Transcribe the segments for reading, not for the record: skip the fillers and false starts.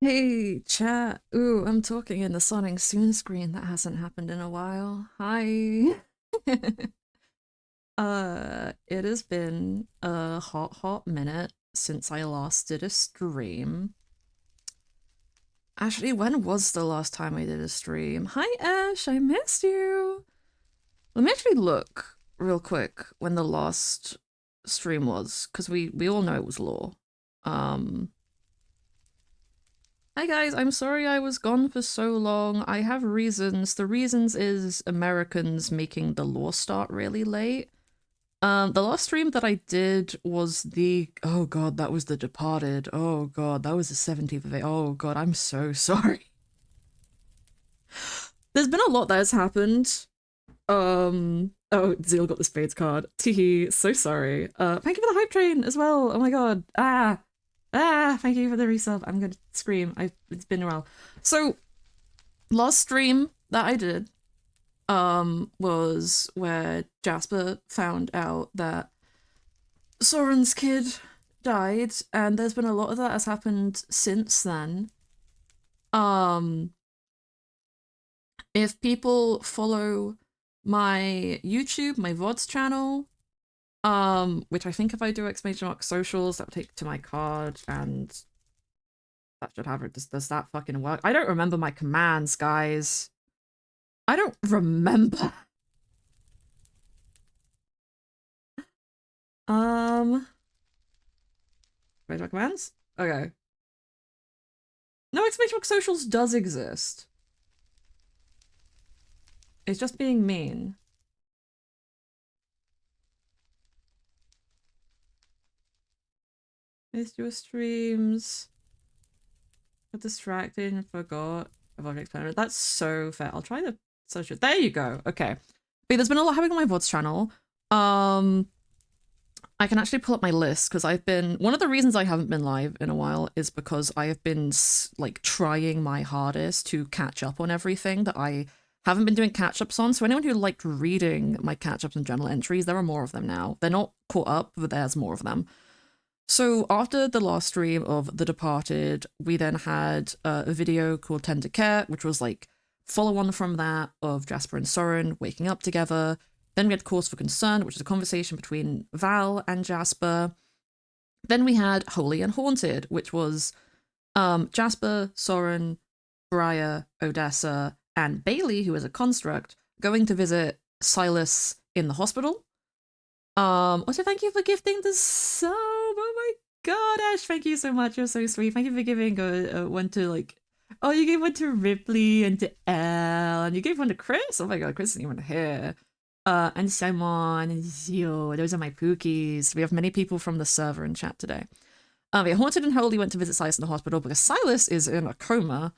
Hey, chat. Ooh, I'm talking in the Sonic Soon screen. That hasn't happened in a while. Hi. it has been a hot minute since I last did a stream. Actually, when was the last time I did a stream? Hi, Ash. I missed you. Let me actually look real quick when the last stream was, because we all know it was lore. Um, Hi guys, I'm sorry I was gone for so long. I have reasons. The reasons is Americans making the law start really late. The last stream that I did was oh god, that was The Departed. Oh god, that was the 17th of it. Oh god, I'm so sorry. There's been a lot that has happened. Oh, Zeal got the spades card. Teehee, so sorry. Thank you for the hype train as well. Oh my god. Thank you for the resub. I'm gonna scream. It's been a while. So, last stream that I did, was where Jasper found out that Soren's kid died, and there's been a lot of that has happened since then. Um, if people follow my YouTube, my VODs channel, which I think if I do exclamation mark socials, that would take to my card, and that should have it. Does that fucking work? I don't remember my commands, guys. I don't remember. Exclamation mark commands? Okay. No, exclamation mark socials does exist. It's just being mean. Missed your streams. Got distracted and forgot about experiment. That's so fair. I'll try to search it. There you go. Okay. But there's been a lot happening on my VODs channel. I can actually pull up my list because one of the reasons I haven't been live in a while is because I have been like trying my hardest to catch up on everything that I haven't been doing catch-ups on. So anyone who liked reading my catch-ups and journal entries, there are more of them now. They're not caught up, but there's more of them. So after the last stream of The Departed, we then had a video called Tender Care, which was like follow on from that of Jasper and Soren waking up together. Then we had Cause for Concern, which is a conversation between Val and Jasper. Then we had Holy and Haunted, which was Jasper, Soren, Briar, Odessa, and Bailey, who is a construct, going to visit Silas in the hospital. Also, thank you for gifting the sub. Oh my god, Ash, thank you so much. You're so sweet. Thank you for giving one to like. Oh, you gave one to Ripley and to Elle, and you gave one to Chris. Oh my god, Chris isn't even here. And Simon and Zio. Those are my pookies. We have many people from the server in chat today. Yeah, Haunted and Holy went to visit Silas in the hospital because Silas is in a coma.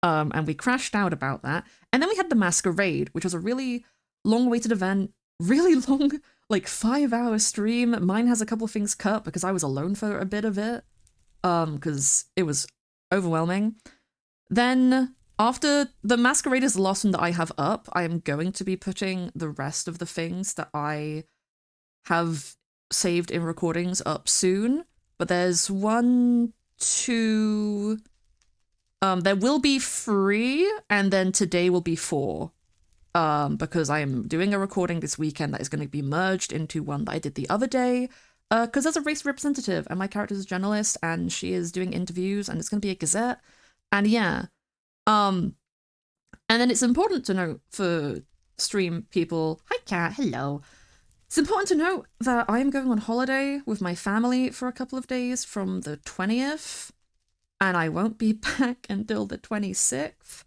And we crashed out about that. And then we had the Masquerade, which was a really long-awaited event, really long, like 5-hour stream. Mine has a couple of things cut because I was alone for a bit of it, because it was overwhelming. Then after the Masquerade is the last one that I have up, I am going to be putting the rest of the things that I have saved in recordings up soon. But there's 1, 2... there will be 3, and then today will be 4. Because I am doing a recording this weekend that is going to be merged into one that I did the other day. Because there's a race representative, and my character is a journalist, and she is doing interviews, and it's going to be a gazette. And yeah. And then it's important to note for stream people, hi Kat, hello. It's important to note that I am going on holiday with my family for a couple of days from the 20th, and I won't be back until the 26th.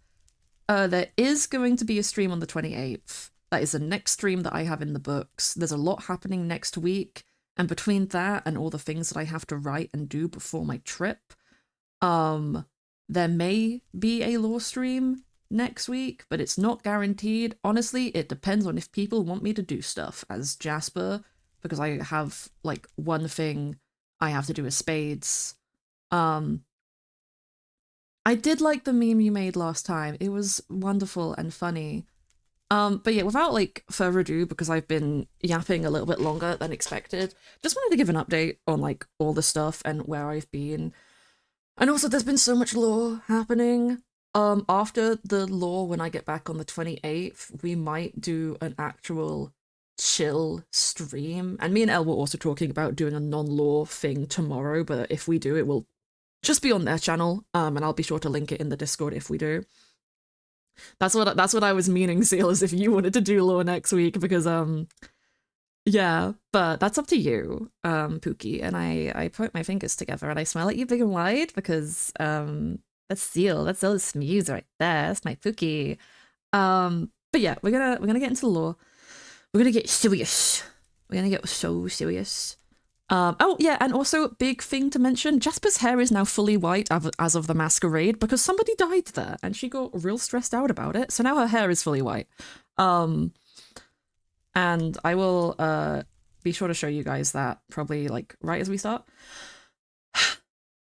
There is going to be a stream on the 28th. That is the next stream that I have in the books. There's a lot happening next week, and between that and all the things that I have to write and do before my trip, there may be a lore stream next week, but it's not guaranteed. Honestly, it depends on if people want me to do stuff as Jasper, because I have, like, one thing I have to do with spades. I did like the meme you made last time. It was wonderful and funny. But yeah, without like further ado, because I've been yapping a little bit longer than expected, just wanted to give an update on like all the stuff and where I've been. And also, there's been so much lore happening. After the lore, when I get back on the 28th, we might do an actual chill stream. And me and Elle were also talking about doing a non-lore thing tomorrow, but if we do, it will just be on their channel. And I'll be sure to link it in the Discord if we do. That's what I was meaning, Seal, is if you wanted to do lore next week, because yeah, but that's up to you, Pookie. And I point my fingers together and I smile at you big and wide because that's Seal. That's all Smooze right there. That's my Pookie. But yeah, we're gonna get into the lore. We're gonna get serious. We're gonna get so serious. Oh yeah, and also big thing to mention: Jasper's hair is now fully white as of the masquerade because somebody died there, and she got real stressed out about it. So now her hair is fully white. And I will be sure to show you guys that probably like right as we start.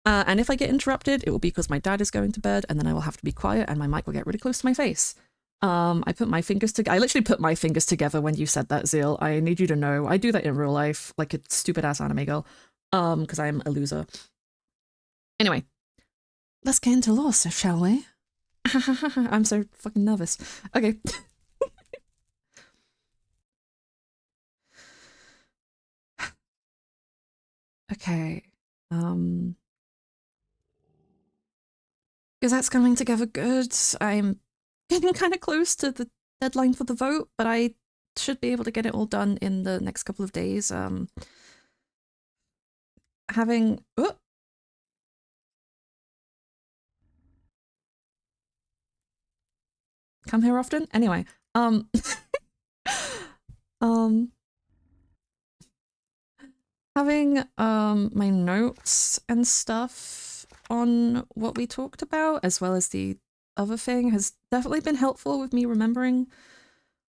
And if I get interrupted, it will be because my dad is going to bed, and then I will have to be quiet, and my mic will get really close to my face. I put my fingers together. I literally put my fingers together when you said that, Zeal. I need you to know I do that in real life, like a stupid ass anime girl. Because I'm a loser. Anyway, let's get into lore, shall we? I'm so fucking nervous. Okay. Okay. Because that's coming together good. I'm getting kind of close to the deadline for the vote, but I should be able to get it all done in the next couple of days. Having come here often. Anyway, um, having my notes and stuff on what we talked about, as well as the other thing, has definitely been helpful with me remembering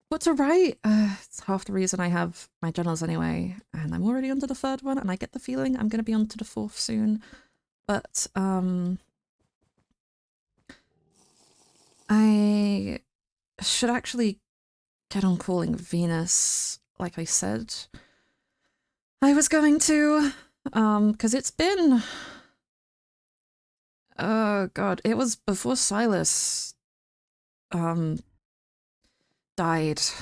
what to write. It's half the reason I have my journals anyway, and I'm already onto the third one, and I get the feeling I'm going to be onto the fourth soon. But I should actually get on calling Venus, like I said I was going to, because it's been, oh god, it was before Silas died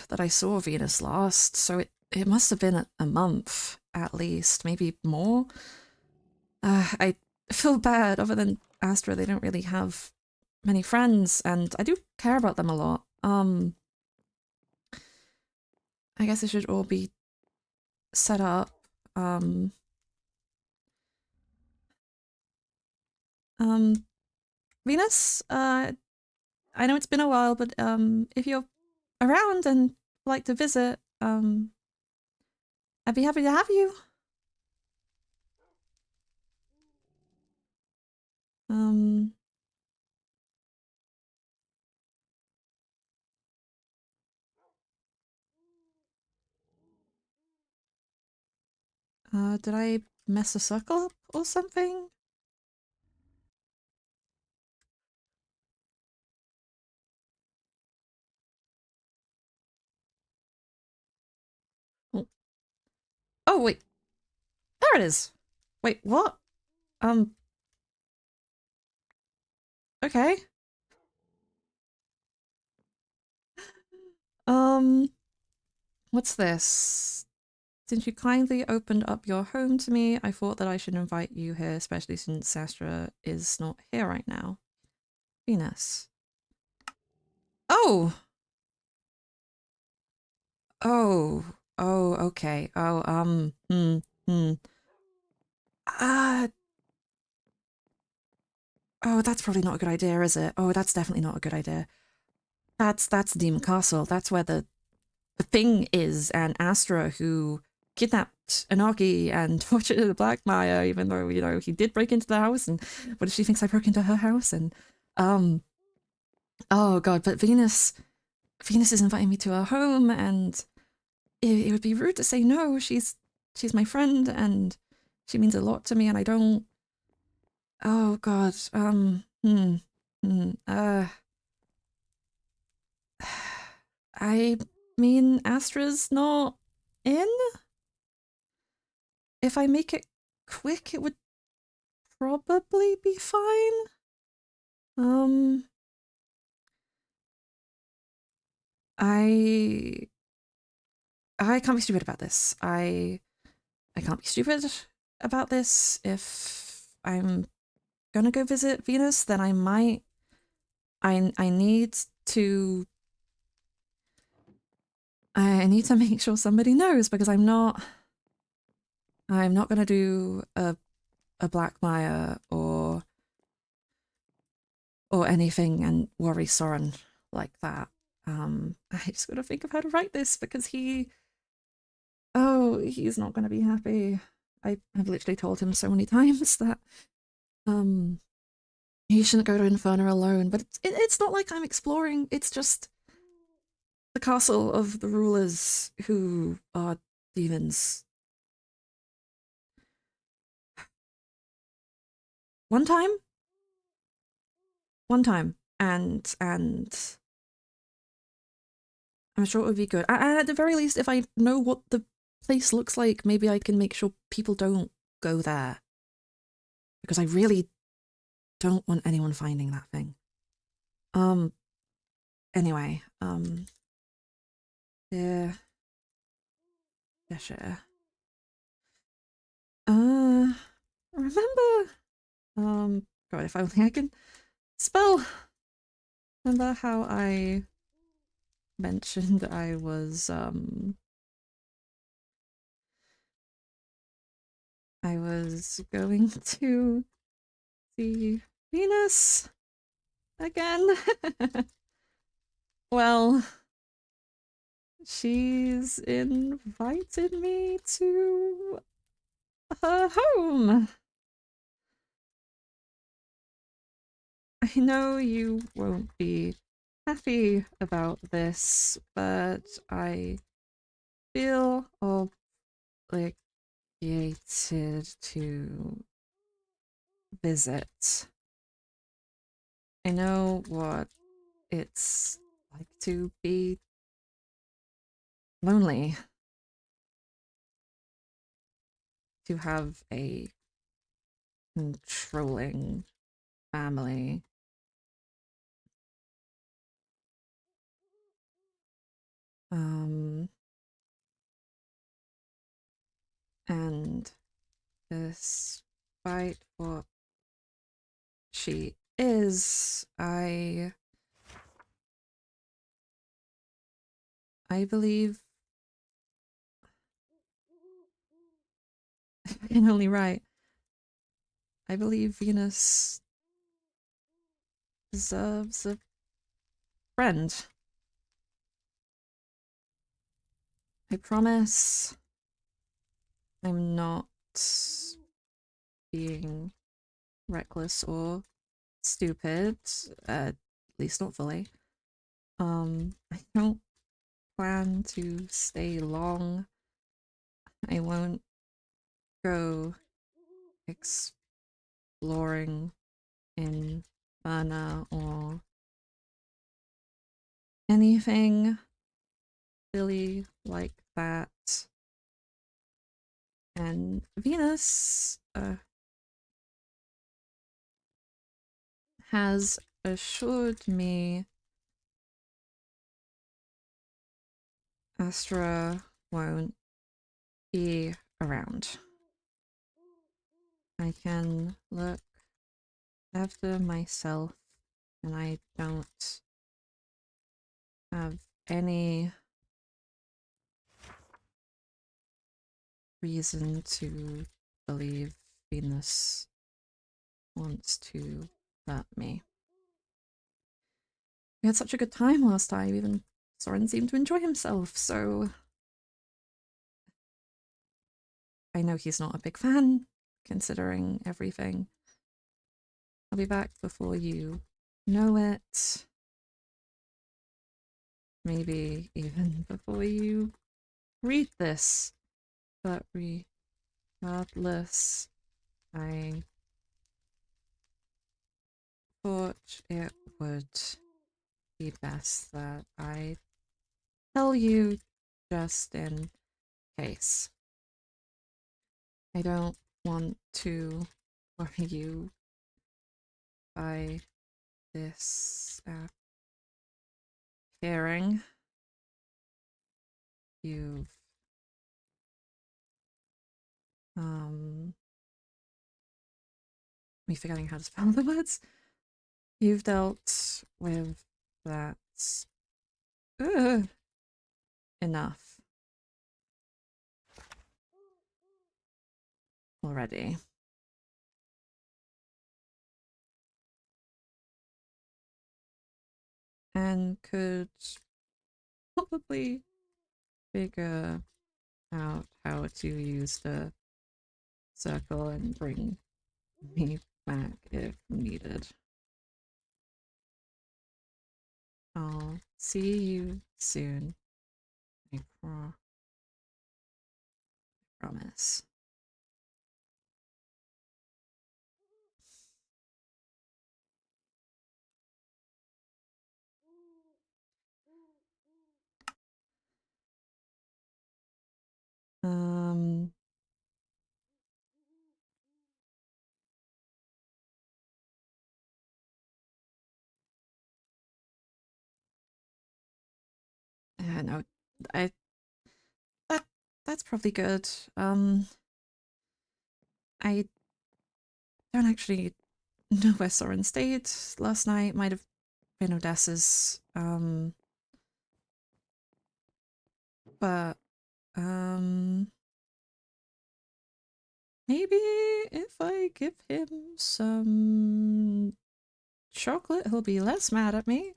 that I saw Venus last, so it must have been a month at least, maybe more. I feel bad. Other than Astra, they don't really have many friends, and I do care about them a lot. I guess it should all be set up. Venus, I know it's been a while, but if you're around and like to visit, I'd be happy to have you. Did I mess a circle up or something? Oh, oh wait, there it is. Wait, what? Okay. What's this? Since you kindly opened up your home to me, I thought that I should invite you here, especially since Sastra is not here right now. Venus. Oh! Oh. Oh, okay. Oh, Uh, oh, that's probably not a good idea, is it? Oh, that's definitely not a good idea. That's Demon Castle. That's where the thing is, and Astra, who kidnapped Anarchy and tortured the Black Maya, even though, you know, he did break into the house, and what if she thinks I broke into her house? And, oh god, but Venus is inviting me to her home, and it would be rude to say no. She's my friend, and she means a lot to me, and I don't, oh god, I mean, Astra's not in. If I make it quick, it would probably be fine. Um, I can't be stupid about this. I can't be stupid about this. If I'm gonna go visit Venus, then I might. I need to. I need to make sure somebody knows because I'm not. I'm not gonna do a Black Maya or anything and worry Soren like that. I just gotta think of how to write this because he's not gonna be happy. I have literally told him so many times that um he shouldn't go to Inferno alone, but it's not like I'm exploring, it's just the castle of the rulers who are demons. One time, and I'm sure it would be good. And at the very least, if I know what the place looks like, maybe I can make sure people don't go there. Because I really don't want anyone finding that thing. Anyway, yeah, yeah, sure. Remember, God, if only I can spell. Remember how I mentioned I was going to see Venus again? Well, she's invited me to her home. I know you won't be happy about this, but I feel obligated to visit. I know what it's like to be lonely, to have a controlling family. And despite what she is, I believe I can only write. I believe Venus deserves a friend. I promise I'm not being reckless or stupid, at least not fully. I don't plan to stay long. I won't go exploring in Burna or anything silly like that. And Venus has assured me Astra won't be around. I can look after myself, and I don't have any reason to believe Venus wants to hurt me. We had such a good time last time, even Soren seemed to enjoy himself, so I know he's not a big fan, considering everything. I'll be back before you know it. Maybe even before you read this. But regardless, I thought it would be best that I tell you just in case. I don't want to Or you by this appearing, you've me forgetting how to spell the words. You've dealt with that enough already. And could probably figure out how to use the circle and bring me back if needed. I'll see you soon. I promise. Um, yeah, no, I that that's probably good. I don't actually know where Soren stayed last night. Might have been Odessa's. But maybe if I give him some chocolate, he'll be less mad at me.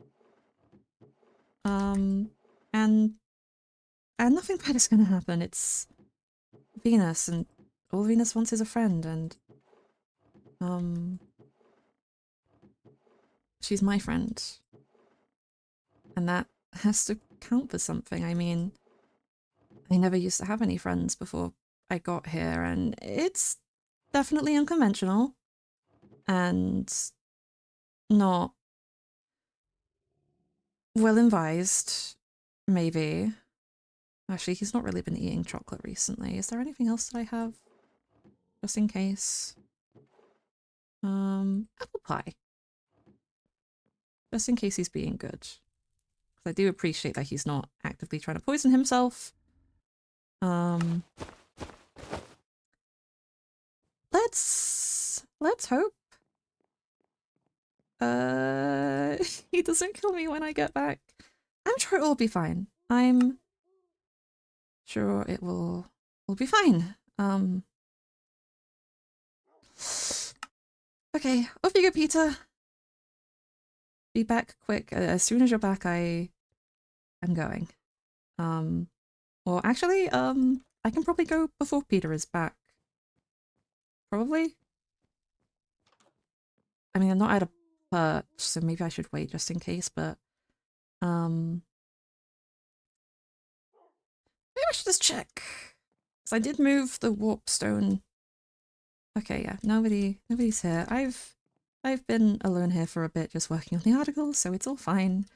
And nothing bad is gonna happen. It's Venus, and all Venus wants is a friend, and she's my friend, and that has to count for something. I mean, I never used to have any friends before I got here, and it's definitely unconventional and not well advised, maybe. Actually, he's not really been eating chocolate recently. Is there anything else that I have? Just in case. Apple pie. Just in case he's being good. Because I do appreciate that he's not actively trying to poison himself. Let's hope. He doesn't kill me when I get back. I'm sure it will be fine. I'm sure it will be fine. Okay, off you go, Peter. Be back quick. As soon as you're back, I'm going. Or actually, I can probably go before Peter is back. Probably. I mean, I'm not out of perch, so maybe I should wait just in case, but, maybe I should just check. Because I did move the warp stone. Okay, yeah, nobody's here. I've been alone here for a bit just working on the article, so it's all fine.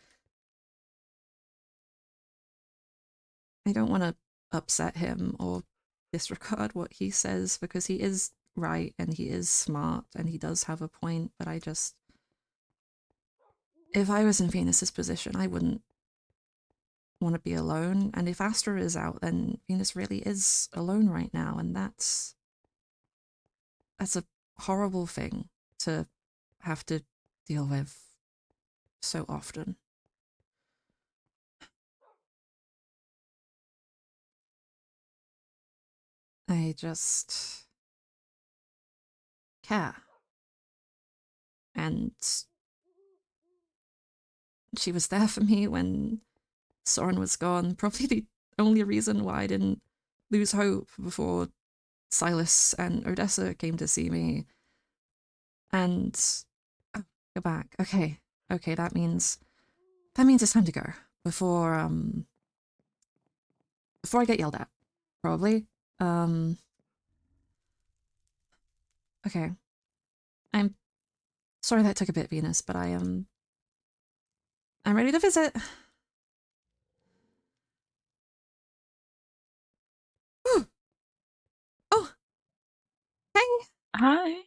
I don't want to upset him or disregard what he says because he is right and he is smart and he does have a point, but I just... If I was in Venus's position, I wouldn't want to be alone. And if Astra is out, then Venus really is alone right now, and that's a horrible thing to have to deal with so often. I just care. And she was there for me when Soren was gone. Probably the only reason why I didn't lose hope before Silas and Odessa came to see me. And oh, go back. Okay. Okay, that means it's time to go. Before I get yelled at. Probably. Okay. I'm sorry that took a bit, Venus, but I'm ready to visit. Oh, hey. Hi.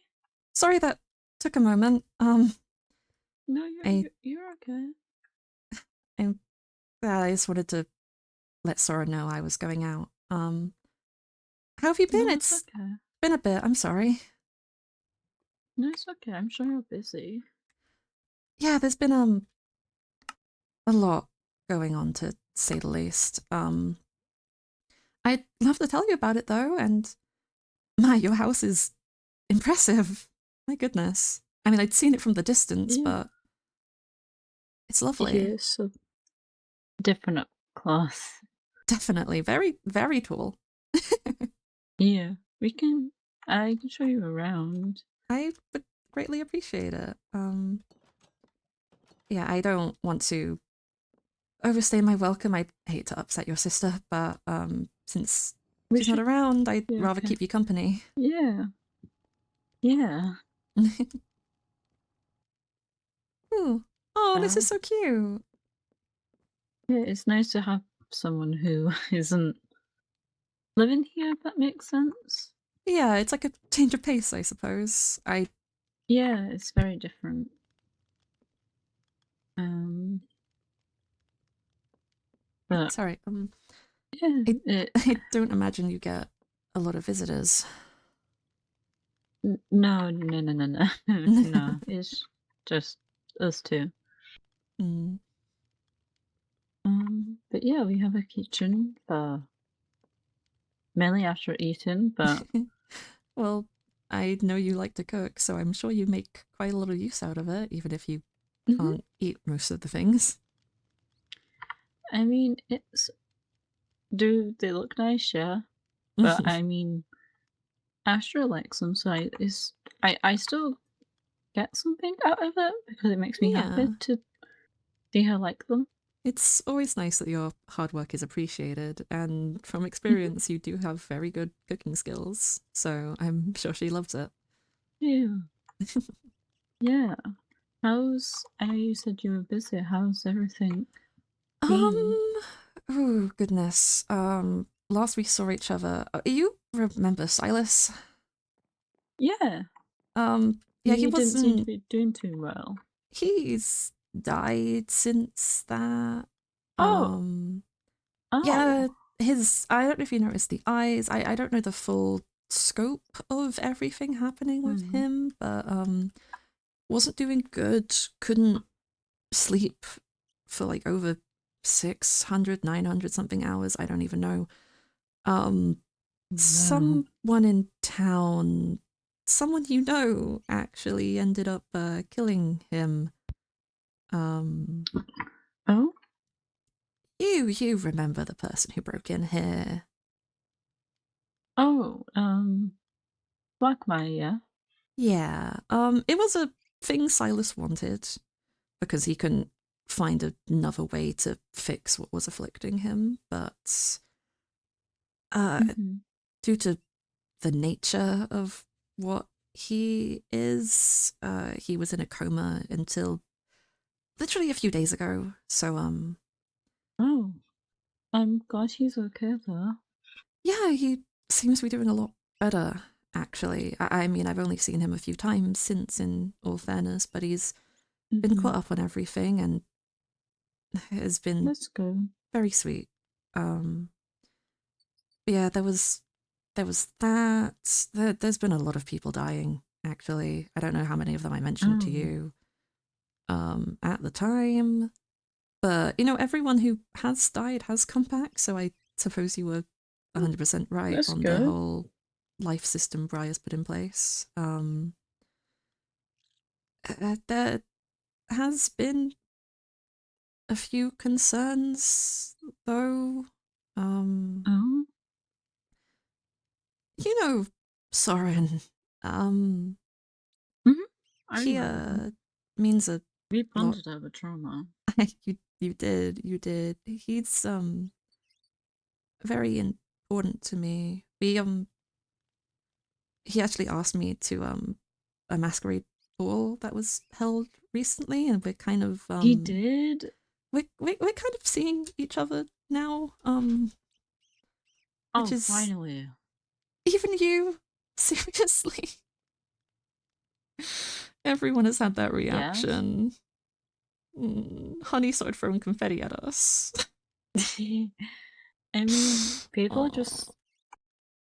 Sorry that took a moment. No, I you're okay. I, I just wanted to let Sora know I was going out. How have you been? No, it's It's okay. been a bit. I'm sorry. No, it's okay. I'm sure you're busy. Yeah, there's been a lot going on to say the least. I'd love to tell you about it though, and your house is impressive. My goodness. I mean, I'd seen it from the distance, Yeah, but it's lovely. yeah, it's a different up class. Definitely very, very tall. Yeah, we can. I can show you around. I would greatly appreciate it. Yeah, I don't want to overstay my welcome. I hate to upset your sister, but since We she's not should around, I'd be rather okay. keep you company. Yeah, yeah. Ooh. Oh, this is Oh, so cute. yeah. It's nice to have someone who isn't living here. If that makes sense. Yeah, it's like a change of pace, I suppose. I Yeah, it's very different. Um, but sorry. yeah, I it. I don't imagine you get a lot of visitors. No, no, no, no, no, no. It's just us two. Mm. But yeah, we have a kitchen for mainly after eating, but Well, I know you like to cook, so I'm sure you make quite a lot of use out of it, even if you mhm, can't eat most of the things. I mean, it's do they look nice? Yeah, but I mean, Astra likes them, so I still get something out of it because it makes me happy Yeah. to see her like them. It's always nice that your hard work is appreciated, and from Mhm, experience, you do have very good cooking skills, so I'm sure she loves it. yeah, yeah. I know you said you were busy. How's everything been? Um, oh goodness. Last we saw each other, you remember Silas? Yeah, Yeah, he he didn't seem to wasn't. be doing too well. He's died since that. Oh, Um, oh. yeah, his. I don't know if you noticed the eyes. I don't know the full scope of everything happening with Hmm. him, but wasn't doing good. Couldn't sleep for like over 600, 900 something hours. I don't even know. Um, No. someone in town, someone you know, actually ended up killing him. Um, Oh? you remember the person who broke in here? Oh, Blackmire, yeah? Yeah. It was a thing Silas wanted because he couldn't find another way to fix what was afflicting him, but uh, Mhm. due to the nature of what he is, he was in a coma until literally a few days ago. So Oh, I'm glad he's okay though. yeah, he seems to be doing a lot better actually. I mean, I've only seen him a few times since, in all fairness, but he's been caught Mhm. up on everything and has been That's good. very sweet. Um, yeah, there was that. There's been a lot of people dying actually. I don't know how many of them I mentioned to Oh. you at the time, but you know, everyone who has died has come back. So I suppose you were Oh, 100% right that's on the good. whole life system Briar's put in place. There has been a few concerns though. Um, Oh. you know, Soren. Um, Mhm. I he remember him. means a We lot. bonded over trauma. You did. He's very important to me. He actually asked me to a masquerade ball that was held recently, and we're kind of He did? we're kind of seeing each other now, which Oh, is finally. even you seriously. Everyone has had that Yes. reaction. Honey started throwing confetti at us. I mean, people Oh, just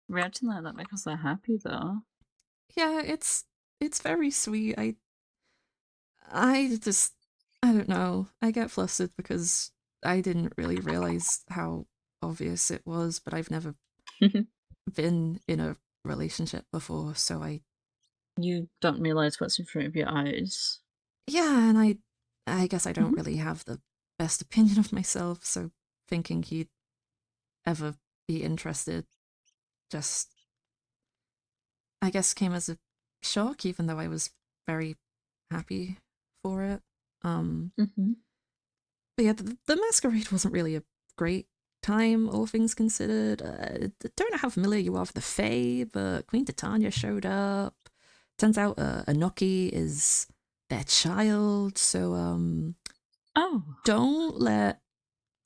reacting like that because they're happy, though. yeah, it's very sweet. I just I don't know. I get flustered because I didn't really realize how obvious it was, but I've never been in a relationship before, so You don't realize what's in front of your eyes. yeah, and I guess I don't Mhm. really have the best opinion of myself, so thinking he'd ever be interested just I guess came as a shock, even though I was very happy for it. Um, Mhm. but yeah, the masquerade wasn't really a great time, all things considered. Don't know how familiar you are with the Fae, but Queen Titania showed up. Turns out Enoki is their child, so Oh. don't let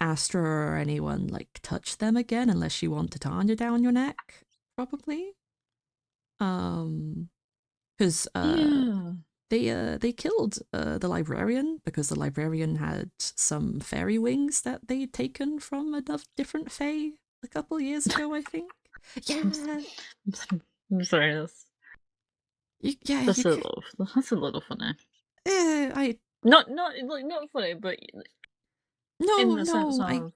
Astra or anyone like touch them again unless you want Titania down your neck, probably. Um, because Yeah. they killed the librarian because the librarian had some fairy wings that they'd taken from a different fae a couple years ago, I think. I'm, s- Yeah, I'm sorry. yeah, you could. That's a little funny. I Not funny, but in no the sense no I. of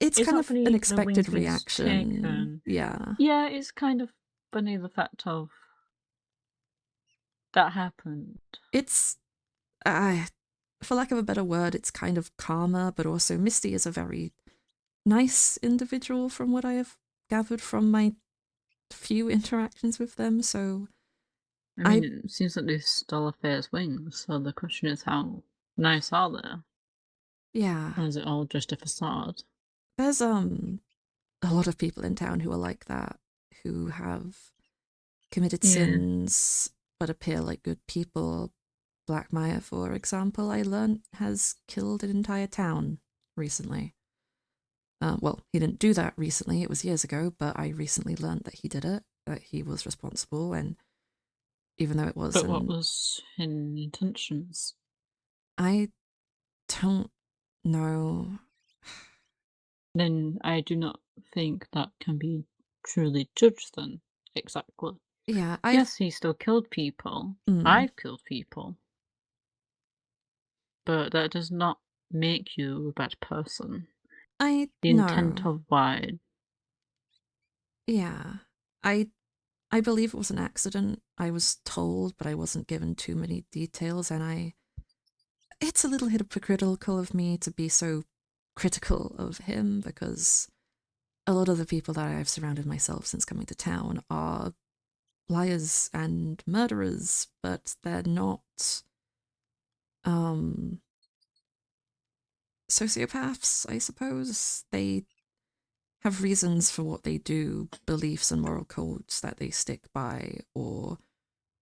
It's it's kind not of an funny the wings expected being reaction. taken. Yeah, Yeah, it's kind of funny the fact of that happened. it's for lack of a better word, it's kind of karma, but also Misty is a very nice individual from what I have gathered from my few interactions with them. So I mean, I it seems like they stole a fair's wings, so the question is how nice are they? yeah, Or is it all just a facade? there's a lot of people in town who are like that, who have committed Yeah. sins but appear like good people. Black Maya, for example, I learnt has killed an entire town recently. Well, he didn't do that recently, it was years ago, but I recently learnt that he did it, that he was responsible, and even though it was But what an. was his intentions? I don't know. Then I do not think that can be truly judged then. Exactly. Yeah, I've. Yes, he still killed people. Mm, I've killed people. But that does not make you a bad person. I The intent know. of why. Yeah. I I believe it was an accident. I was told, but I wasn't given too many details, and it's a little hypocritical of me to be so critical of him because a lot of the people that I've surrounded myself since coming to town are liars and murderers, but they're not um sociopaths, I suppose. They have reasons for what they do, beliefs and moral codes that they stick by, or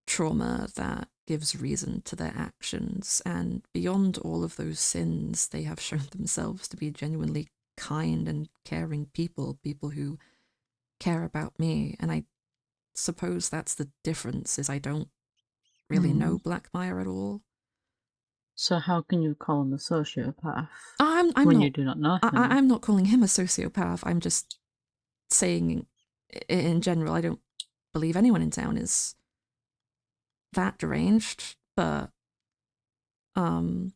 trauma that gives reason to their actions. And beyond all of those sins, they have shown themselves to be genuinely kind and caring people, people who care about me. And I suppose that's the difference is I don't really Hmm. know Black Mire at all. So how can you call him a sociopath I'm when you not do not know him? I'm not calling him a sociopath. I'm just saying in general I don't believe anyone in town is that deranged, but um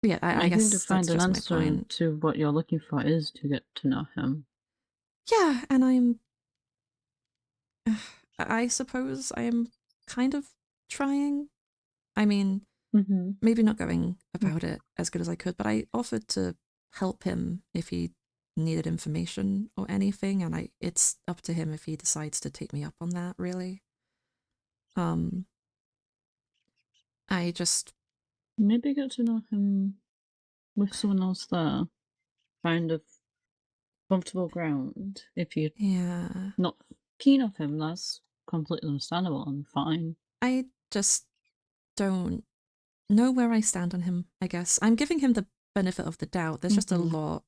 yeah, I I think to guess that's find an just my answer point. to what you're looking for is to get to know him. Yeah, and I suppose I am kind of trying. I mean, Hmm. maybe not going about it as good as I could, but I offered to help him if he needed information or anything, and it's up to him if he decides to take me up on that, really. Um I just Maybe get to know him with someone else there. Find a comfortable ground. If you're yeah, not keen of him, that's completely understandable and fine. I just don't know where I stand on him, I guess. I'm giving him the benefit of the doubt. There's just a Hmm. lot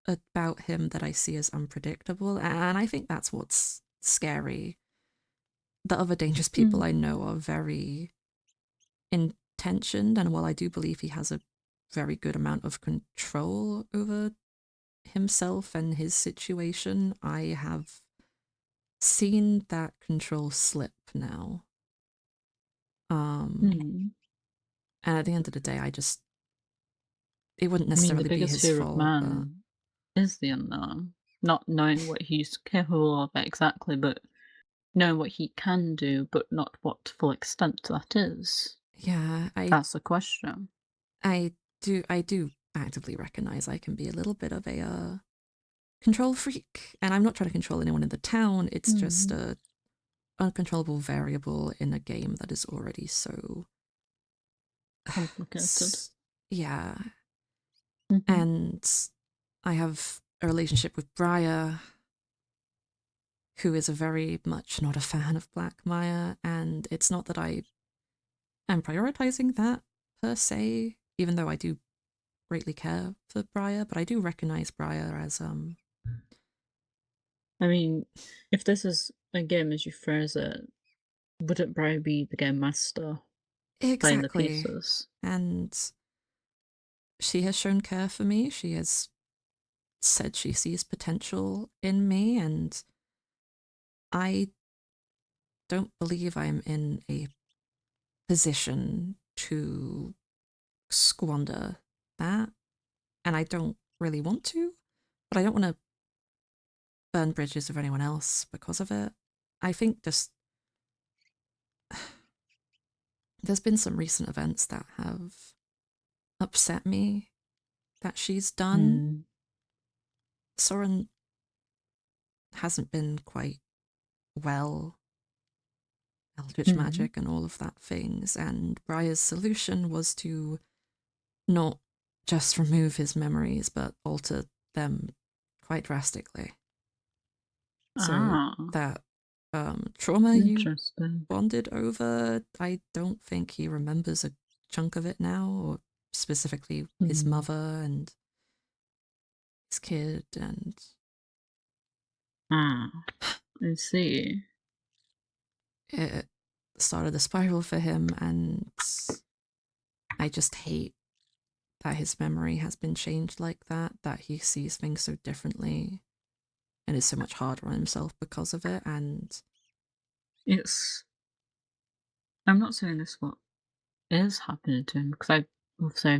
about him that I see as unpredictable, and I think that's what's scary the other dangerous people I know are very intentioned, and while I do believe he has a very good amount of control over himself and his situation, I have seen that control slip now. Hmm. And at the end of the day, it wouldn't I mean, the necessarily be biggest his fear of fault, but man is the unknown. Not knowing what he's capable of exactly, but knowing what he can do, but not what to full extent that is. yeah, That's the question. I do actively recognize I can be a little bit of a control freak, and I'm not trying to control anyone in the town. It's just Mm. a uncontrollable variable in a game that is already so Complicated. yeah. Mhm. And I have a relationship with Briar, who is a very much not a fan of Black Maya, and it's not that I am prioritizing that per se, even though I do greatly care for Briar, but I do recognize Briar as I mean, if this is a game as you phrase it, wouldn't Brian be the game master playing the exactly. pieces? And she has shown care for me. She has said she sees potential in me, and I don't believe I'm in a position to squander that. And I don't really want to, but I don't want to burn bridges with anyone else because of it. I think just there's been some recent events that have upset me that she's done. Mm. Soren hasn't been quite well, eldritch Mm. magic and all of that things, and Briar's solution was to not just remove his memories, but alter them quite drastically. So Ah, that trauma you interesting. bonded over, I don't think he remembers a chunk of it now, or specifically his Mm. mother and his kid, and Ah, I see. it started a spiral for him, and I just hate that his memory has been changed like that, that he sees things so differently and is so much harder on himself because of it. And It's. I'm not saying this what is happening to him because I obviously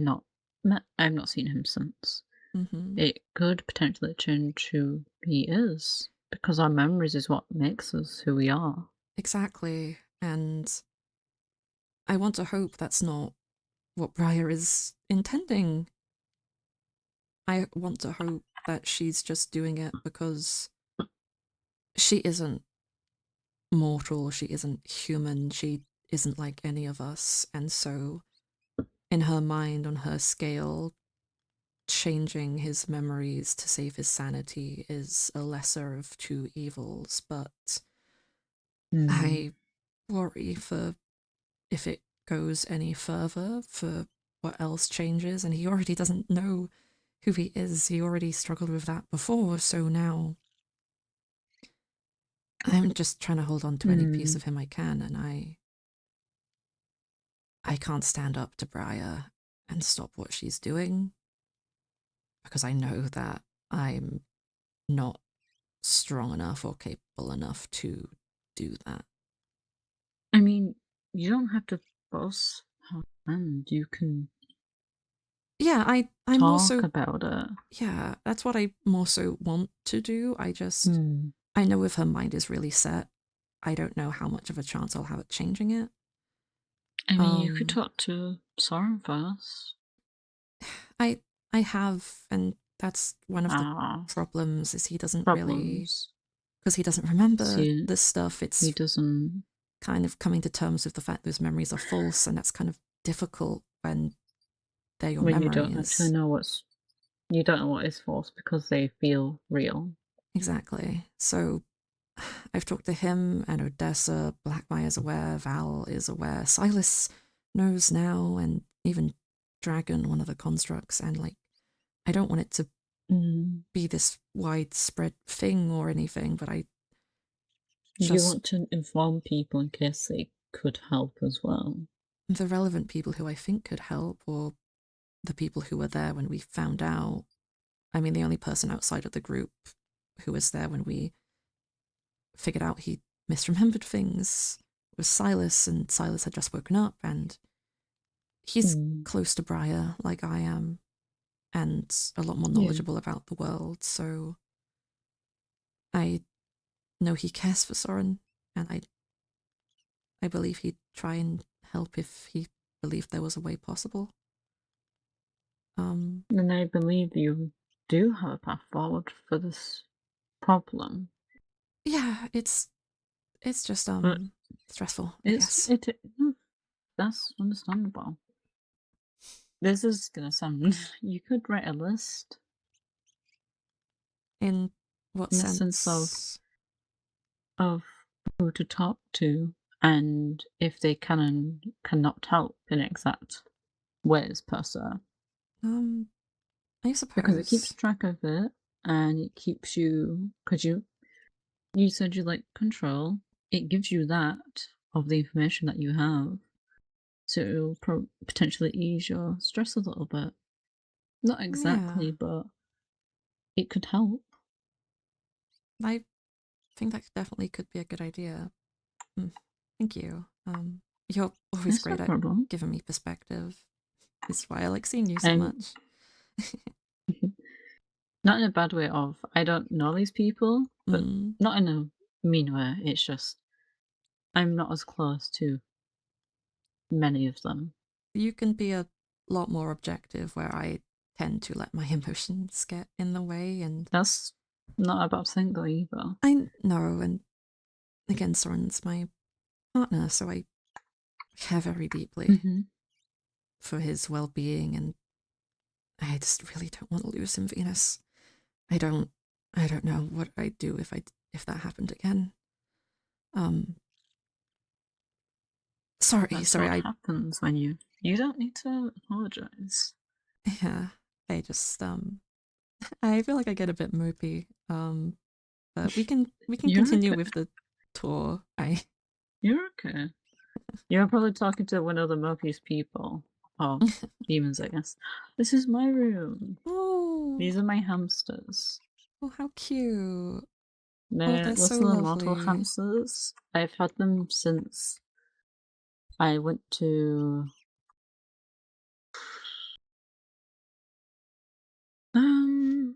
I've not seen him since. mhm, It could potentially change who he is because our memories is what makes us who we are. exactly. And I want to hope that's not what Briar is intending. I want to hope that she's just doing it because she isn't mortal, she isn't human, she isn't like any of us. And so, in her mind, on her scale, changing his memories to save his sanity is a lesser of two evils. But Hmm. I worry for if it goes any further, for what else changes. And he already doesn't know who he is. He already struggled with that before. So now I'm just trying to hold on to any piece Hmm. of him I can. And I can't stand up to Briar and stop what she's doing because I know that I'm not strong enough or capable enough to do that. I mean, you don't have to boss her hand. You can Yeah, I'm more talk so about it. yeah, that's what I more so want to do. Hmm. I know if her mind is really set, I don't know how much of a chance I'll have at changing it. I mean, you could Um talk to Soren first. I I have, and that's one of the Ah, problems is he doesn't really, problems. because he doesn't remember See, this stuff. he It's doesn't. kind of coming to terms with the fact those memories are false, and that's kind of difficult when they're your When you don't actually memories. know what's. You don't know what is false because they feel real. Exactly. So I've talked to him and Odessa. Blackmire is aware. Val is aware. Silas knows now, and even Dragon, one of the constructs. And like, I don't want it to Mm. be this widespread thing or anything, but You just want to inform people in case they could help as well. the relevant people who I think could help, or the people who were there when we found out. I mean, the only person outside of the group who was there when we figured out he misremembered things was Silas, and Silas had just woken up, and he's Mm, close to Briar like I am, and a lot more yeah. knowledgeable about the world, so I know he cares for Soren, and I believe he'd try and help if he believed there was a way possible. Um, And I believe you do have a path forward for this problem. yeah, it's just But stressful, I it's guess. it mm, that's understandable. This is gonna sound you could write a list In what in the sense sense? of who to talk to and if they can and cannot help in exact ways per se. Um, I Because it keeps suppose. track of it and it keeps you because you said you like control. It gives you that of the information that you have. So it'll potentially ease your stress a little bit. Not Yeah, exactly, but it could help. I think that definitely could be a good idea. Mm, thank you. You're always It's no great at problem. giving me perspective. It's why I like seeing you so And much. not in a bad way of I don't know these people, but Mm. not in a mean way. It's just I'm not as close to many of them. You can be a lot more objective where I tend to let my emotions get in the way, and That's not a bad thing though either. I know, and again, Soren's my partner, so I care very deeply Hmm. for his well-being, and I just really don't want to lose him, Venus. I don't I don't know what I'd do if that happened again. Um That's sorry, what I happens when you don't need to apologize. yeah, I just I feel like I get a bit mopey. But we can You're continue okay. with the tour. I You're okay. You're probably talking to one of the Murphy's people. Or demons, I guess. This is my room. Oh, These are my hamsters. oh how cute. Oh, They're they're so little immortal lovely. hamsters. I've had them since I went to um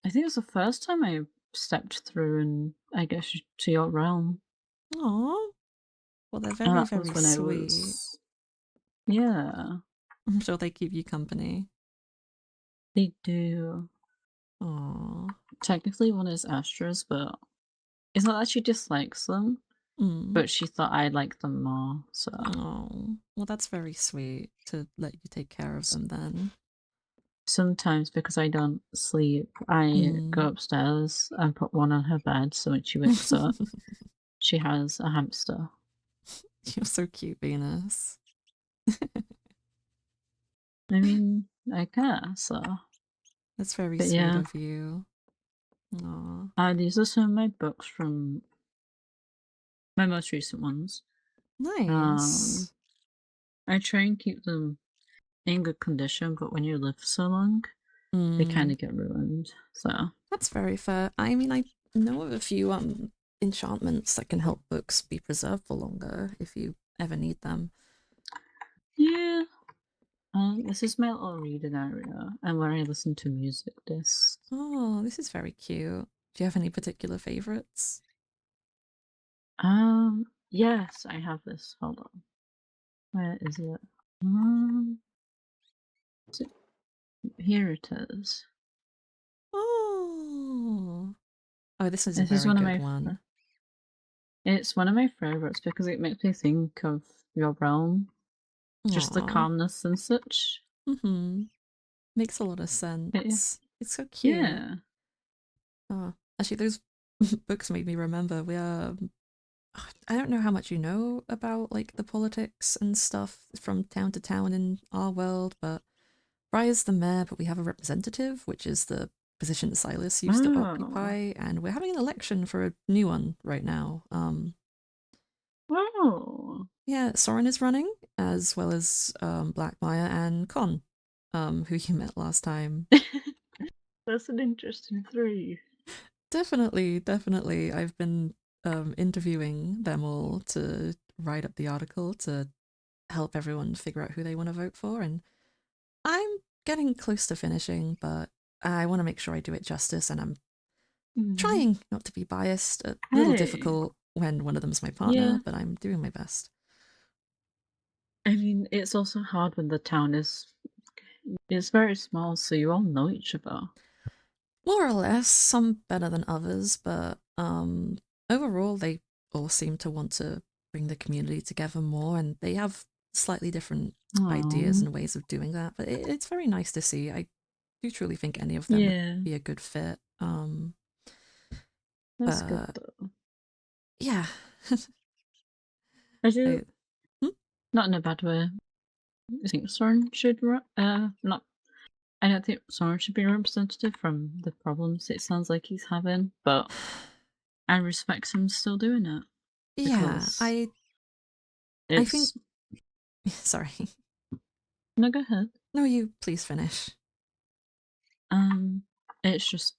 I think it was the first time I stepped through and I guess to your realm. Oh, well, they're And very, that was very when I sweet. was yeah, I'm sure they keep you company. they do. Oh, Technically one is Astra's, but it's not that she dislikes them, mm. but she thought I liked them more, so Oh, well, that's very sweet to let you take care of them then. sometimes because I don't sleep, I go Mm. upstairs and put one on her bed so when she wakes up, she has a hamster. You're so cute, Venus. I mean, I care, so That's very but sweet yeah. of you. Aw, These are some of my books from my most recent ones. Um, nice. I try and keep them in good condition, but when you live so long, they kind Mm. of get ruined. So That's very fair. I mean, I know of a few enchantments that can help books be preserved for longer if you ever need them. yeah, this is my little reading area and where I listen to music discs. Oh, this is very cute. Do you have any particular favorites? Yes, I have this. Hold on, where is it? Um, is it- Here it is. Oh, oh, this is a This is very one of good my. one. It's one of my favorites because it makes me think of your realm, just the Aw, calmness and such. mm-hmm. Makes a lot of But yeah, sense. It's so cute. yeah. Oh, actually, those books made me remember I don't know how much you know about like the politics and stuff from town to town in our world, but Briar's the mayor, but we have a representative, which is the position Silas used to Oh. occupy, and we're having an election for a new one right now. Oh. Yeah, Soren is running, as well as Black Maya and Con, who you met last time. That's an interesting three. Definitely, definitely. I've been interviewing them all to write up the article to help everyone figure out who they want to vote for, and I'm getting close to finishing, but I want to make sure I do it justice, and I'm Mhm. trying not to be biased. A little Hey. difficult when one of them's my Yeah. partner, but I'm doing my best. I mean, it's also hard when the town is very small, so you all know each other. More or less, some better than others, but overall, they all seem to want to bring the community together more, and they have slightly different ideas Oh. and ways of doing that. But it's very nice to see. I do truly think any of them would Yeah. be a good fit. That's good But though. yeah, I do I, hmm? not in a bad way. I think Soren should not I don't think Soren should be a representative from the problems it sounds like he's having, but I respect him still doing it Yeah, because I think. it's Sorry, no, go ahead. no, you please finish. Um, it's just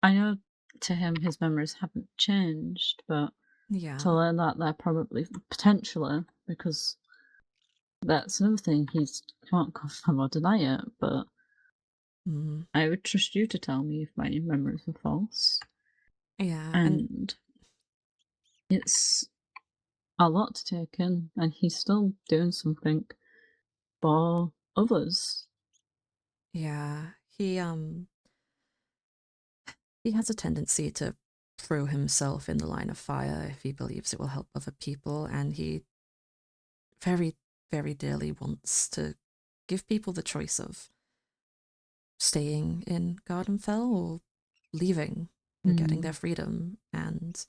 I know to him his memories haven't changed, but to Yeah, learn that they're probably potentially because that's another thing he can't confirm or deny it, but mm, I would trust you to tell me if my memories are false. yeah, and And it's a lot to take in, and he's still doing something for others. yeah, he has a tendency to throw himself in the line of fire if he believes it will help other people, and he very, very dearly wants to give people the choice of staying in Gardenfell or leaving and getting their Mm, freedom. And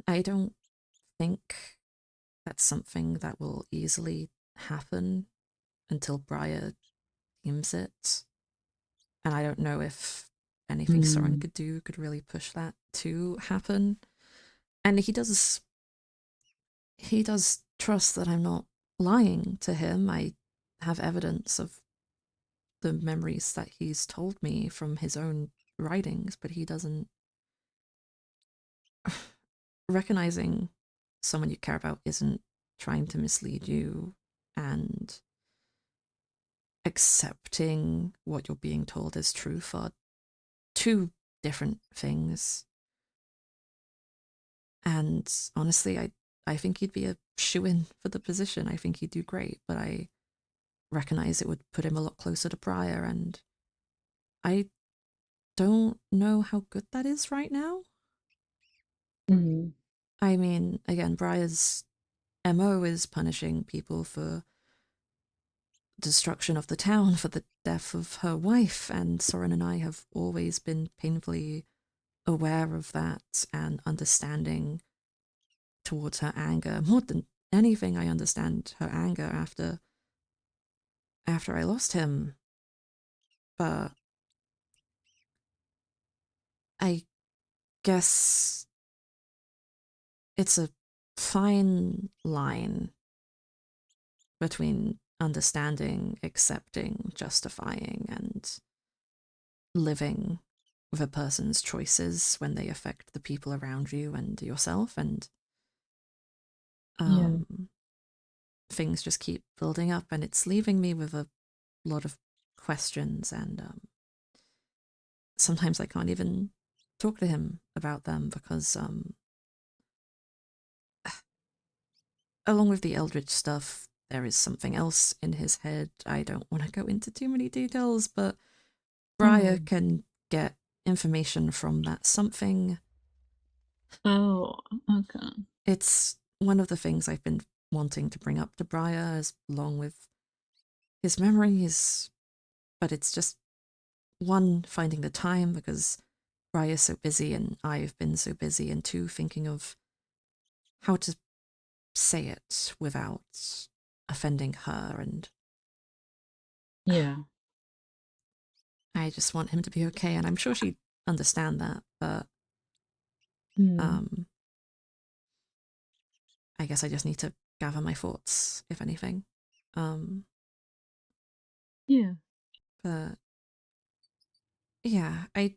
I don't think that's something that will easily happen until Briar deems it. And I don't know if anything Soren mm, could do could really push that to happen. And he does trust that I'm not lying to him. I have evidence of the memories that he's told me from his own writings, but he doesn't. Recognizing someone you care about isn't trying to mislead you, and accepting what you're being told is truth are two different things. And honestly, I think he'd be a shoe in for the position. I think he'd do great, but I recognize it would put him a lot closer to Briar, and I don't know how good that is right now. mm. I mean, again, Briar's MO is punishing people for destruction of the town, for the death of her wife, and Soren and I have always been painfully aware of that and understanding towards her anger. More than anything, I understand her anger after I lost him. But I guess it's a fine line between understanding, accepting, justifying, and living with a person's choices when they affect the people around you and yourself. And Yeah. um, things just keep building up, and it's leaving me with a lot of questions. And sometimes I can't even talk to him about them because, along with the Eldritch stuff, there is something else in his head. I don't want to go into too many details, but Briar Oh. can get information from that something. Oh, okay. It's one of the things I've been wanting to bring up to Briar, as along with his memories, but it's just one, finding the time because Briar's so busy and I've been so busy, and two, thinking of how to say it without offending her. And Yeah. I just want him to be okay, and I'm sure she'd understand that, but Hmm. um, I guess I just need to gather my thoughts, if anything. Um, Yeah. but yeah, I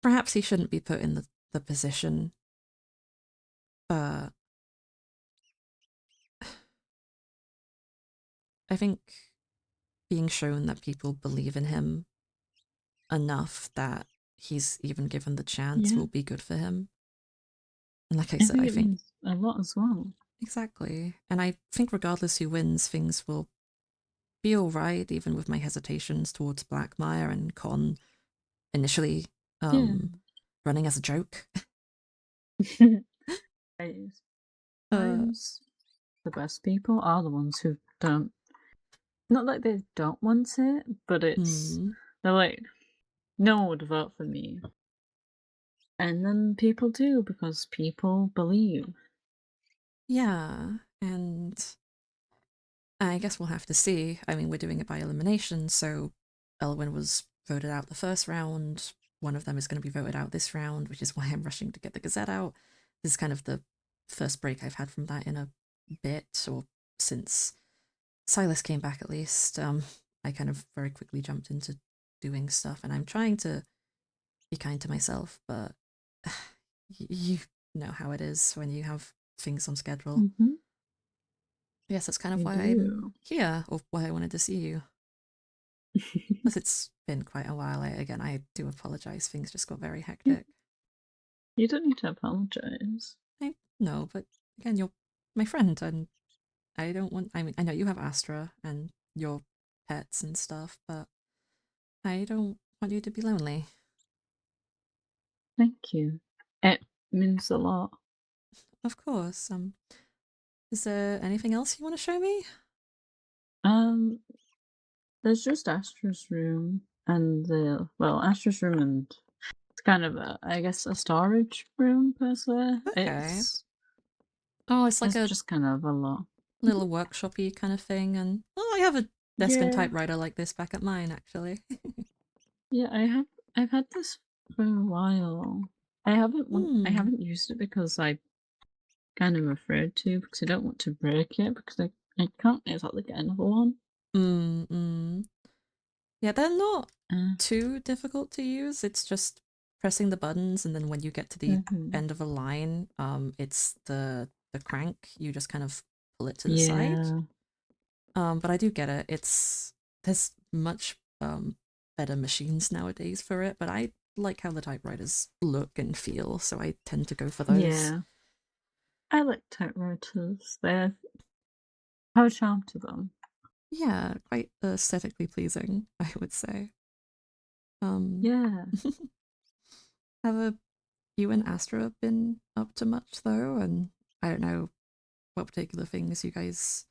perhaps he shouldn't be put in the position, but I think being shown that people believe in him enough that he's even given the chance Yeah. will be good for him. And like I I said, think I it think means a lot as well. exactly. And I think regardless who wins, things will be all right, even with my hesitations towards Blackmire and Con initially Yeah. um, running as a joke. Right. Uh, Sometimes the best people are the ones who don't. Not like they don't want it, but it's hmm. they're like, no one would vote for me, and then people do because people believe. Yeah, and I guess we'll have to see. I mean, we're doing it by elimination, so Elwyn was voted out the first round. One of them is going to be voted out this round, which is why I'm rushing to get the Gazette out. This is kind of the first break I've had from that in a bit, or since Silas came back at least. I kind of very quickly jumped into doing stuff, and I'm trying to be kind to myself, but you know how it is when you have things on schedule. Mm-hmm. Yes, that's kind of You why I'm do. here, or why I wanted to see you. Plus, it's been quite a while. Again, I do apologize. Things just got very Yeah, hectic. you don't need to apologize. I know, but again, you're my friend, and I don't want. I mean, I know you have Astra and your pets and stuff, but I don't want you to be lonely. Thank you. It means a lot. Of course. Is there anything else you want to show me? Um, there's just Astra's room and Astra's room and it's kind of I guess a storage room per se. Okay. Oh, it's like It's a just kind of a lot. little workshopy kind of thing, and I have a desk and Yeah, typewriter like this back at mine, actually. yeah. I've had this for a while. I Hmm. haven't used it because I kind of afraid to because I don't want to break it because I can't exactly get another one. Mm, mm. Yeah, they're not Uh, too difficult to use. It's just pressing the buttons, and then when you get to the mhm. end of a line, it's the crank. You just kind of pull it to the side. Yeah, But I do get it. It's there's much better machines nowadays for it, but I like how the typewriters look and feel, so I tend to go for those. yeah. I like typewriters. They have a charm to them. Yeah, quite aesthetically pleasing, I would say. Um, Yeah. have you and Astra been up to much though? And I don't know what particular things you guys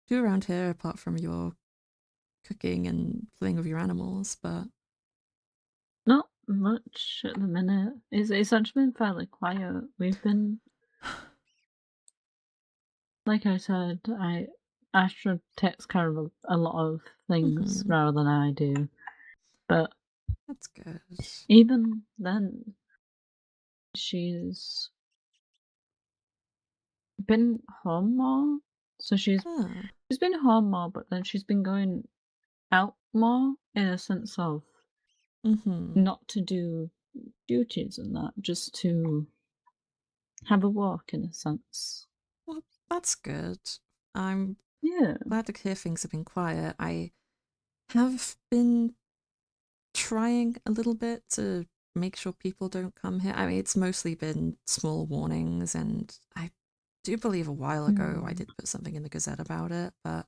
do around here apart from your cooking and playing with your animals, but Not much at the minute. It's actually been fairly quiet. We've been, like I said, I Astra takes care of a lot of things mhm, rather than I do. But that's good. even then, she's been home more. So Ah, she's been home more, but then she's been going out more in a sense of mm-hmm. not to do duties and that, just to have a walk in a sense. Well, that's good. I'm Yeah. glad to hear things have been quiet. I have been trying a little bit to make sure people don't come here. I mean, it's mostly been small warnings, and I do believe a while ago I Hmm. did put something in the Gazette about it, but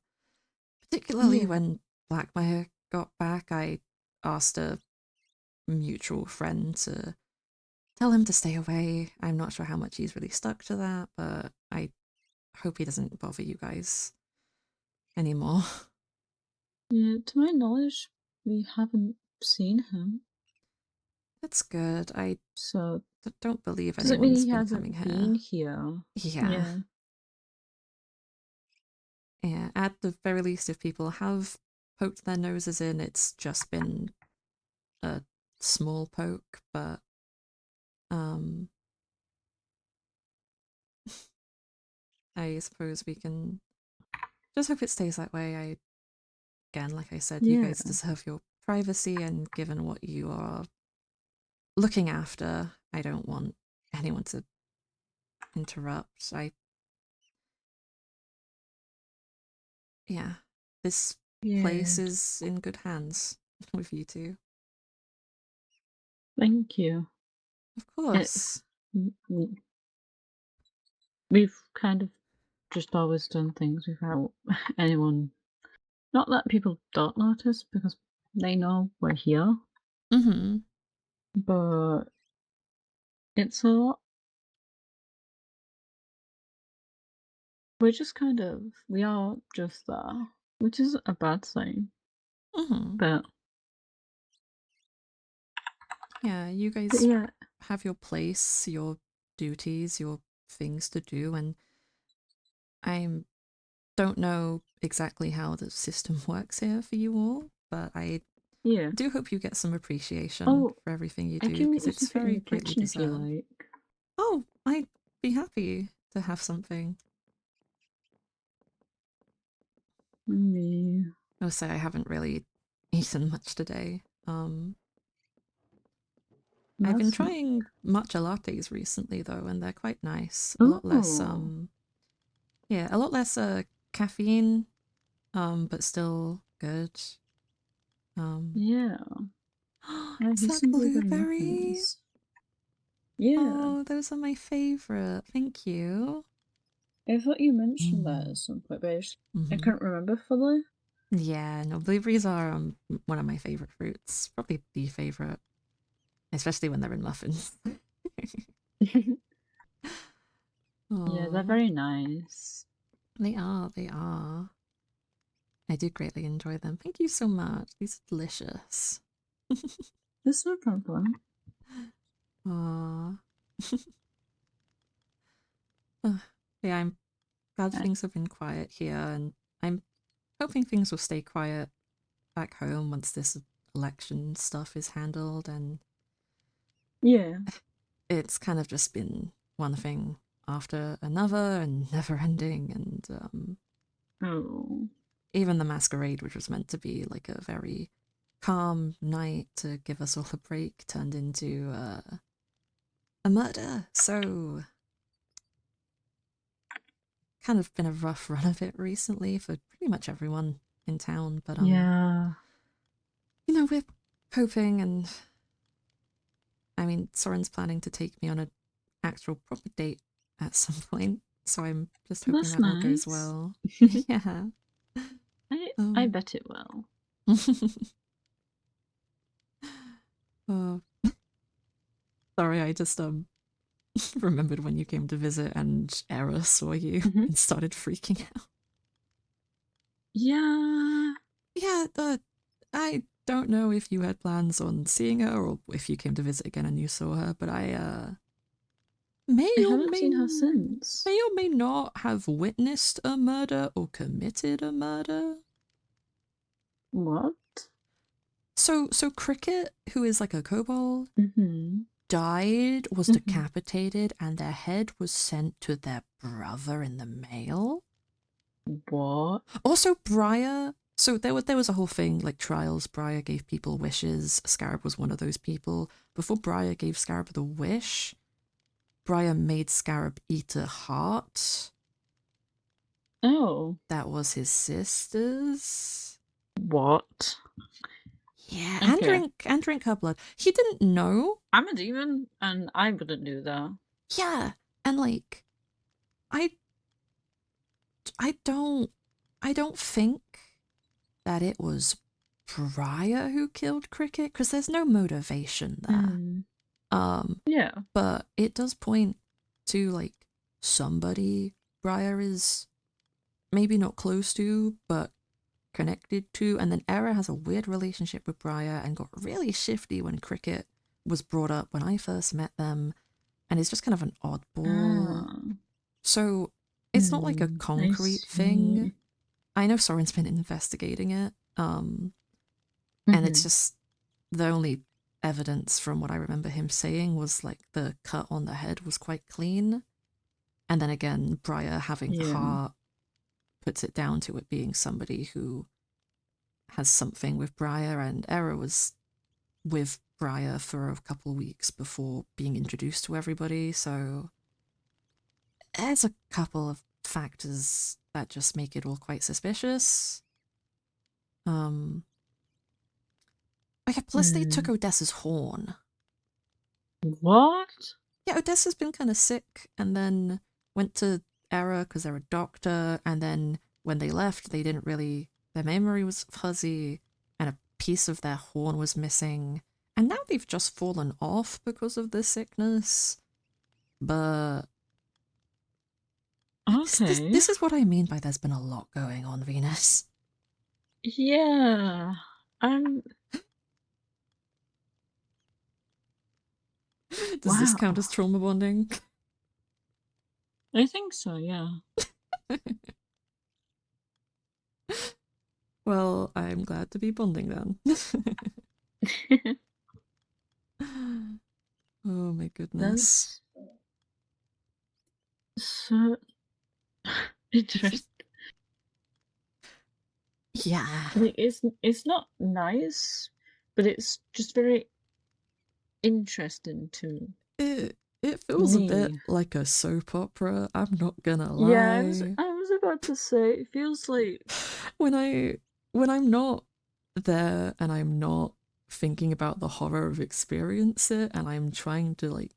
particularly Yeah. when Blackmire got back, I asked a mutual friend to tell him to stay away. I'm not sure how much he's really stuck to that, but I hope he doesn't bother you guys anymore. Yeah, to my knowledge, we haven't seen him, That's good. I so don't believe doesn't mean anyone's he been coming hasn't been here. here. Yeah. Yeah. Yeah, at the very least, if people have poked their noses in. It's just been a small poke, but I suppose we can just hope it stays that way. Again, like I said, you Yeah. guys deserve your privacy, and given what you are looking after, I don't want anyone to interrupt. Yeah, this place Yeah. is in good hands with you two. Thank you. Of It, course. we've kind of just always done things without anyone. Not that people don't notice because they know we're here, Mm-hmm. but it's a lot. We are just there, which is a bad thing. Mm-hmm. But, Yeah, you but guys yeah, have your place, your duties, your things to do, and I don't know exactly how the system works here for you all, but I yeah. do hope you get some appreciation Oh, for everything you I do, can make because you it's something in very the greatly kitchen if you deserved. like. Oh, I'd be happy to have something. Yeah, I'll say I haven't really eaten much today. I've been that's not. trying matcha lattes recently though, and they're quite nice. A lot less, Oh, yeah, a lot less caffeine, but still good. Um, yeah. is Here's that some blueberry blueberry? muffins. Yeah. Oh, those are my favorite. Thank you. I thought you mentioned that Mm. at some point, but I Hmm. can't remember fully. Yeah, no, blueberries are one of my favorite fruits. Probably the favorite, especially when they're in muffins. Yeah, they're Oh, very nice. they are. They are. I do greatly enjoy them. Thank you so much. These are delicious. That's no problem. Aw. Yeah, I'm glad I, things have been quiet here, and I'm hoping things will stay quiet back home once this election stuff is handled. And yeah. it's kind of just been one thing after another and never ending. And Oh. even the masquerade, which was meant to be like a very calm night to give us all a break, turned into a murder. So kind of been a rough run of it recently for pretty much everyone in town. But Yeah. we're coping, and I mean, Soren's planning to take me on an actual proper date at some point, so I'm just hoping That's that all goes nice. well. Yeah. I Um. bet it will. Oh, sorry, I just remembered when you came to visit and Era saw you Hmm. and started freaking out. Yeah. Yeah, I don't know if you had plans on seeing her or if you came to visit again and you saw her, but I may I or haven't may seen her since. not have witnessed a murder or committed a murder. What? So Cricket, who is like a kobold, Hmm. died, was Hmm. decapitated, and their head was sent to their brother in the mail. What? Also, Briar. So there was a whole thing like trials. Briar gave people wishes. Scarab was one of those people. Before Briar gave Scarab the wish, Briar made Scarab eat a heart. Oh. That was his sister's. What? Yeah, Okay. and drink her blood. He didn't know. I'm a demon, and I wouldn't do that. Yeah, and like I I don't I don't think that it was Briar who killed Cricket because there's no motivation there. Mm. Um, Yeah. but it does point to like somebody Briar is maybe not close to, but connected to. And then Era has a weird relationship with Briar and got really shifty when Cricket was brought up when I first met them. And it's just kind of an oddball. Ah. So it's not like a I concrete thing. see. I know Soren's been investigating it. And it's Mhm. just the only evidence from what I remember him saying was like the cut on the head was quite clean. And then again, Briar having the Yeah. heart puts it down to it being somebody who has something with Briar, and Era was with Briar for a couple of weeks before being introduced to everybody, so there's a couple of factors that just make it all quite suspicious. Um, okay, plus they took Mm. Odessa's horn. What? Yeah, Odessa's been kind of sick, and then went to Era because they're a doctor, and then when they left, they didn't really. Their memory was fuzzy, and a piece of their horn was missing. And now they've just fallen off because of the sickness. But Okay. this is what I mean by there's been a lot going on, Venus. Yeah. I'm Does this count wow. as trauma bonding? I think so, yeah. Well, I'm glad to be bonding then. Oh my goodness. That's so interesting. Yeah. Like it's not nice, but it's just very interesting to It feels a bit me. like a soap opera, I'm not gonna Yeah, lie. I was about to say it feels like When I'm not there and I'm not thinking about the horror of experience it and I'm trying to like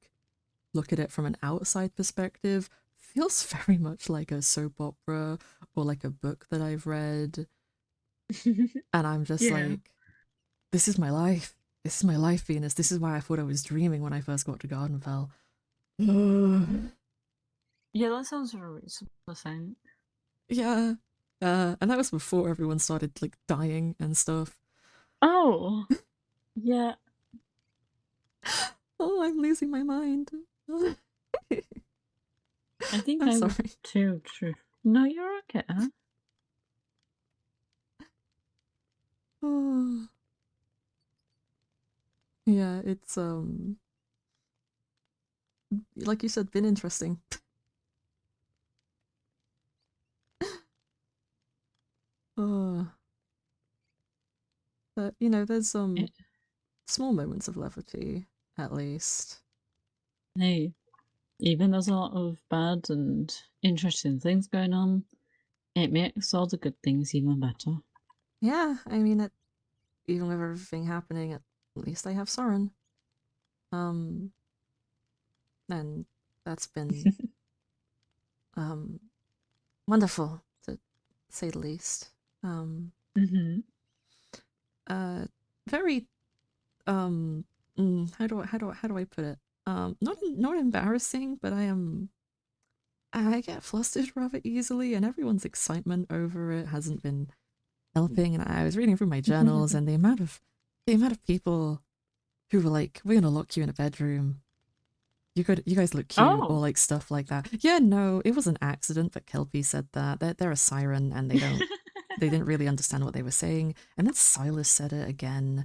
look at it from an outside perspective, feels very much like a soap opera or like a book that I've read. And I'm just yeah. like, this is my life. This is my life, Venus. This is why I thought I was dreaming when I first got to Gardenfell. Yeah, that sounds very reasonable thing. Yeah. And that was before everyone started like dying and stuff. Oh, yeah. Oh, I'm losing my mind. I think I'm I would sorry. too, true. No, you're okay. Oh. Yeah, it's like you said, been interesting. Oh, but you know, there's Eh, small moments of levity at least. Hey, even there's a lot of bad and interesting things going on, it makes all the good things even better. Yeah, I mean, even with everything happening, at least I have Soren. Um, and that's been um wonderful to say the least. Um, Mm-hmm. uh, very how do I put it? Not embarrassing, but I get flustered rather easily, and everyone's excitement over it hasn't been helping. And I was reading through my journals, and the amount of people who were like, "We're gonna lock you in a bedroom. You guys look cute," or Oh. like stuff like that. Yeah, no, it was an accident, but Kelpie said that. They're a siren, and they didn't really understand what they were saying. And then Silas said it again,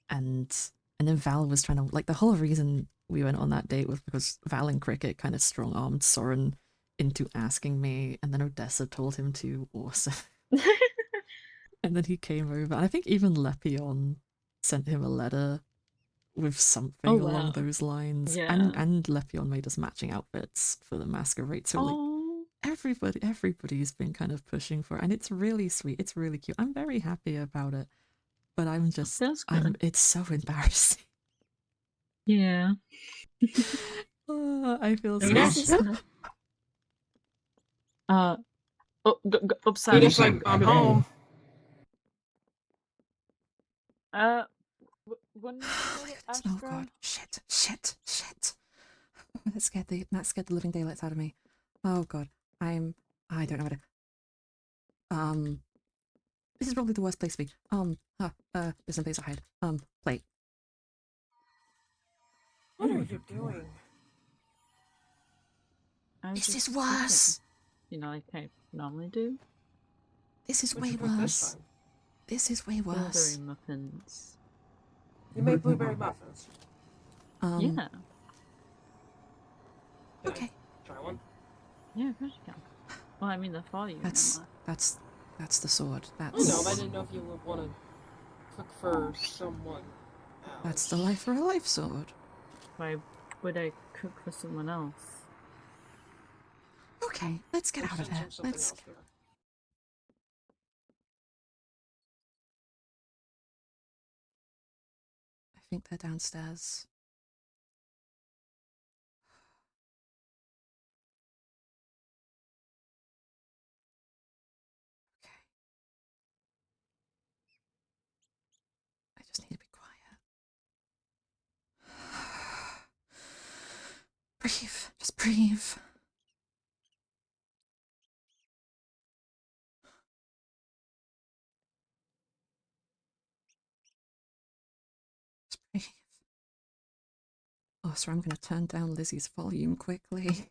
and then Val was trying to like the whole reason we went on that date was because Val and Cricket kind of strong armed Soren into asking me, and then Odessa told him to also. And then he came over, and I think even Lepion sent him a letter with Oh something along wow. those lines, Yeah. and Lepion made us matching outfits for the masquerade. So like Oh, everybody's been kind of pushing for it, and it's really sweet. It's really cute. I'm very happy about it, but that's good. it's so embarrassing. Yeah. I feel At so least Venus? it's not. Uh, upstairs. Venus, I'm home. When did you say that, Oh god, Astra? shit. That scared the living daylights out of me. Oh god, I don't know how to. This is probably the worst place to be. There's some place to hide. Plate. What are you doing? I was This is just cooking. worse. You know, like I normally do. This is What'd way you cook this worse. time? This is way worse. Blueberry muffins. You make blueberry muffins. Yeah. Okay. Try one. Yeah, of course you can. Well, I mean, the for you. That's the sword. I That's know, but I didn't know if you would want to cook for someone else. that's the life for a life sword. Why would I cook for someone else? Okay, let's get out of here. Let's. I think they're downstairs. Okay. I just need to be quiet. Breathe. Just breathe. Just breathe. Oh, sorry, I'm going to turn down Lizzie's volume quickly.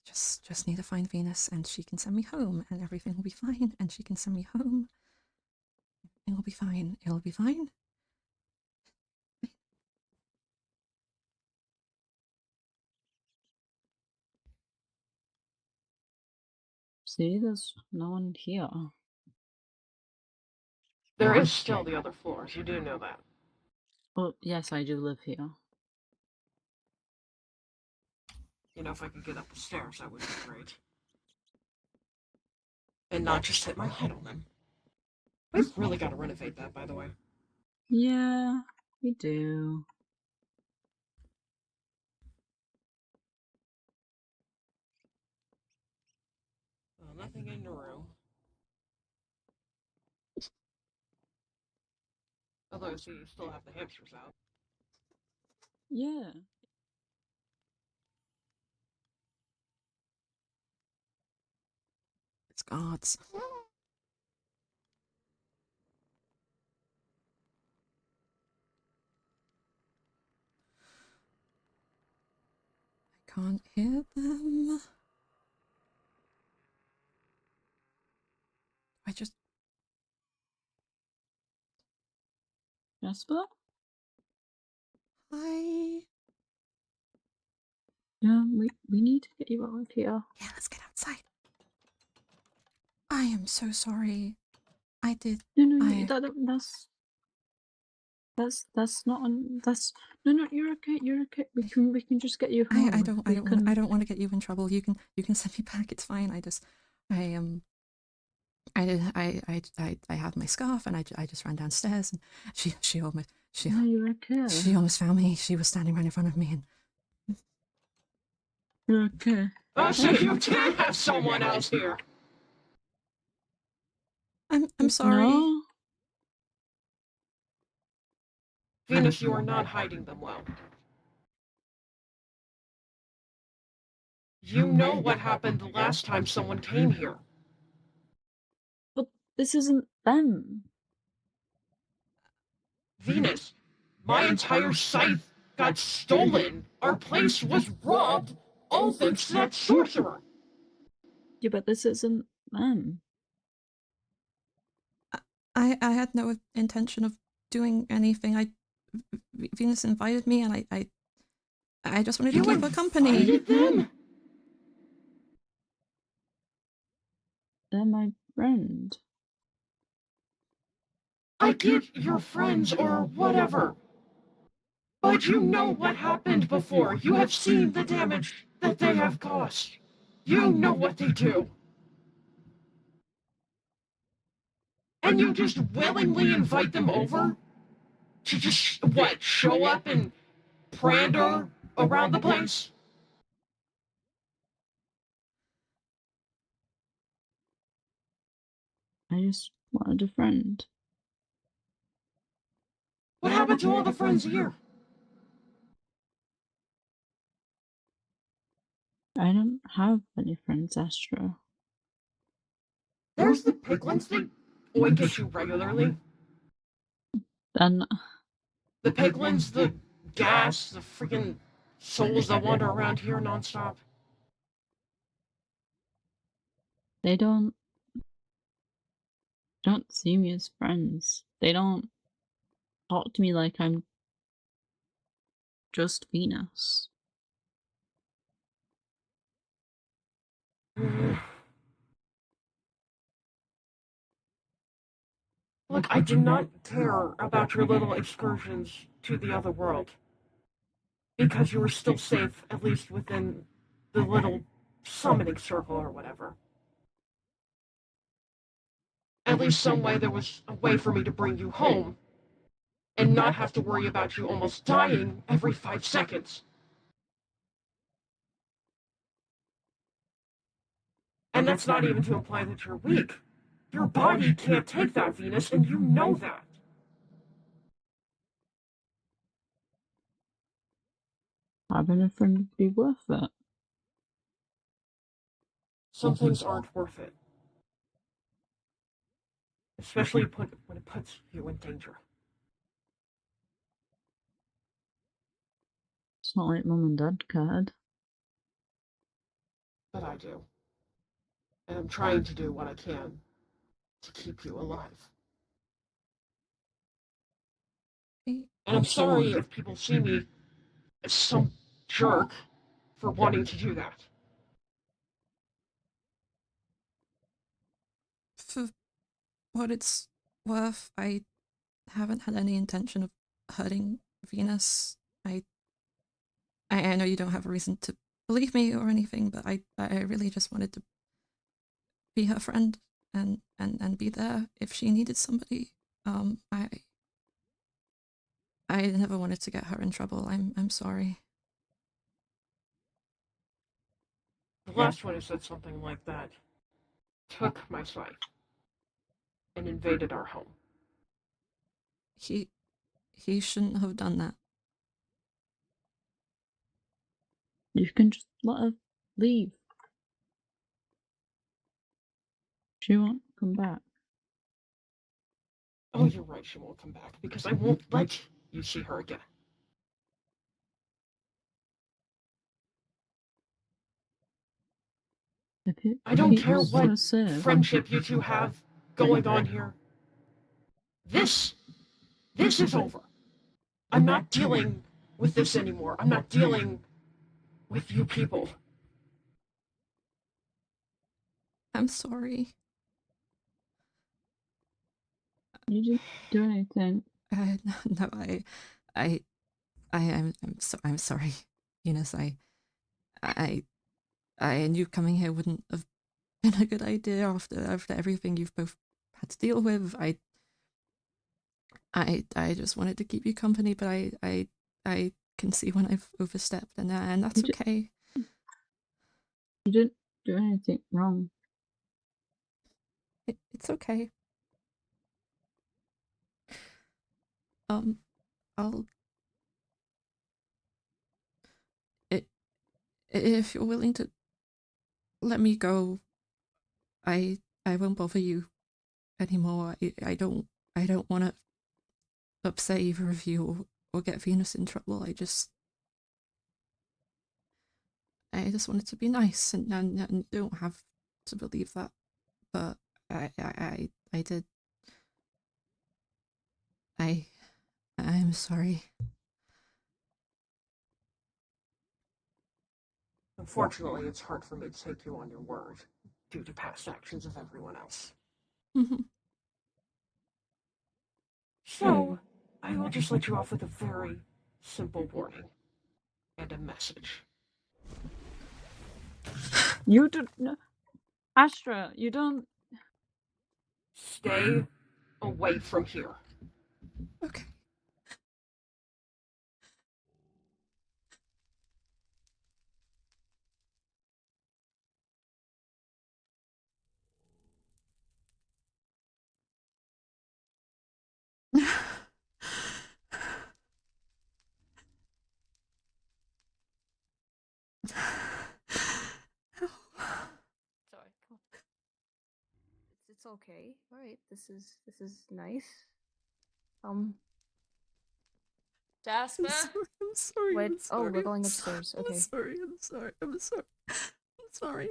Just need to find Venus and she can send me home and everything will be fine and she can send me home. It will be fine. It'll be fine. See, there's no one here. There is still the other floors. You do know that. Well, yes, I do live here. You know, if I could get up the stairs, that would be great. And not just hit my head on them. We've really got to renovate that, by the way. Yeah, we do. Nothing in the room. Although, see, you still have the hamsters out. Yeah. It's guards. I can't hear them. I just. Jasper? Hi. Yeah, we need to get you out of here. Yeah, let's get outside. I am so sorry. I did. No, I. That's not on. That's no. You're okay. You're okay. We can just get you home. I don't want to get you in trouble. You can send me back. It's fine. I have my scarf and I just ran downstairs and No, you're okay. she almost found me. She was standing right in front of me and You're okay. So you can have someone else here. I'm sorry. No. Venus, you are not hiding them well. You know what happened the last time someone came here. But this isn't them. Venus, my entire site got stolen. Our place was robbed. All thanks to that sorcerer. Yeah, but this isn't them. I had no intention of doing anything. Venus invited me and I just wanted to keep her company. Invited them? They're my friend. I get your friends or whatever. But you know what happened before. You have seen the damage that they have caused. You know what they do. And you just willingly invite them over? To just, what, show up and prander around the place? I just wanted a friend. What happened to all the friends here? I don't have any friends, Astro. There's the piglins that oink at you regularly. Then The piglins, the gas, the freaking souls that wander around here nonstop. They don't see me as friends. They don't talk to me like I'm just Venus. Look, I do not care about your little excursions to the other world. Because you were still safe, at least within the little summoning circle or whatever. At least some way there was a way for me to bring you home and not have to worry about you almost dying every 5 seconds. And that's not even to imply that you're weak. Your body can't take that, Venus, and you know that. Having a friend would be worth it. Some things aren't worth it. Especially when it puts you in danger. It's not like Mum and Dad cared. But I do. And I'm trying to do what I can to keep you alive. And I'm sorry if people see me as some jerk for wanting to do that. For what it's worth, I haven't had any intention of hurting Venus. I know you don't have a reason to believe me or anything, but I really just wanted to be her friend and be there if she needed somebody. I never wanted to get her in trouble. I'm sorry. The last one who said something like that took my sight and invaded our home. He shouldn't have done that. You can just let her leave. She won't come back. Oh, you're right, she won't come back, because I won't let you see her again. I don't care what friendship you two have going on here. This is over. I'm not dealing with this anymore. I'm not dealing with you people. I'm sorry. You didn't do anything. No, I'm sorry, Eunice. I knew coming here wouldn't have been a good idea after everything you've both had to deal with. I just wanted to keep you company, but I can see when I've overstepped, and that's okay. You didn't do anything wrong. It's okay. I'll if you're willing to let me go, I won't bother you anymore. I don't want to upset either of you or get Venus in trouble. I just wanted to be nice, and you don't have to believe that, but I did. I'm sorry. Unfortunately, it's hard for me to take you on your word due to past actions of everyone else. So, I will just let you off with a very simple warning and a message. You don't. No. Astra, you don't. Stay away from here. Okay. Sorry. It's okay. All right. This is nice. Jasper. I'm sorry. Wait. I'm sorry. Oh, we're going upstairs. Okay. I'm sorry. I'm sorry. I'm sorry. I'm sorry.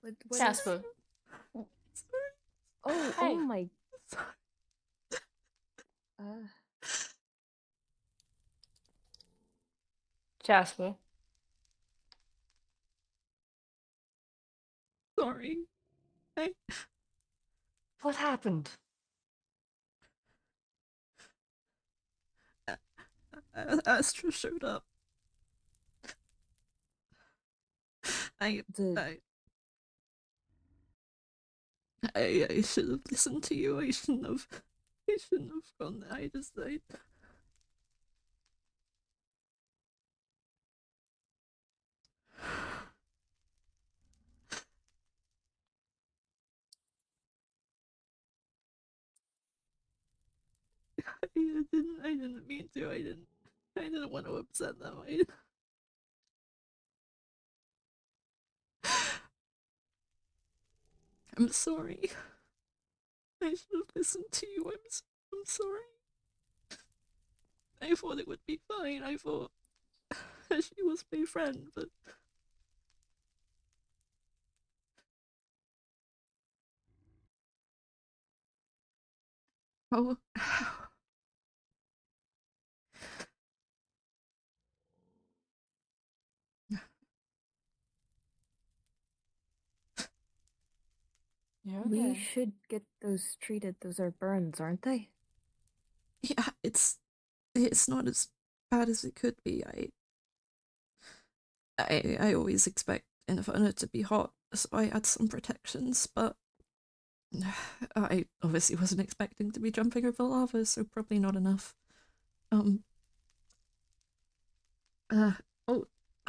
What Jasper. Oh, Hey. oh my. Jasper. Sorry. What happened? Astra showed up. I should have listened to you. I shouldn't have gone there. I didn't mean to. I didn't want to upset them. I'm sorry. I should have listened to you. I'm sorry. I thought it would be fine. I thought she was my friend, but oh. You're We okay. should get those treated. Those are burns, aren't they? Yeah, it's not as bad as it could be. I always expect Inferno to be hot, so I had some protections, but I obviously wasn't expecting to be jumping over lava, so probably not enough. Oh,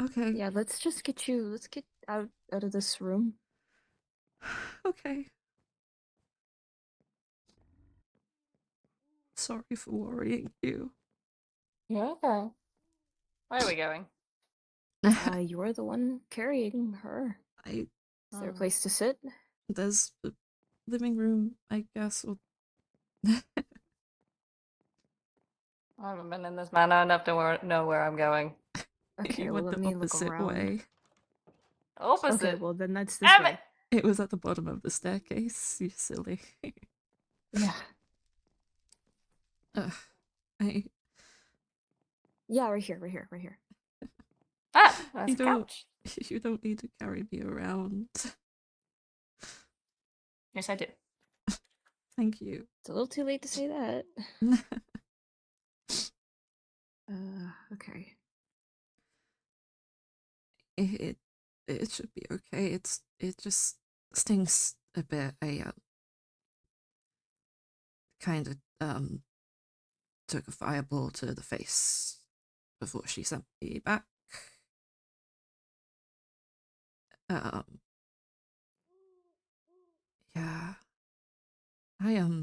okay. Yeah, let's get out of this room. Okay. Sorry for worrying you. You're okay. Where are we going? You're the one carrying her. Is there a place to sit? There's the living room, I guess. Or... I haven't been in this manor enough to know where I'm going. Okay, You well, went let the me look opposite around. way. Opposite. Okay, well then that's this Damn way. It was at the bottom of the staircase, you silly. Yeah. Yeah, right here. Ah, that's You a don't couch. you don't need to carry me around. Yes, I do. Thank you. It's a little too late to say that. Okay. It should be okay. It just stings a bit. I kind of took a fireball to the face before she sent me back. Yeah. I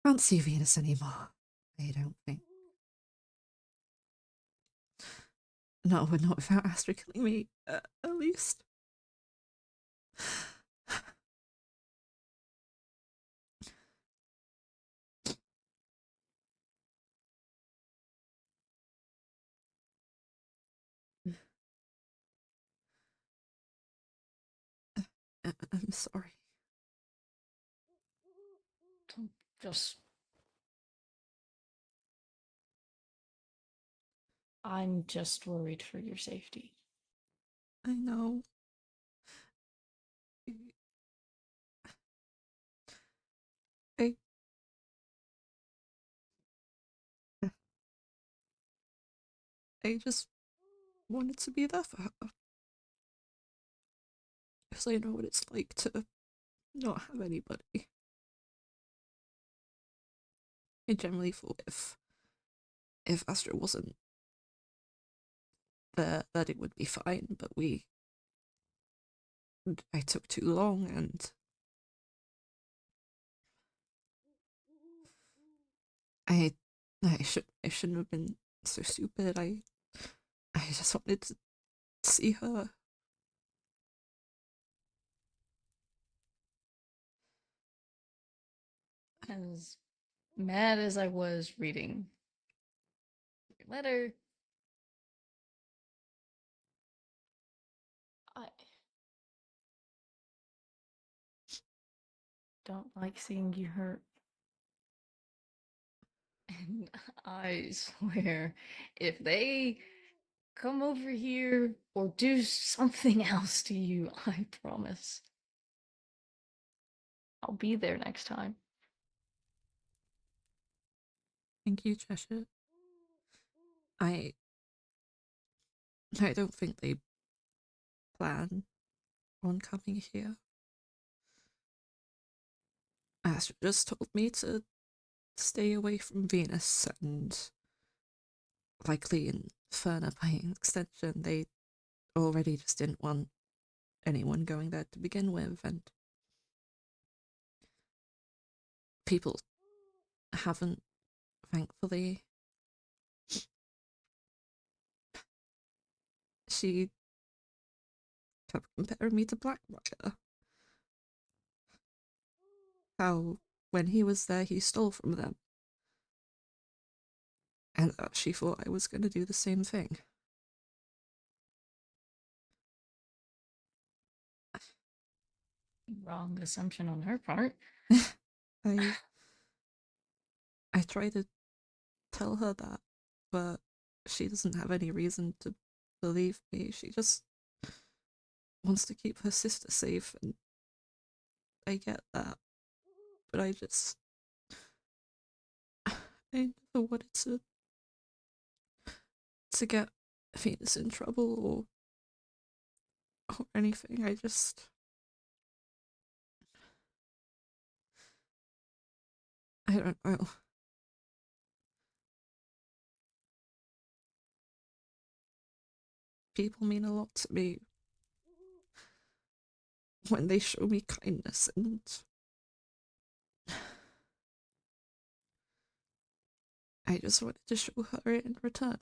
can't see Venus anymore. I don't think. No, not without Astra killing me, at least. I'm sorry. Just. I'm just worried for your safety. I know. I I just wanted to be there for her. Because I know what it's like to not have anybody. I generally thought if Astra wasn't there, that it would be fine, but I took too long, and I shouldn't have been so stupid. I just wanted to see her. As mad as I was reading your letter, don't like seeing you hurt. And I swear, if they come over here or do something else to you, I promise. I'll be there next time. Thank you, Cheshire. I don't think they plan on coming here. Astra just told me to stay away from Venus and likely Inferna by extension. They already just didn't want anyone going there to begin with, and people haven't, thankfully. She kept comparing me to Blackbriar. How, when he was there, he stole from them. And she thought I was going to do the same thing. Wrong assumption on her part. I try to tell her that, but she doesn't have any reason to believe me. She just wants to keep her sister safe, and I get that. But I never wanted to get Venus in trouble or anything. I don't know. People mean a lot to me when they show me kindness, and I just wanted to show her it in return.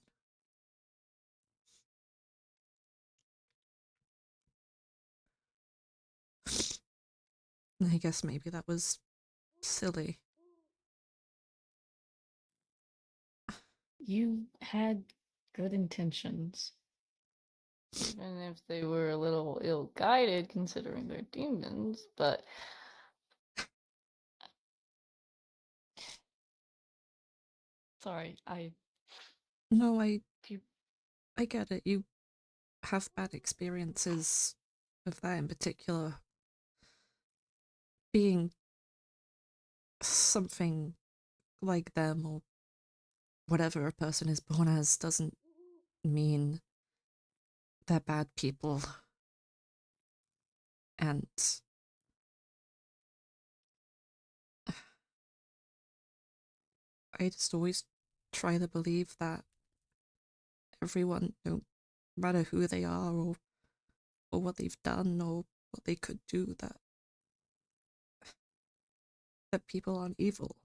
I guess maybe that was silly. You had good intentions. Even if they were a little ill-guided considering they're demons, but sorry, No, I get it. You have bad experiences with that in particular. Being something like them or whatever a person is born as doesn't mean they're bad people. And I just always try to believe that everyone, no matter who they are or what they've done or what they could do, that people aren't evil.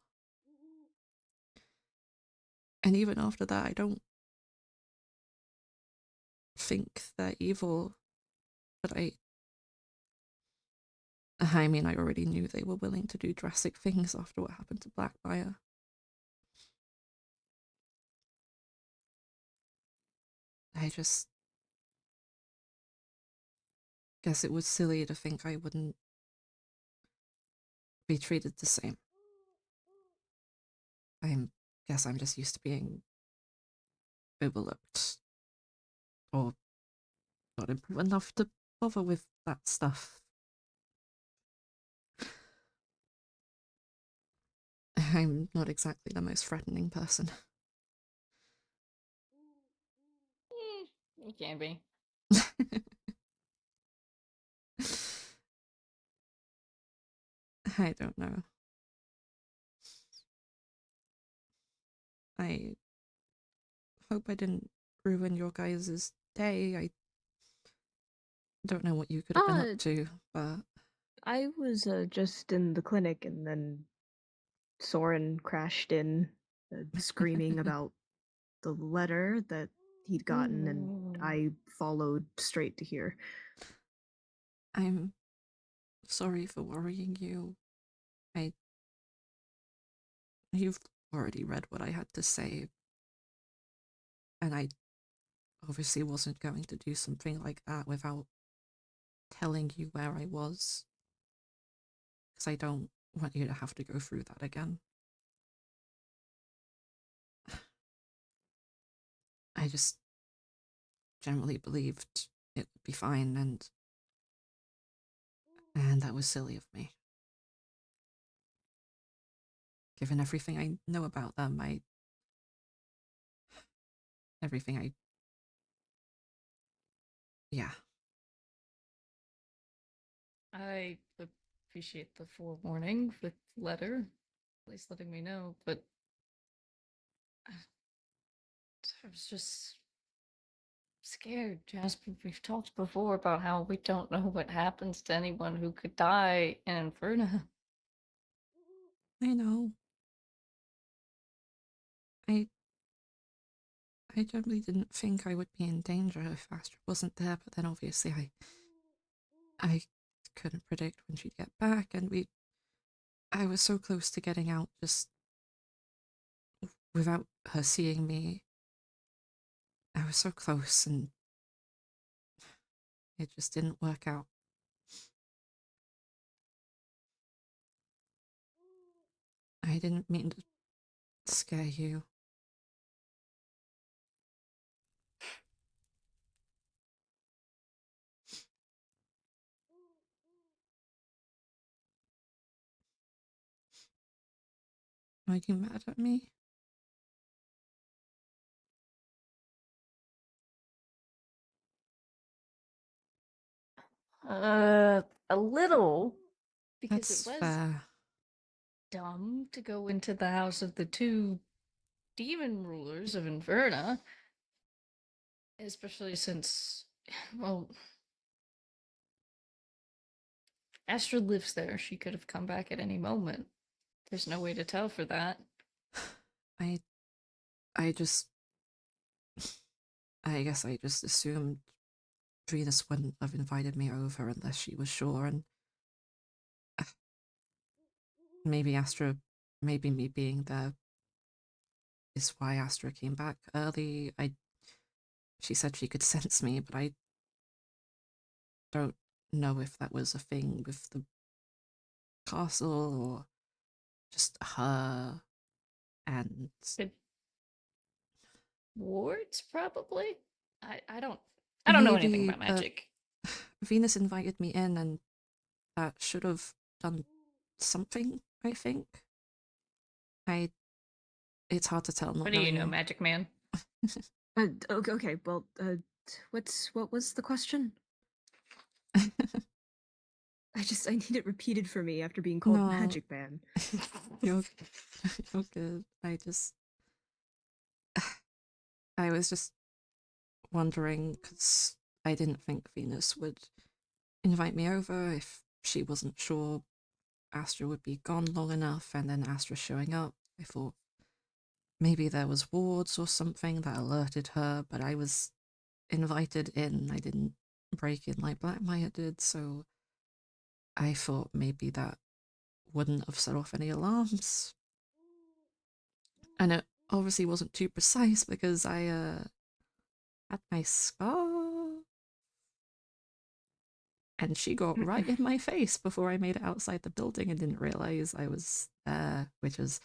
And even after that, I don't think they're evil, but I mean, I already knew they were willing to do drastic things after what happened to Blackbriar. I just guess it was silly to think I wouldn't be treated the same. Guess I'm just used to being overlooked or not important enough to bother with that stuff. I'm not exactly the most threatening person. you can be. I don't know. I hope I didn't ruin your guys' day. I don't know what you could have been up to, but I was just in the clinic, and then Soren crashed in, screaming about the letter that he'd gotten, and I followed straight to here. I'm sorry for worrying you. You've already read what I had to say, and I obviously wasn't going to do something like that without telling you where I was, because I don't want you to have to go through that again. I just generally believed it would be fine, and that was silly of me. Given everything I know about them, yeah. I appreciate the forewarning with letter, at least letting me know, but I was just scared, Jasper. We've talked before about how we don't know what happens to anyone who could die in Inferno. I know. I generally didn't think I would be in danger if Astra wasn't there, but then obviously I couldn't predict when she'd get back, and I was so close to getting out just without her seeing me. I was so close, and it just didn't work out. I didn't mean to scare you. Are you mad at me? A little, because That's it was fair. dumb to go into the house of the two demon rulers of Inferna, especially since, well, Astra lives there. She could have come back at any moment. There's no way to tell for that. I guess I just assumed Venus wouldn't have invited me over unless she was sure, and maybe me being there is why Astra came back early. She said she could sense me, but I don't know if that was a thing with the castle or just her and The wards, probably? I don't know anything maybe, about magic. Venus invited me in, and that should have done something, I think. It's hard to tell, not What do you knowing. know, Magic Man? Okay, well, what was the question? I need it repeated for me after being called No. Magic Man. You're good. I was just wondering, because I didn't think Venus would invite me over if she wasn't sure Astra would be gone long enough, and then Astra showing up. I thought maybe there was wards or something that alerted her, but I was invited in. I didn't break in like Black Maya did, so I thought maybe that wouldn't have set off any alarms. And it obviously wasn't too precise because I had my scar, and she got right in my face before I made it outside the building and didn't realize I was there, which was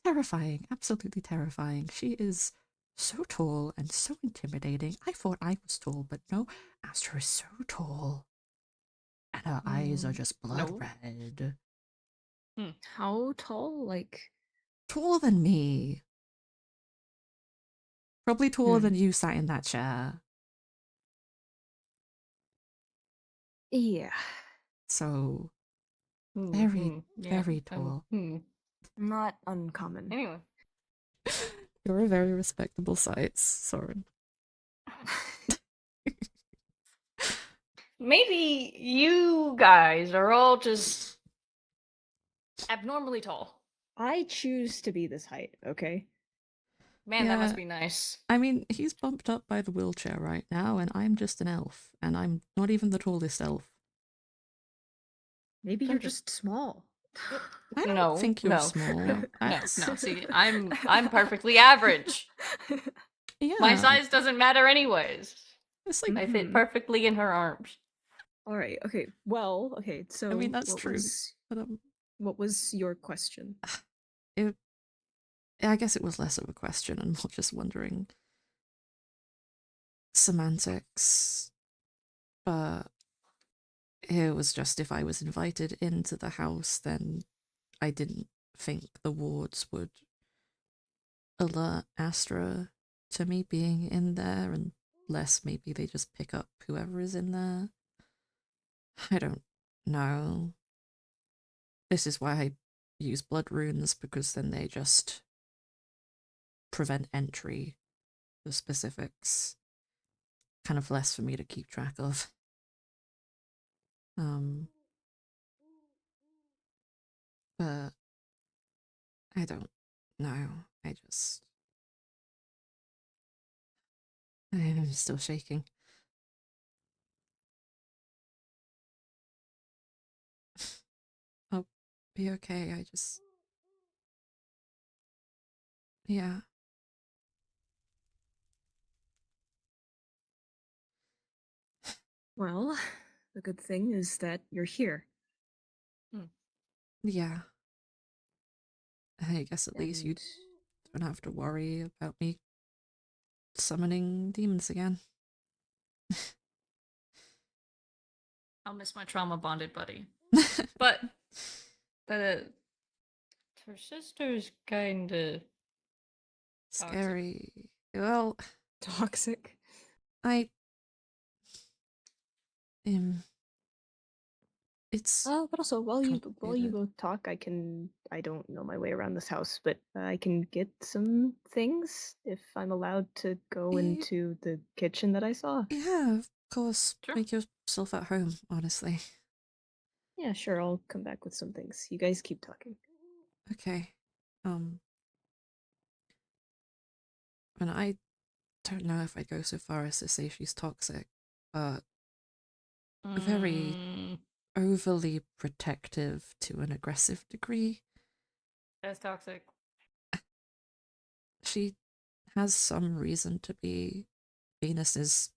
terrifying, absolutely terrifying. She is so tall and so intimidating. I thought I was tall, but no, Astra is so tall. And her eyes are just blood No. red. How tall? Like, Taller than me. Probably taller than you sat in that chair. yeah. So, very tall. Not uncommon. Anyway. You're a very respectable size, Soren. Maybe you guys are all just abnormally tall. I choose to be this height, okay? Man, Yeah. that must be nice. I mean, he's bumped up by the wheelchair right now, and I'm just an elf, and I'm not even the tallest elf. Maybe you're just small. I don't think you're small. No. See, I'm perfectly average. Yeah. My size doesn't matter anyways. It's like, I fit perfectly in her arms. All right. Okay. Well. Okay. So I mean, that's what true. was- But, What was your question? I guess it was less of a question and more just wondering semantics, but it was just if I was invited into the house, then I didn't think the wards would alert Astra to me being in there, unless maybe they just pick up whoever is in there. I don't know. This is why I use blood runes, because then they just prevent entry. The specifics kind of less for me to keep track of. But I don't know. I'm still shaking. I'll be okay. Yeah. Well, the good thing is that you're here. Yeah. I guess at least you don't have to worry about me summoning demons again. I'll miss my trauma bonded buddy. But her sister's kinda scary. Well, toxic. It's but also while you both talk, I don't know my way around this house, but I can get some things if I'm allowed to go into the kitchen that I saw. Yeah, of course. Sure. Make yourself at home, honestly. Yeah, sure, I'll come back with some things. You guys keep talking. Okay. And I don't know if I'd go so far as to say she's toxic, but very overly protective to an aggressive degree. That's toxic. She has some reason to be. Venus is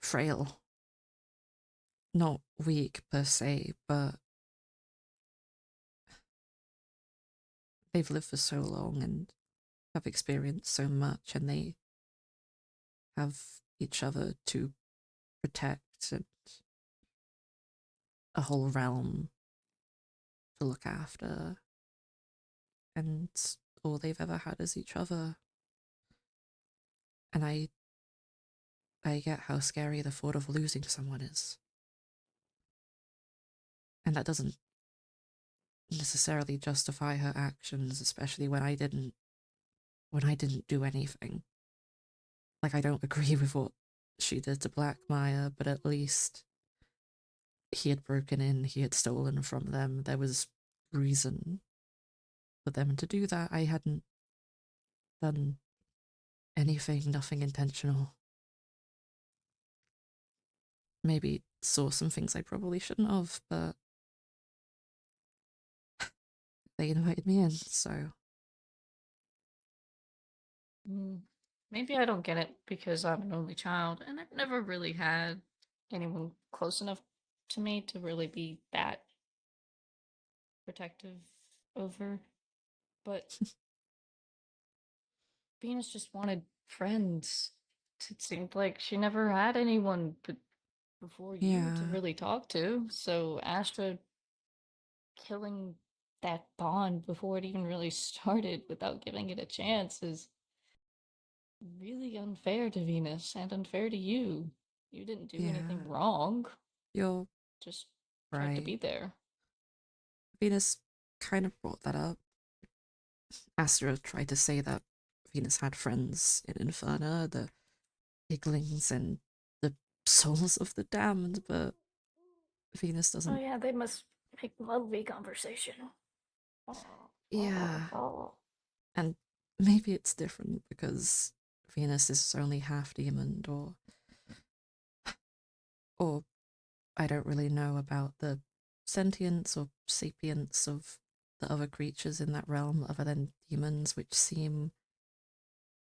frail. Not weak per se, but they've lived for so long and have experienced so much, and they have each other to protect and a whole realm to look after, and all they've ever had is each other. And I get how scary the thought of losing someone is. And that doesn't necessarily justify her actions, especially when I didn't do anything. Like, I don't agree with what she did to Black Maya, but at least he had broken in, he had stolen from them. There was reason for them to do that. I hadn't done anything, nothing intentional. Maybe saw some things I probably shouldn't have, but they invited me in, so. Maybe I don't get it because I'm an only child and I've never really had anyone close enough to me to really be that protective over. But Venus just wanted friends. It seemed like she never had anyone before you to really talk to. So Astra killing that bond before it even really started without giving it a chance is really unfair to Venus and unfair to you. You didn't do anything wrong. You're just tried to be there. Venus kind of brought that up. Astra tried to say that Venus had friends in Inferno, the Iglings and the souls of the damned, but Venus doesn't. Oh yeah, they must make lovely conversation. Yeah. And maybe it's different because Venus is only half demon, or I don't really know about the sentience or sapience of the other creatures in that realm other than demons, which seem,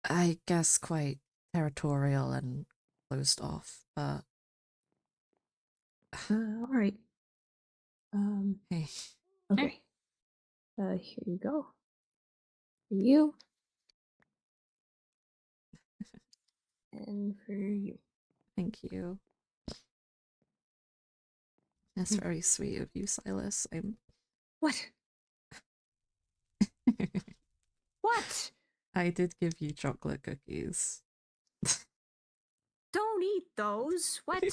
I guess, quite territorial and closed off, but all right. hey. Okay. Here you go. For you. And for you. Thank you. That's very sweet of you, Silas. What? What? I did give you chocolate cookies. Don't eat those. What?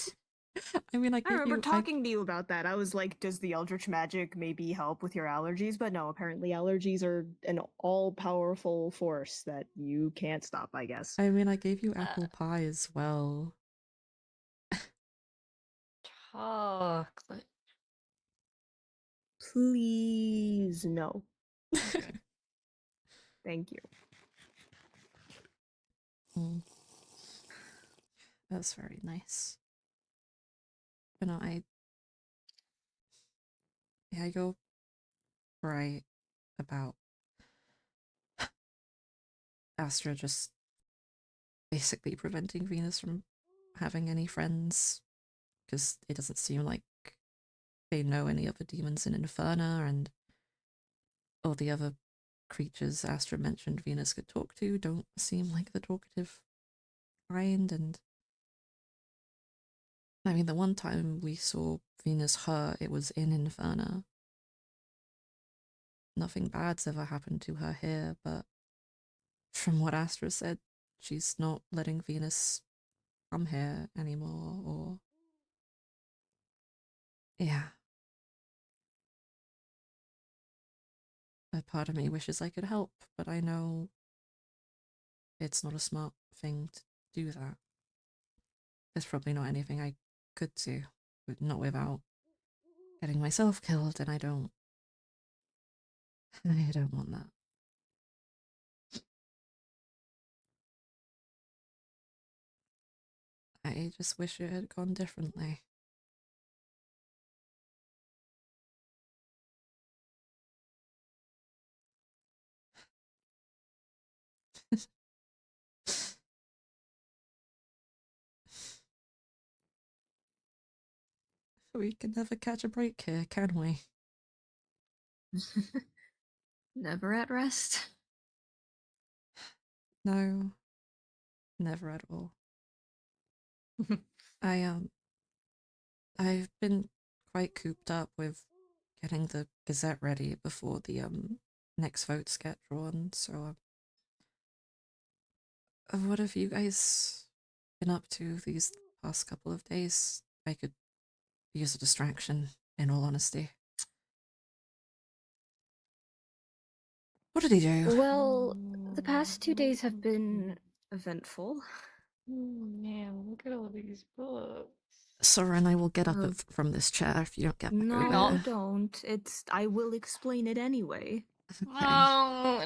I mean, I remember talking to you about that. I was like, does the Eldritch Magic maybe help with your allergies? But no, apparently allergies are an all-powerful force that you can't stop, I guess. I mean, I gave you apple pie as well. Chocolate. Please, no. Okay. Thank you. That's very nice. But no, you're right about Astra just basically preventing Venus from having any friends, because it doesn't seem like they know any other demons in Inferna, and all the other creatures Astra mentioned Venus could talk to don't seem like the talkative kind. And I mean, the one time we saw Venus hurt, it was in Inferna. Nothing bad's ever happened to her here, but from what Astra said, she's not letting Venus come here anymore, or... Yeah. A part of me wishes I could help, but I know it's not a smart thing to do that. There's probably not anything I could do, but not without getting myself killed, and I don't want that. I just wish it had gone differently. We can never catch a break here, can we? Never at rest? No, never at all. I've been quite cooped up with getting the Gazette ready before the next votes get drawn, so what have you guys been up to these past couple of days? I could use a distraction, in all honesty. What did he do? Well, the past 2 days have been eventful. Man, look at all these books. Soren, I will get up from this chair if you don't get back over No, here. don't. I will explain it anyway. Okay.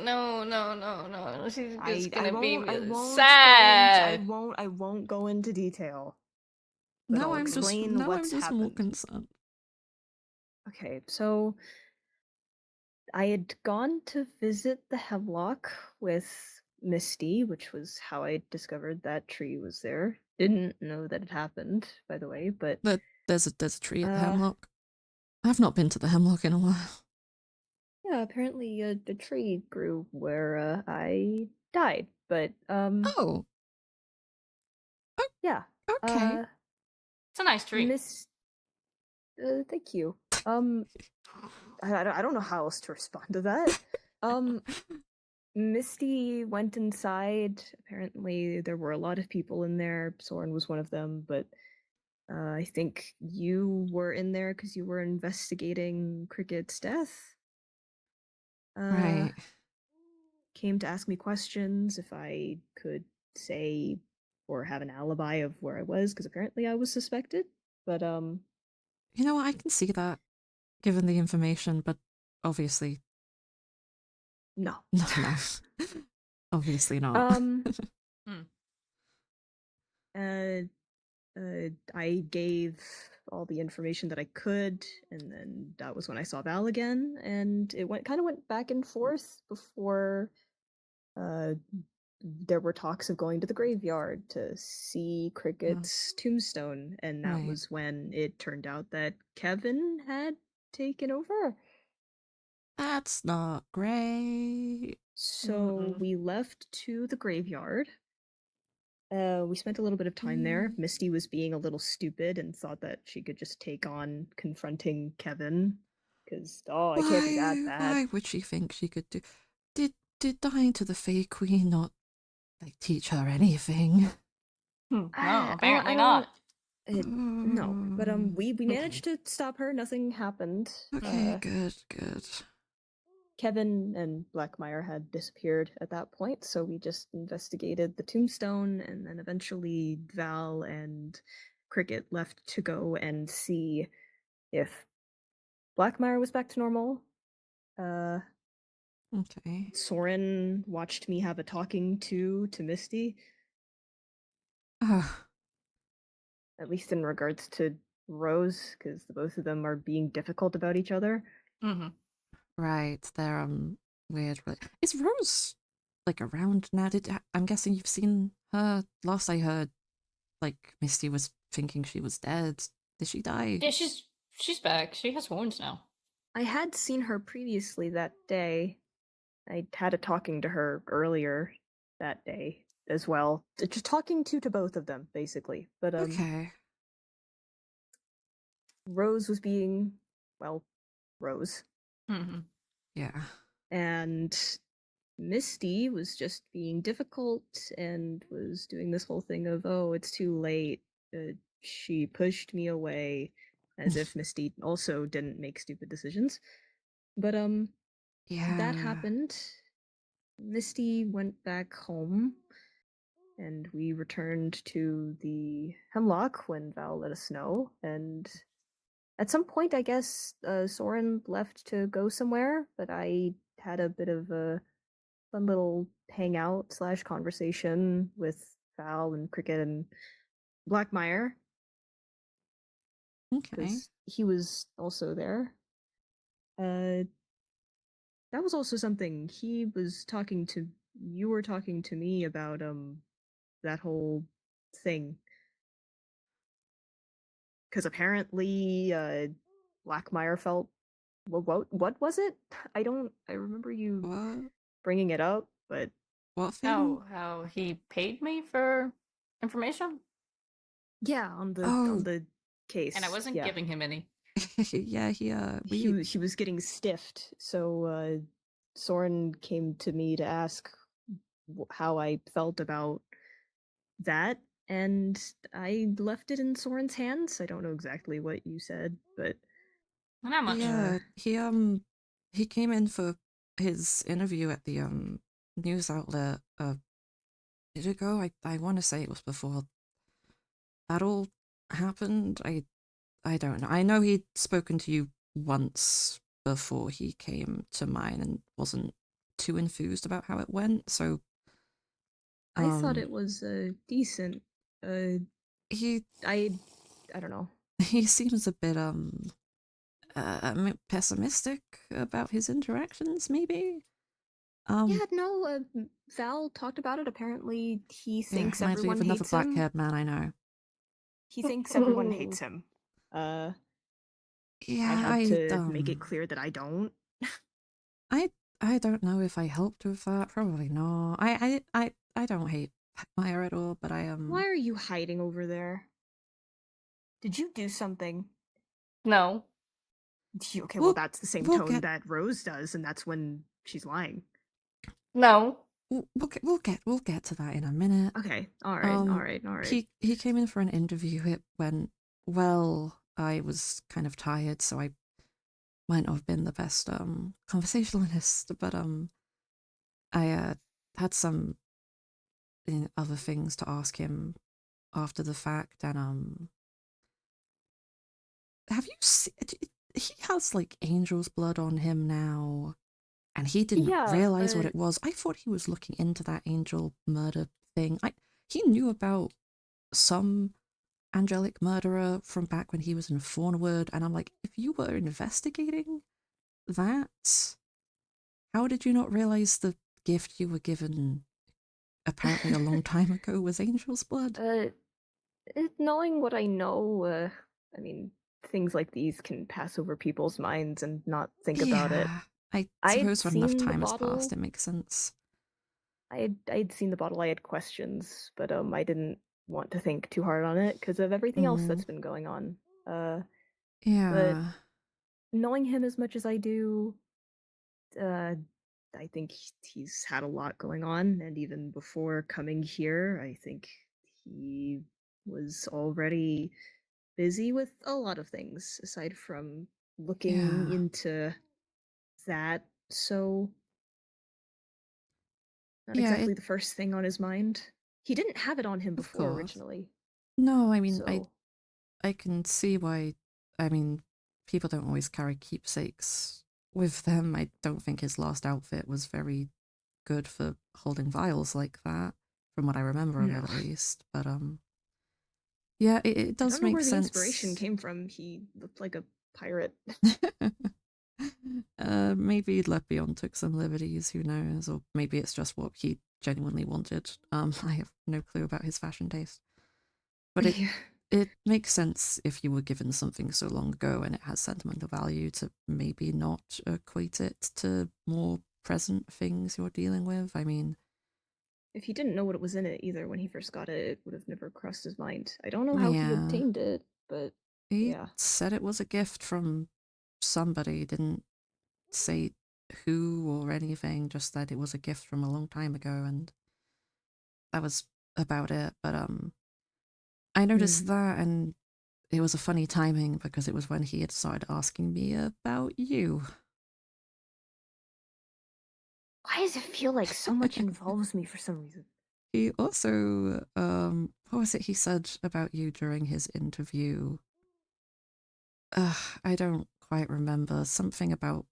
No. She's just gonna be sad. sad. I won't go into detail. But Now I'll I'm explain what's just more happened. concerned. Okay, so I had gone to visit the hemlock with Misty, which was how I discovered that tree was there. Didn't know that it happened, by the way, but There's a tree at the hemlock. I've not been to the hemlock in a while. yeah, apparently a tree grew where I died, but Oh. yeah. Okay. It's a nice tree. Thank you. I don't know how else to respond to that. Misty went inside. Apparently, there were a lot of people in there. Soren was one of them, but I think you were in there because you were investigating Cricket's death. Right. Came to ask me questions if I could say or have an alibi of where I was, because apparently I was suspected. But you know what? I can see that, given the information, but obviously, no. Obviously not. I gave all the information that I could, and then that was when I saw Val again, and it kind of went back and forth before there were talks of going to the graveyard to see Cricket's tombstone, and that was when it turned out that Kevin had taken over. That's not great. So we left to the graveyard. We spent a little bit of time there. Misty was being a little stupid and thought that she could just take on confronting Kevin. Because, I can't be that bad. Why would she think she could do... Did dying to the Fey Queen not, like, teach her anything? No, apparently not. No, but we managed to stop her. Nothing happened. Okay, good. Kevin and Blackmire had disappeared at that point, so we just investigated the tombstone, and then eventually Val and Cricket left to go and see if Blackmire was back to normal. Okay. Soren watched me have a talking to Misty. At least in regards to Rose, because the both of them are being difficult about each other. Right, they're weird. Is Rose like around now? I'm guessing you've seen her. Last I heard, like Misty was thinking she was dead. Did she die? Yeah, she's back. She has horns now. I had seen her previously that day. I had a talking to her earlier that day as well. Just talking to both of them, basically. But okay. Rose was being, well, Rose. Yeah. And Misty was just being difficult and was doing this whole thing of, oh, it's too late. She pushed me away, as if Misty also didn't make stupid decisions. But that happened. Misty went back home, and we returned to the Hemlock when Val let us know. And at some point, I guess Soren left to go somewhere, but I had a bit of a fun little hangout / conversation with Val and Cricket and Blackmire. Okay. He was also there. That was also something. He was talking to you were talking to me about that whole thing. Because apparently Blackmire felt what was it? I remember you bringing it up, but what thing? How he paid me for information? Yeah, on the case. And I wasn't giving him any. Yeah, he was getting stiffed, so Soren came to me to ask how I felt about that, and I left it in Soren's hands. I don't know exactly what you said, but not much. Yeah, he came in for his interview at the news outlet a bit ago. I want to say it was before that all happened. I don't know. I know he'd spoken to you once before he came to mine and wasn't too enthused about how it went. So I thought it was decent. I don't know. He seems a bit pessimistic about his interactions, maybe. Yeah, no. Val talked about it. Apparently, he thinks everyone another hates him. black-haired man I know. He thinks everyone hates him. Yeah, I had to make it clear that I don't. I don't know if I helped with that. Probably not. I don't hate Maya at all, but Why are you hiding over there? Did you do something? No. Okay, well that's the same tone that Rose does, and that's when she's lying. No. We'll get to that in a minute. Okay. All right. He came in for an interview. It went well. I was kind of tired, so I might not have been the best conversationalist, but I had some other things to ask him after the fact, and have you seen? He has like angel's blood on him now, and he didn't realize what it was. I thought he was looking into that angel murder thing. He knew about some angelic murderer from back when he was in Thornwood, and I'm like, if you were investigating that, how did you not realize the gift you were given apparently a long time ago was angel's blood? Knowing what I know, I mean, things like these can pass over people's minds and not think about it. I I'd suppose when enough seen the time has passed, bottle. it makes sense. I'd seen the bottle. I had questions, but I didn't want to think too hard on it because of everything else that's been going on. But Yeah. knowing him as much as I do, I think he's had a lot going on, and even before coming here, I think he was already busy with a lot of things aside from looking Yeah. into that. So, not Yeah, exactly the first thing on his mind. He didn't have it on him of before course. originally. No, I mean, So, I can see why. I mean, people don't always carry keepsakes with them. I don't think his last outfit was very good for holding vials like that, from what I remember of no. it at least. But yeah, it I does don't know make where the inspiration sense. came from. He looked like a pirate. Maybe Lepion took some liberties, who knows? Or maybe it's just what he genuinely wanted. I have no clue about his fashion taste. But Yeah. it makes sense if you were given something so long ago and it has sentimental value to maybe not equate it to more present things you're dealing with. I mean, If he didn't know what was in it either when he first got it, it would have never crossed his mind. I don't know how he yeah, obtained it, but he yeah. said it was a gift from somebody, didn't say who or anything, just that it was a gift from a long time ago, and that was about it. But I noticed that, and it was a funny timing because it was when he had started asking me about you. Why does it feel like so much involves me for some reason? He also, what was it he said about you during his interview? I don't quite remember. Something about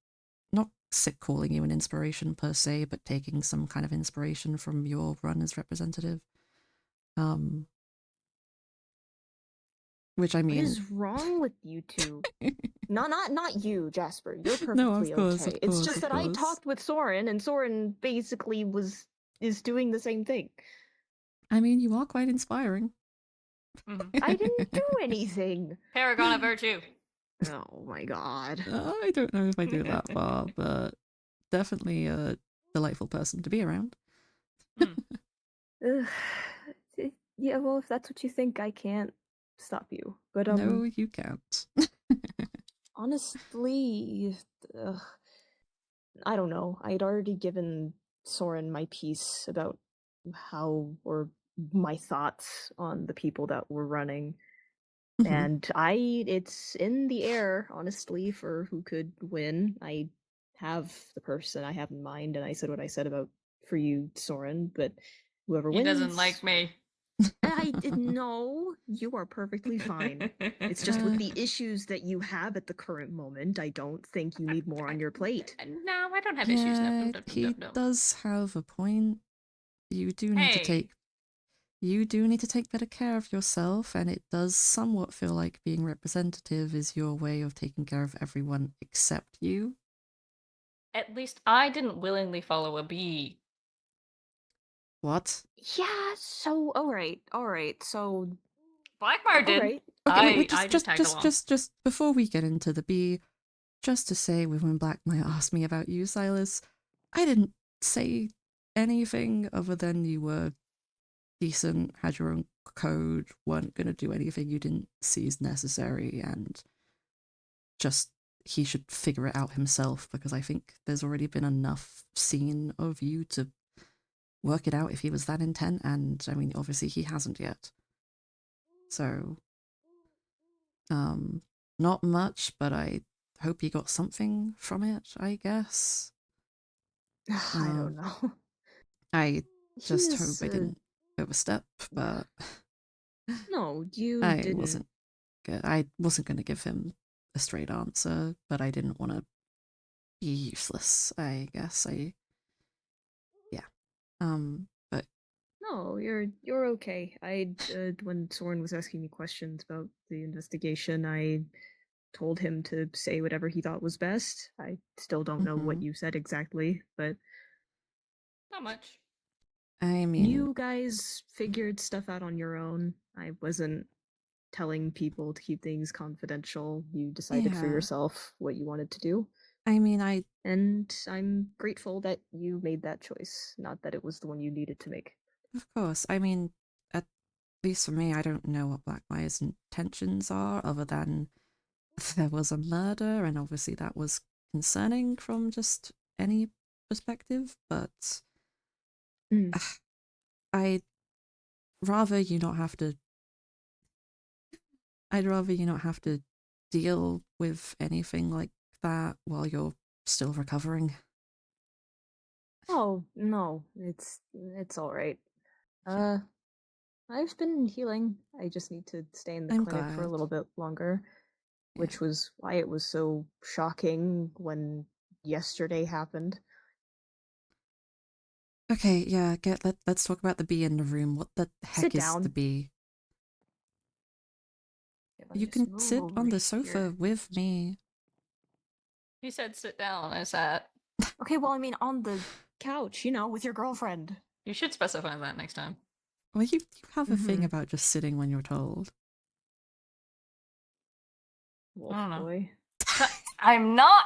not sick calling you an inspiration per se, but taking some kind of inspiration from your run as representative. Um, which I What mean, is wrong with you two? Not you, Jasper. You're no, perfectly of course, okay. of It's course, just of that I course. talked with Soren, and Soren basically is doing the same thing. I mean, you are quite inspiring. I didn't do anything. Paragon of virtue. Oh my god. I don't know if I do that far, but definitely a delightful person to be around. Ugh. Yeah, well, if that's what you think, I can't stop you. But No, you can't. honestly, ugh, I don't know. I'd already given Soren my piece about how or my thoughts on the people that were running. And it's in the air, honestly, for who could win. I have the person I have in mind, and I said what I said about for you, Soren, but whoever He wins. doesn't like me. I didn't know. You are perfectly fine. It's just with the issues that you have at the current moment, I don't think you need more on your plate. No, I don't have issues. Yeah, No, no, no, he no. does have a point. You do need to Hey. take better care of yourself, and it does somewhat feel like being representative is your way of taking care of everyone except you. At least I didn't willingly follow a bee. What? Yeah, so all right. So Blackmire did. right. Okay, wait, I just tagged along. just before we get into the bee, just to say, when Blackmire asked me about you, Silas, I didn't say anything other than you were decent, had your own code, weren't going to do anything you didn't see as necessary, and just he should figure it out himself, because I think there's already been enough seen of you to work it out if he was that intent, and I mean, obviously he hasn't yet. So, not much, but I hope he got something from it, I guess. I don't know. I just hope He's I didn't overstep, but no, you I didn't. wasn't I wasn't going to give him a straight answer, but I didn't want to be useless, I guess. Yeah. But No, you're okay. I when Soren was asking me questions about the investigation, I told him to say whatever he thought was best. I still don't know what you said exactly, but Not much. I mean, you guys figured stuff out on your own. I wasn't telling people to keep things confidential. You decided for yeah. yourself what you wanted to do. I mean, And I'm grateful that you made that choice, not that it was the one you needed to make. Of course. I mean, at least for me, I don't know what Blackmire's intentions are, other than there was a murder, and obviously that was concerning from just any perspective, but I'd rather you not have to. I'd rather you not have to deal with anything like that while you're still recovering. Oh, no, it's all right. I've been healing. I just need to stay in the I'm clinic for a glad. little bit longer, Yeah. which was why it was so shocking when yesterday happened. Okay, yeah, let's talk about the bee in the room. What the heck Sit is the down. bee? Okay, let me You just can move sit over on the sofa here. with me. He said sit down. I sat. Okay, well, I mean, on the couch, with your girlfriend. You should specify that next time. Well, you have a thing Mhm. about just sitting when you're told. Wolf I don't know. boy. I'm not.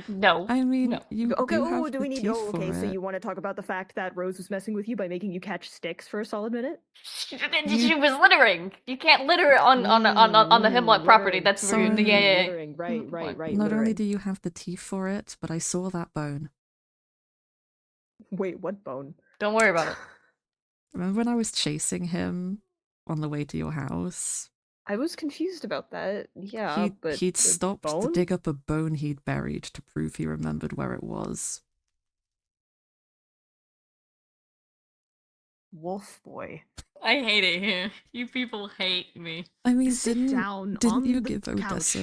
No. I mean, No. you Okay, do oh, have do the we need? teeth Oh, okay. for So it. you want to talk about the fact that Rose was messing with you by making you catch sticks for a solid minute? She was littering. You can't litter on the Hemlock property. Littering. That's rude. Yeah, yeah, yeah. Littering. Right, What? right. Not only Littering. do you have the teeth for it, but I saw that bone. Wait, what bone? Don't worry about it. Remember when I was chasing him on the way to your house? I was confused about that. Yeah, but He'd the stopped to bone? dig up a bone he'd buried to prove he remembered where it was. Wolf boy. I hate it here. You people hate me. I mean, Sit down didn't on you the give couch.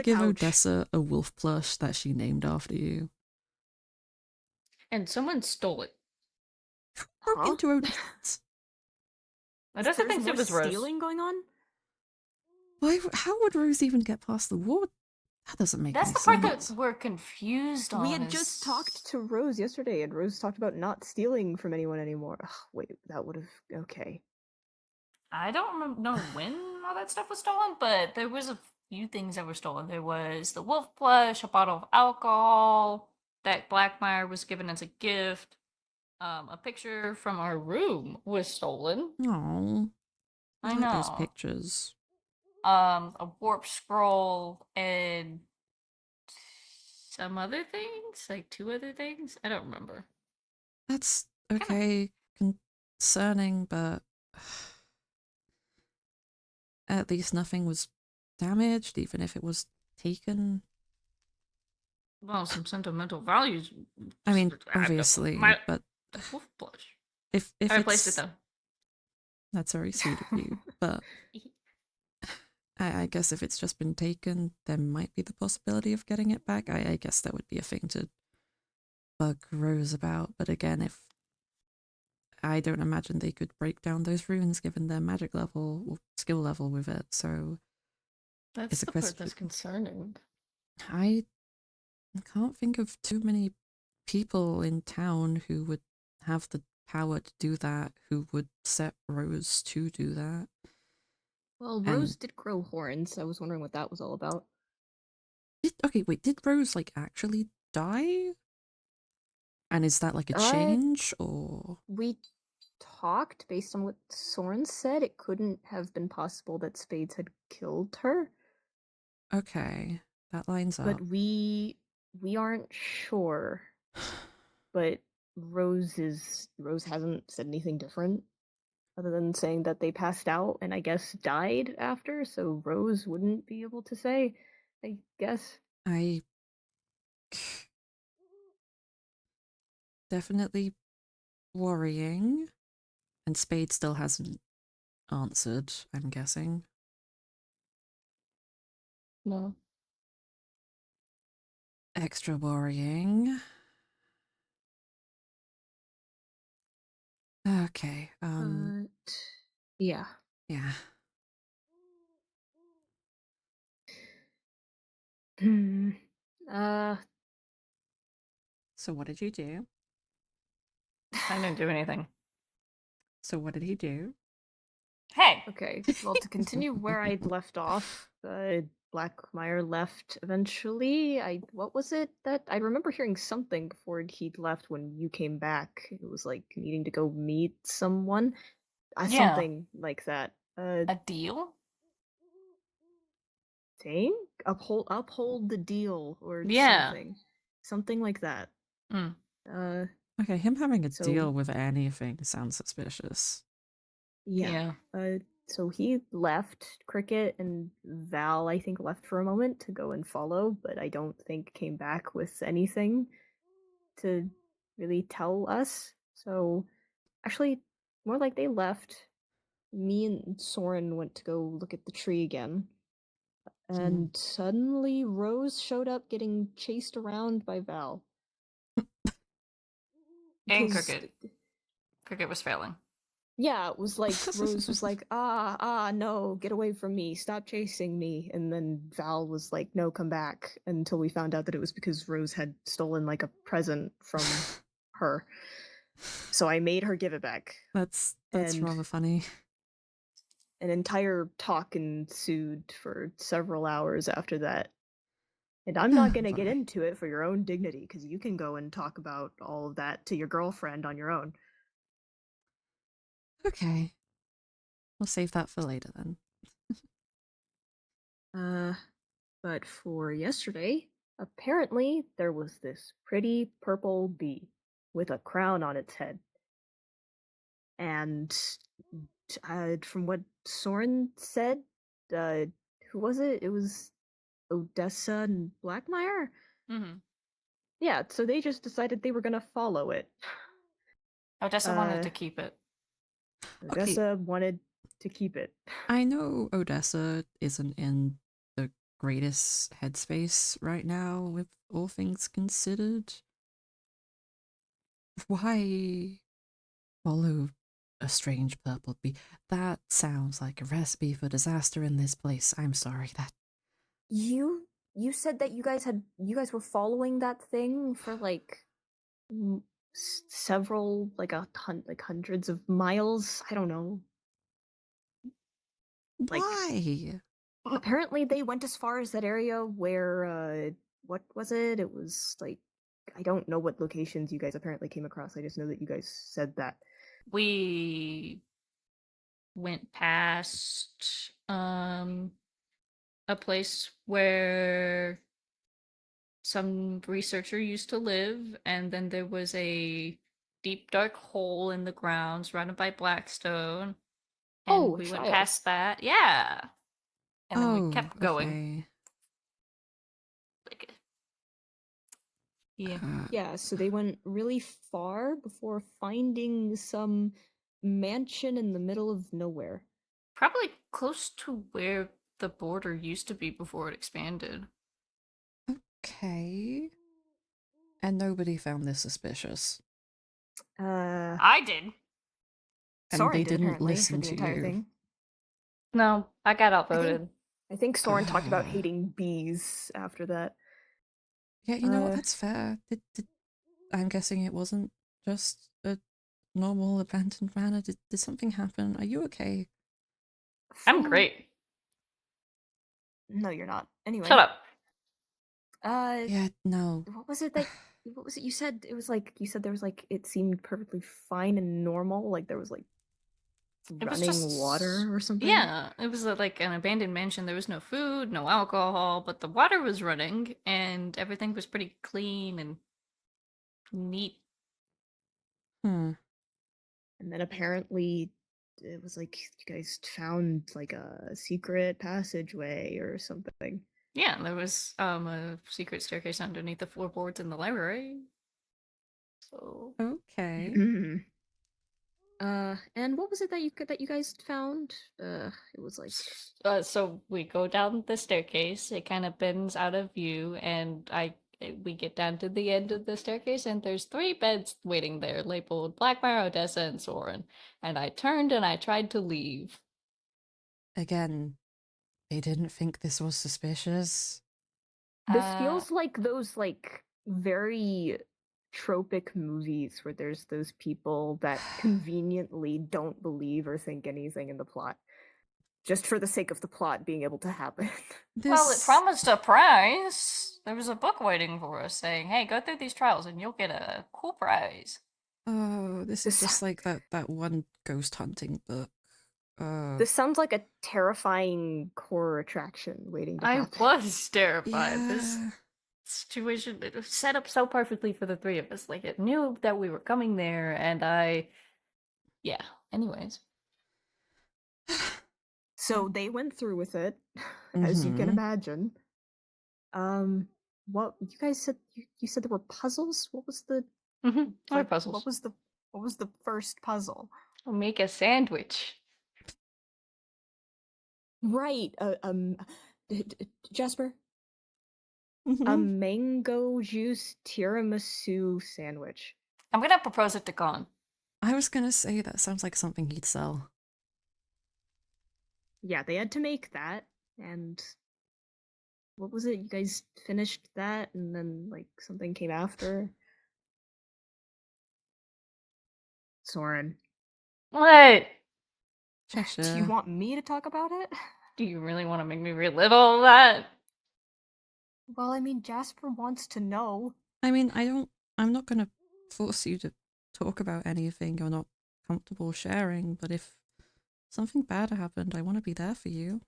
Odessa a wolf plush that she named after you? And someone stole it. Broke Huh? into Odessa's. Odessa There's thinks more it was Rose. stealing going on? Why? How would Rose even get past the wall? That doesn't make That's any the part sense. that we're confused on. We had just talked to Rose yesterday, and Rose talked about not stealing from anyone anymore. Ugh, wait, that would have... Okay. I don't know when all that stuff was stolen, but there was a few things that were stolen. There was the wolf plush, a bottle of alcohol that Blackmire was given as a gift. A picture from our room was stolen. Oh, I like those know. pictures. A warp scroll and some other things, like 2 other things. I don't remember. That's okay, concerning, but at least nothing was damaged, even if it was taken. Well, some sentimental values. I mean, obviously, but the wolf plush. if I replaced it's it though. that's very sweet of you, but I guess if it's just been taken, there might be the possibility of getting it back. I guess that would be a thing to bug Rose about, but again, if I don't imagine they could break down those runes given their magic level or skill level with it, so That's it's a the part question. that's concerning. I can't think of too many people in town who would have the power to do that, who would set Rose to do that. Well, Rose did grow horns. I was wondering what that was all about. Okay, wait, did Rose, like, actually die? And is that, like, a change, or...? We talked, based on what Soren said, it couldn't have been possible that Spades had killed her. Okay, that lines up. But we aren't sure. But Rose hasn't said anything different, other than saying that they passed out and I guess died after, so Rose wouldn't be able to say, I guess. Definitely worrying. And Spade still hasn't answered, I'm guessing. No. Extra worrying. Okay, yeah. Yeah. So what did you do? I didn't do anything. So what did he do? Hey! Okay, well, to continue where I'd left off, Blackmire left eventually. What was it that I remember hearing something before he'd left when you came back. It was like needing to go meet someone. Yeah. Something like that. A deal? Thing? Uphold the deal or Yeah. something. Something like that. Mm. Uh Okay, him having a So- deal with anything sounds suspicious. yeah. So he left. Cricket and Val, I think, left for a moment to go and follow, but I don't think came back with anything to really tell us. So actually, more like they left. Me and Soren went to go look at the tree again. And suddenly Rose showed up getting chased around by Val. And 'Cause- Cricket. Cricket was failing. Yeah, it was like Rose was like, no, get away from me, stop chasing me. And then Val was like, no, come back, until we found out that it was because Rose had stolen like a present from her. So I made her give it back. That's And- rather funny. An entire talk ensued for several hours after that. And I'm not going to get Funny. into it for your own dignity, because you can go and talk about all of that to your girlfriend on your own. Okay. We'll save that for later then. But for yesterday, apparently there was this pretty purple bee with a crown on its head. And from what Soren said, who was it? It was Odessa and Blackmire? Mm-hmm. Yeah, so they just decided they were going to follow it. Odessa wanted to keep it. Odessa wanted to keep it. I know Odessa isn't in the greatest headspace right now, with all things considered. Why follow a strange purple bee? That sounds like a recipe for disaster in this place. I'm sorry, that... You said that you guys were following that thing for like several, like hundreds of miles. I don't know. Why? Apparently they went as far as that area where what was it? It was like, I don't know what locations you guys apparently came across. I just know that you guys said that. We went past a place where some researcher used to live, and then there was a deep dark hole in the ground surrounded by Blackstone. And we went past that. Yeah. And then we kept going. Okay. Like, yeah. Yeah, so they went really far before finding some mansion in the middle of nowhere. Probably close to where the border used to be before it expanded. Okay. And nobody found this suspicious. I did. And Soren they did, didn't apparently, listen for the to entire you. thing. No, I got outvoted. I think Soren talked about hating bees after that. Yeah, you know what? That's fair. I'm guessing it wasn't just a normal abandoned manor. Did something happen? Are you okay? I'm great. No, you're not. Anyway. Shut up. Yeah, no. What was it you said? It was like, you said there was like, it seemed perfectly fine and normal, like there was like It was running just water or something? Yeah, it was like an abandoned mansion. There was no food, no alcohol, but the water was running and everything was pretty clean and neat. Hmm. And then apparently it was like you guys found like a secret passageway or something. Yeah, there was a secret staircase underneath the floorboards in the library. So Okay. And what was it that you guys found? It was like so we go down the staircase. It kind of bends out of view, and we get down to the end of the staircase, and there's 3 beds waiting there, labeled Blackmire, Odessa, and Soren. And I turned and I tried to leave. Again, they didn't think this was suspicious. this feels like those like very tropic movies where there's those people that conveniently don't believe or think anything in the plot. just for the sake of the plot being able to happen. Well, it promised a prize. There was a book waiting for us saying, hey, go through these trials and you'll get a cool prize. Oh, this is just like that one ghost hunting book. This sounds like a terrifying horror attraction waiting to happen. I was terrified. Yeah. This situation, it was set up so perfectly for the three of us. Like, it knew that we were coming there, and yeah. Anyways. So they went through with it, as you can imagine. What you guys said? You said there were puzzles. What was the? Puzzles. What was the first puzzle? I'll make a sandwich. Right. Jasper. A mango juice tiramisu sandwich. I'm gonna propose it to Con. I was gonna say that sounds like something he'd sell. Yeah, they had to make that, and what was it? You guys finished that, and then like something came after. Soren. What? Do you want me to talk about it? Do you really want to make me relive all of that? Well, I mean, Jasper wants to know. I mean, I'm not gonna force you to talk about anything you're not comfortable sharing, but if something bad happened, I want to be there for you.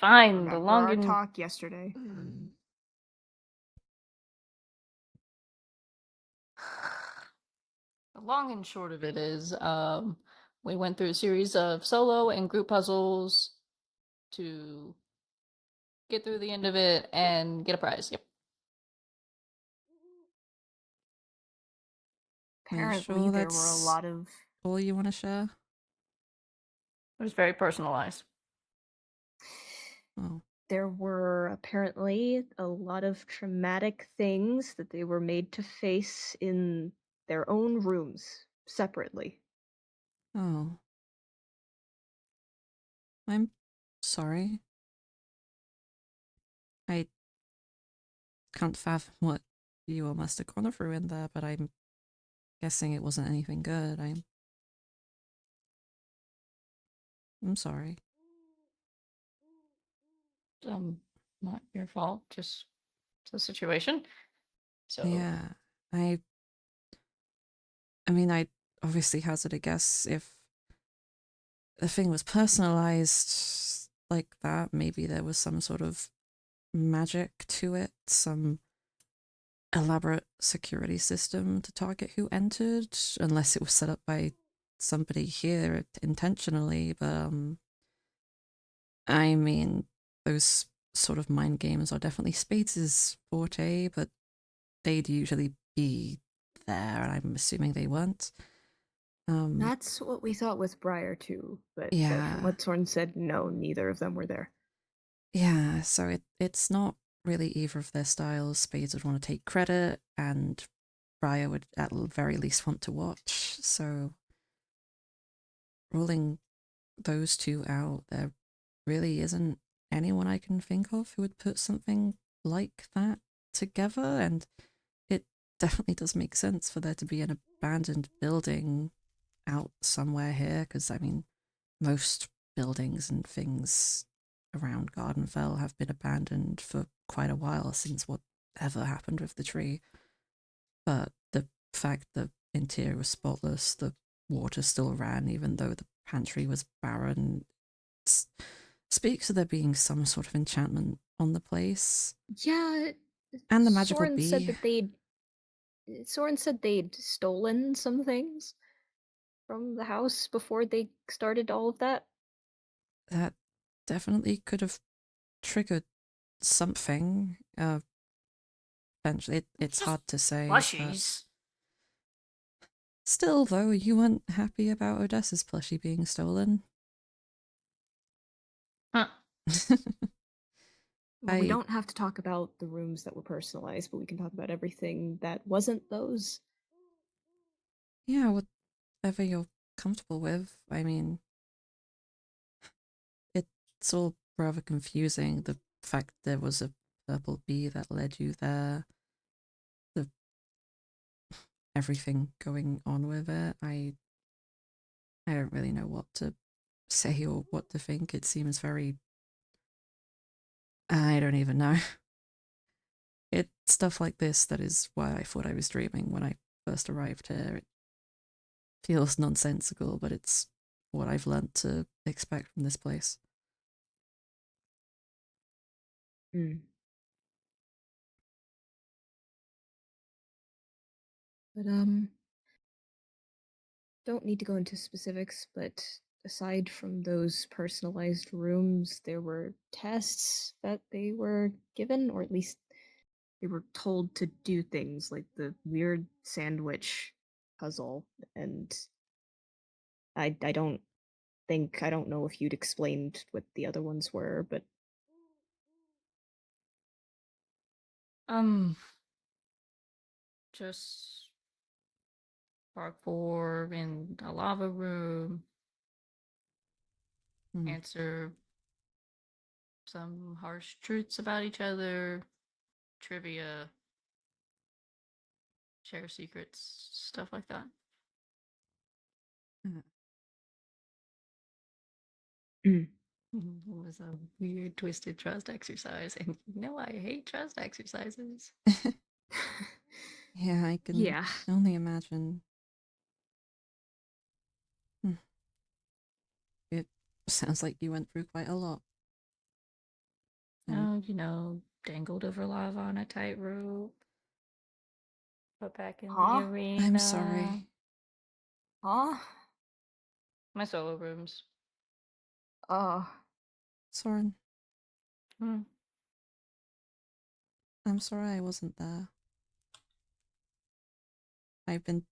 Fine. Remember The long our and talk yesterday. the long and short of it is, we went through a series of solo and group puzzles to get through the end of it and get a prize. Yep. Apparently, there were a lot of. All you want to share? It was very personalized. Oh. There were apparently a lot of traumatic things that they were made to face in their own rooms, separately. Oh. I'm sorry. I can't fathom what you all must have gone through in there, but I'm guessing it wasn't anything good. I'm sorry. Not your fault, just the situation. So yeah, I mean, I obviously hazard a guess if the thing was personalized like that, maybe there was some sort of magic to it, some elaborate security system to target who entered, unless it was set up by somebody here intentionally. But I mean, those sort of mind games are definitely Spades' forte, but they'd usually be there, and I'm assuming they weren't. That's what we thought with Briar too, but yeah, from what Soren said, no, neither of them were there. Yeah, so it's not really either of their styles. Spades would want to take credit, and Briar would at the very least want to watch. So ruling those two out, there really isn't anyone I can think of who would put something like that together, and it definitely does make sense for there to be an abandoned building out somewhere here, because I mean, most buildings and things around Gardenfell have been abandoned for quite a while since whatever happened with the tree. But the fact the interior was spotless, the water still ran even though the pantry was barren, speaks to there being some sort of enchantment on the place. Yeah, and the magical Soren bee. said that Soren said they'd stolen some things from the house before they started all of that. That definitely could have triggered something. Eventually, it's hard to say. Plushies. Still, though, you weren't happy about Odessa's plushie being stolen. Huh. Well, we don't have to talk about the rooms that were personalized, but we can talk about everything that wasn't those. Yeah, whatever you're comfortable with. I mean, it's all rather confusing. The fact there was a purple bee that led you there. Everything going on with it. I don't really know what to say or what to think. It seems very... I don't even know. It's stuff like this that is why I thought I was dreaming when I first arrived here. It feels nonsensical, but it's what I've learnt to expect from this place. Mm. But don't need to go into specifics, but aside from those personalized rooms, there were tests that they were given, or at least they were told to do things like the weird sandwich puzzle. And I don't I don't know if you'd explained what the other ones were, but Just parkour in a lava room, answer some harsh truths about each other, trivia, share secrets, stuff like that. Mm. It was a weird, twisted trust exercise, and you know I hate trust exercises. Yeah, I can only imagine. It sounds like you went through quite a lot. Oh, you know, dangled over lava on a tightrope, put back in the arena. I'm sorry. Huh? My solo rooms. Soren, Hmm. I'm sorry I wasn't there. I've been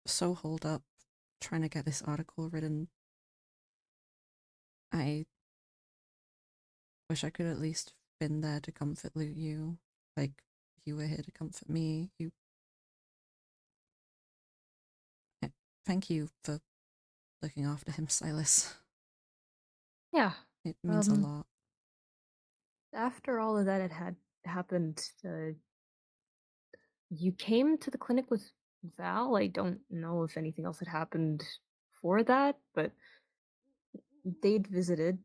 so holed up trying to get this article written. I wish I could at least been there to comfort you, like you were here to comfort me. Thank you for looking after him, Silas. Yeah. It means a lot. After all of that had happened, you came to the clinic with Val. I don't know if anything else had happened for that, but they'd visited,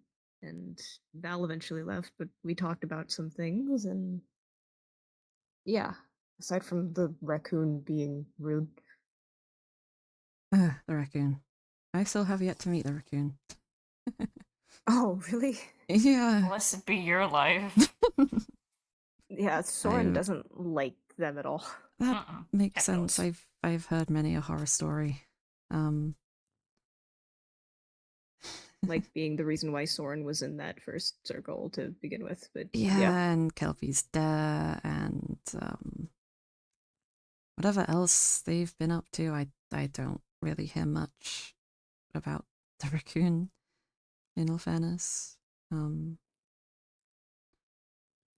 and Val eventually left, but we talked about some things, and yeah, aside from the raccoon being rude. The raccoon. I still have yet to meet the raccoon. Oh, really? Yeah. Unless it be your life. Yeah, Soren doesn't like them at all. That makes sense. I've heard many a horror story. Like being the reason why Soren was in that first circle to begin with, but yeah. And Kelpie's there, and whatever else they've been up to, I don't really hear much about the raccoon, in all fairness. I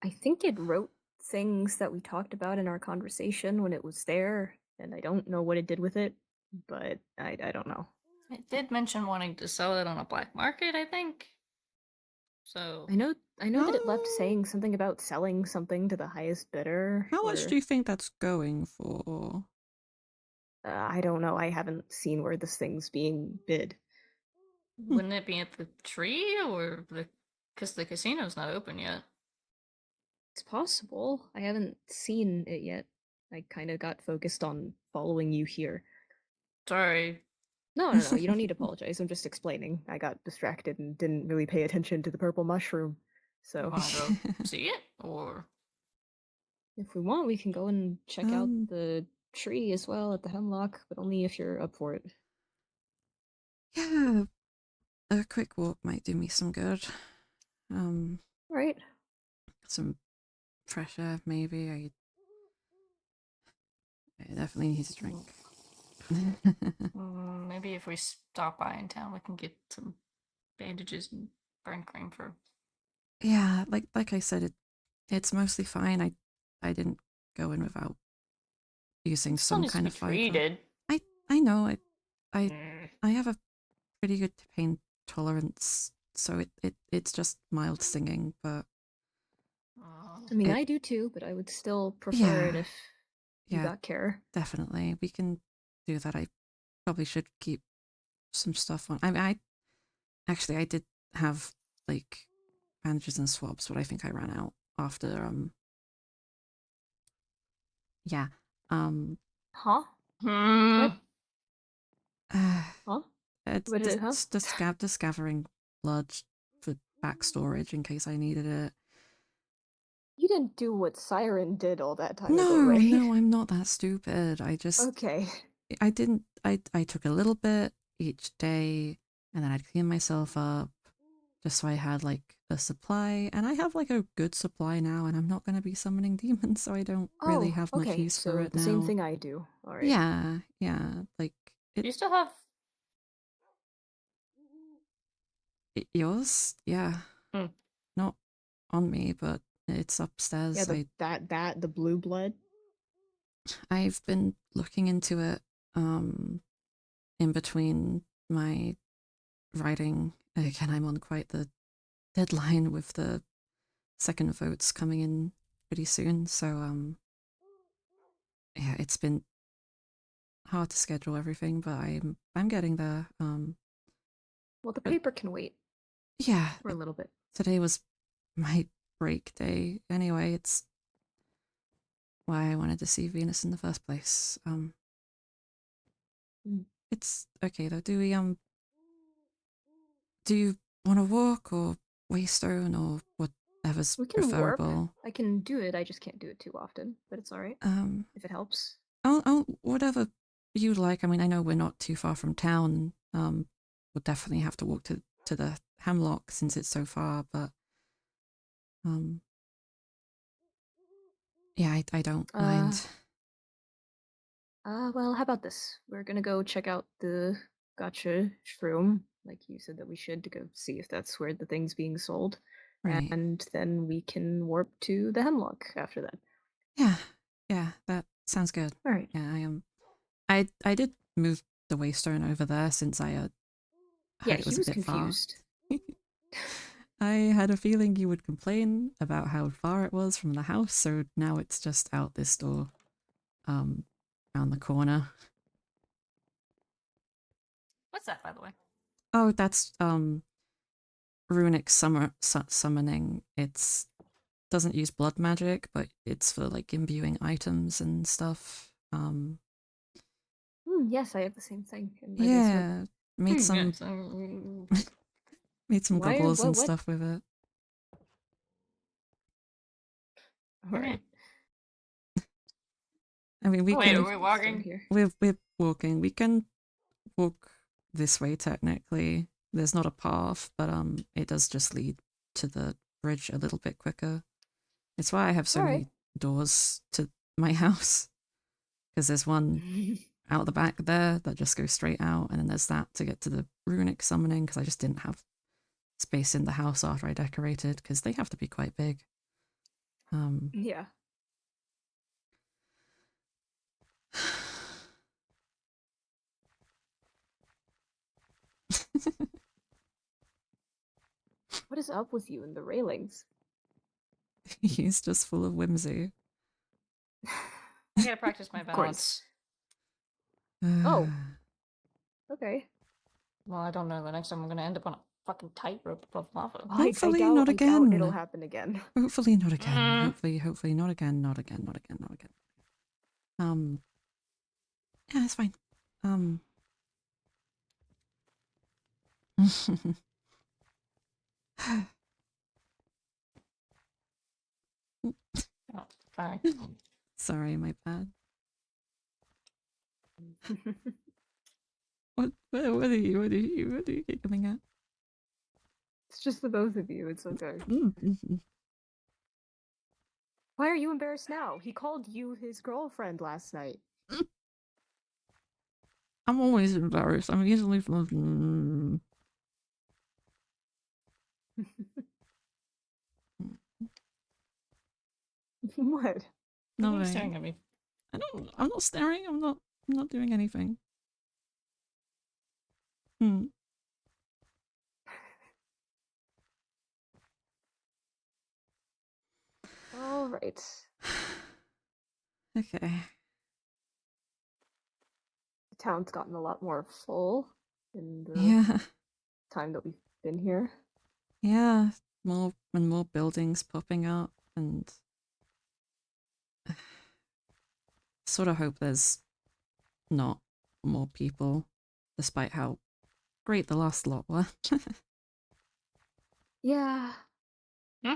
think it wrote things that we talked about in our conversation when it was there, and I don't know what it did with it, but I don't know. It did mention wanting to sell it on a black market, I think. So I know that it left saying something about selling something to the highest bidder. How much do you think that's going for? I don't know. I haven't seen where this thing's being bid. Wouldn't it be at the tree or the? Because the casino's not open yet. It's possible. I haven't seen it yet. I kind of got focused on following you here. Sorry. No, you don't need to apologize. I'm just explaining. I got distracted and didn't really pay attention to the purple mushroom. So, you want to go see it, or if we want, we can go and check out the tree as well at the hemlock, but only if you're up for it. Yeah, a quick walk might do me some good. Right. Some fresh air, maybe. I definitely need a drink. Maybe if we stop by in town, we can get some bandages and burn cream for. Yeah, like I said, it's mostly fine. I didn't go in without using some kind of fiber. I know. I have a pretty good pain tolerance, so it's just mild stinging, but I mean, I do too, but I would still prefer it if you got care. Definitely. We can do that. I probably should keep some stuff on. I Actually, I did have like bandages and swabs, but I think I ran out after yeah. Huh? Hmm. Huh? It's What did it have? just gathering blood for back storage in case I needed it. You didn't do what Siren did all that time ago, No, right? no, I'm not that stupid. I just Okay. I didn't I took a little bit each day and then I'd clean myself up just so I had like a supply, and I have like a good supply now, and I'm not going to be summoning demons, so I don't really Oh, have much okay. use for So it the same now. thing I do. All right. Yeah, like Do you still have? yours, yeah, Hmm. not on me, but it's upstairs. Yeah, the blue blood. I've been looking into it in between my writing. Again, I'm on quite the deadline with the second votes coming in pretty soon, so yeah, it's been hard to schedule everything, but I'm getting there. Well, the But paper can wait yeah, for a little bit. today was my break day. Anyway, it's why I wanted to see Venus in the first place. It's okay though. Do you want to walk or Waystone or whatever's We can work. preferable? I can do it. I just can't do it too often, but it's all right if it helps. Whatever you like. I mean, I know we're not too far from town. We'll definitely have to walk to the Hemlock since it's so far, but yeah, I don't mind. Well, how about this? We're gonna go check out the gotcha shroom, like you said that we should, to go see if that's where the thing's being sold. Right. And then we can warp to the Hemlock after that. Yeah, that sounds good. All right. Yeah, I am. I did move the Waystone over there since I heard Yeah, it he was a was bit confused. far. I had a feeling you would complain about how far it was from the house, so now it's just out this door, around the corner. What's that, by the way? Oh, that's runic summoning. It's doesn't use blood magic, but it's for like imbuing items and stuff. Yes, I have the same thing in my basement. Yeah, made some Yes. made some Why? goggles and What? stuff with it. All right. I mean, we Wait, can. are we walking? Here. We're walking. We can walk this way technically. There's not a path, but it does just lead to the bridge a little bit quicker. It's why I have so All many right. doors to my house, because there's one out the back there that just goes straight out, and then there's that to get to the runic summoning, because I just didn't have space in the house after I decorated, because they have to be quite big. Yeah. What is up with you and the railings? He's just full of whimsy. I gotta practice my Of course. balance. Oh. Okay. Well, I don't know. The next time I'm gonna end up on a fucking tightrope above lava. Hopefully I doubt, not I doubt again. it'll happen again. Hopefully not again. Mm. Hopefully not again. Not again. Not again. Not again. Yeah, it's fine. Oh, sorry. Sorry, my bad. What are you giggling at? It's just the both of you. It's okay. Why are you embarrassed now? He called you his girlfriend last night. I'm always embarrassed. I'm easily. What? Why are you Nothing. staring at me? I'm not staring. I'm not doing anything. All right. Okay. The town's gotten a lot more full in the Yeah. time that we've been here. Yeah, more and more buildings popping up, and sort of hope there's not more people, despite how great the last lot were. Yeah. Hmm?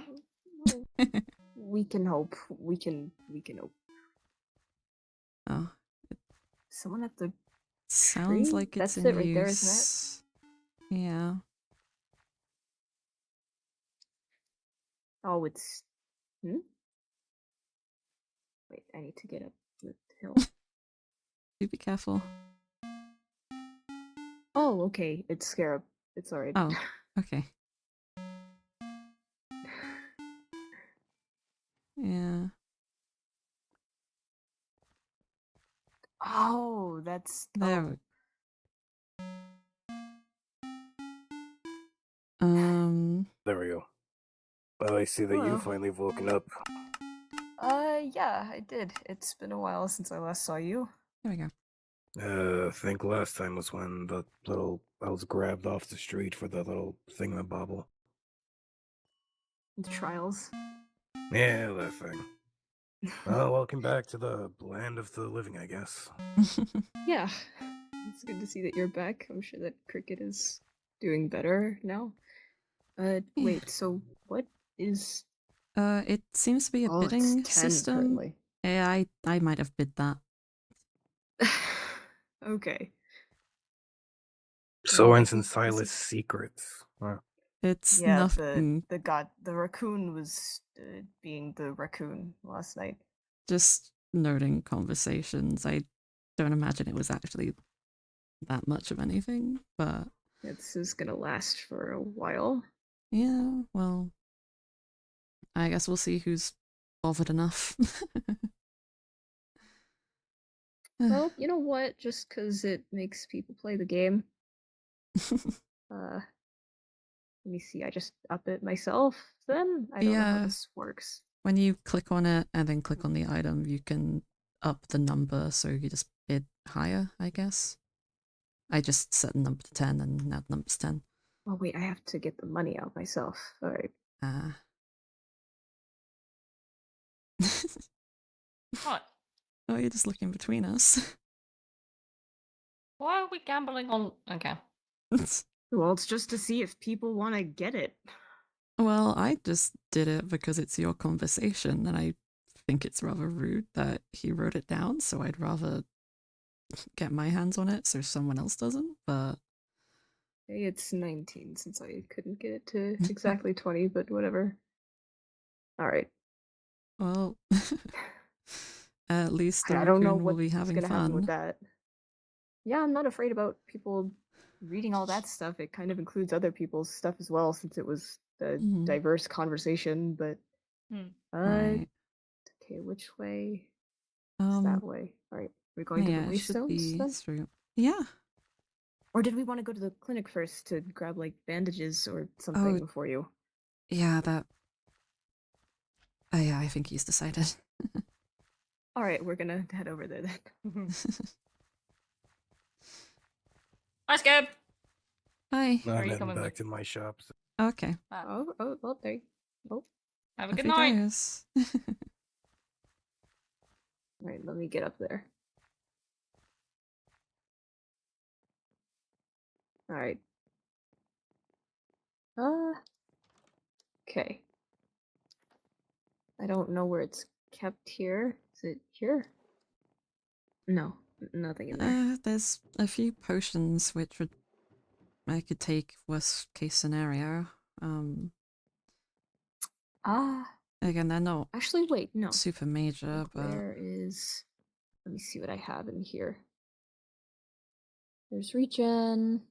Well, we can hope. We can hope. Oh, Someone at the sounds tree? like it's That's in it right there, isn't it? use. Yeah. Oh, it's... Hmm? Wait, I need to get up the hill. Do be careful. Oh, okay. It's Scarab. It's alright. Oh, okay. Yeah. Oh, that's... There. Oh. There we go. Well, I see that Hello. you've finally woken up. Yeah, I did. It's been a while since I last saw you. There we go. I think last time was when I was grabbed off the street for the little thingamabobble. The trials. Yeah, that thing. Well, welcome back to the land of the living, I guess. Yeah. It's good to see that you're back. I'm sure that Cricket is doing better now. Wait, so what is... It seems to be a Oh, it's bidding 10 system. currently. Yeah, I might have bid that. Okay. Sorensen This is- Silas secrets. Wow. It's Yeah, nothing. the raccoon was being the raccoon last night. Just noting conversations. I don't imagine it was actually that much of anything, but This is gonna last for a while. yeah, well, I guess we'll see who's bothered enough. Well, you know what? Just because it makes people play the game. Let me see. I just up it myself. Then I don't know how Yeah. this works. When you click on it and then click on the item, you can up the number, so you just bid higher, I guess. I just set the number to 10 and now the number's 10. Oh wait, I have to get the money out myself. All right. What? Oh, you're just looking between us. Why are we gambling on? Okay. Well, it's just to see if people want to get it. Well, I just did it because it's your conversation, and I think it's rather rude that he wrote it down, so I'd rather get my hands on it so someone else doesn't, but... Hey, it's 19 since I couldn't get it to exactly 20, but whatever. All right. Well, at least the I don't know raccoon will what's be having gonna happen with fun. that. Yeah, I'm not afraid about people reading all that stuff. It kind of includes other people's stuff as well, since it was a diverse conversation. But Right. okay, which way? It's that way. All right, we're going to the Yeah, it should Waystones be then? through. Yeah. Or did we want to go to the clinic first to grab like bandages or something for you? Yeah, that... Oh yeah, I think he's decided. All right, we're gonna head over there then. Hi, Scab. Hi. Where are I'm you heading coming back with? to my shop. Okay. Oh, well, there you go. Have a Off good he night. goes. All right, let me get up there. All right. Okay. I don't know where it's kept here. Is it here? No, nothing in there. There's a few potions which would I could take worst case scenario. Again, they're not Actually, wait, no. super major, but Where is... Let me see what I have in here. There's regen.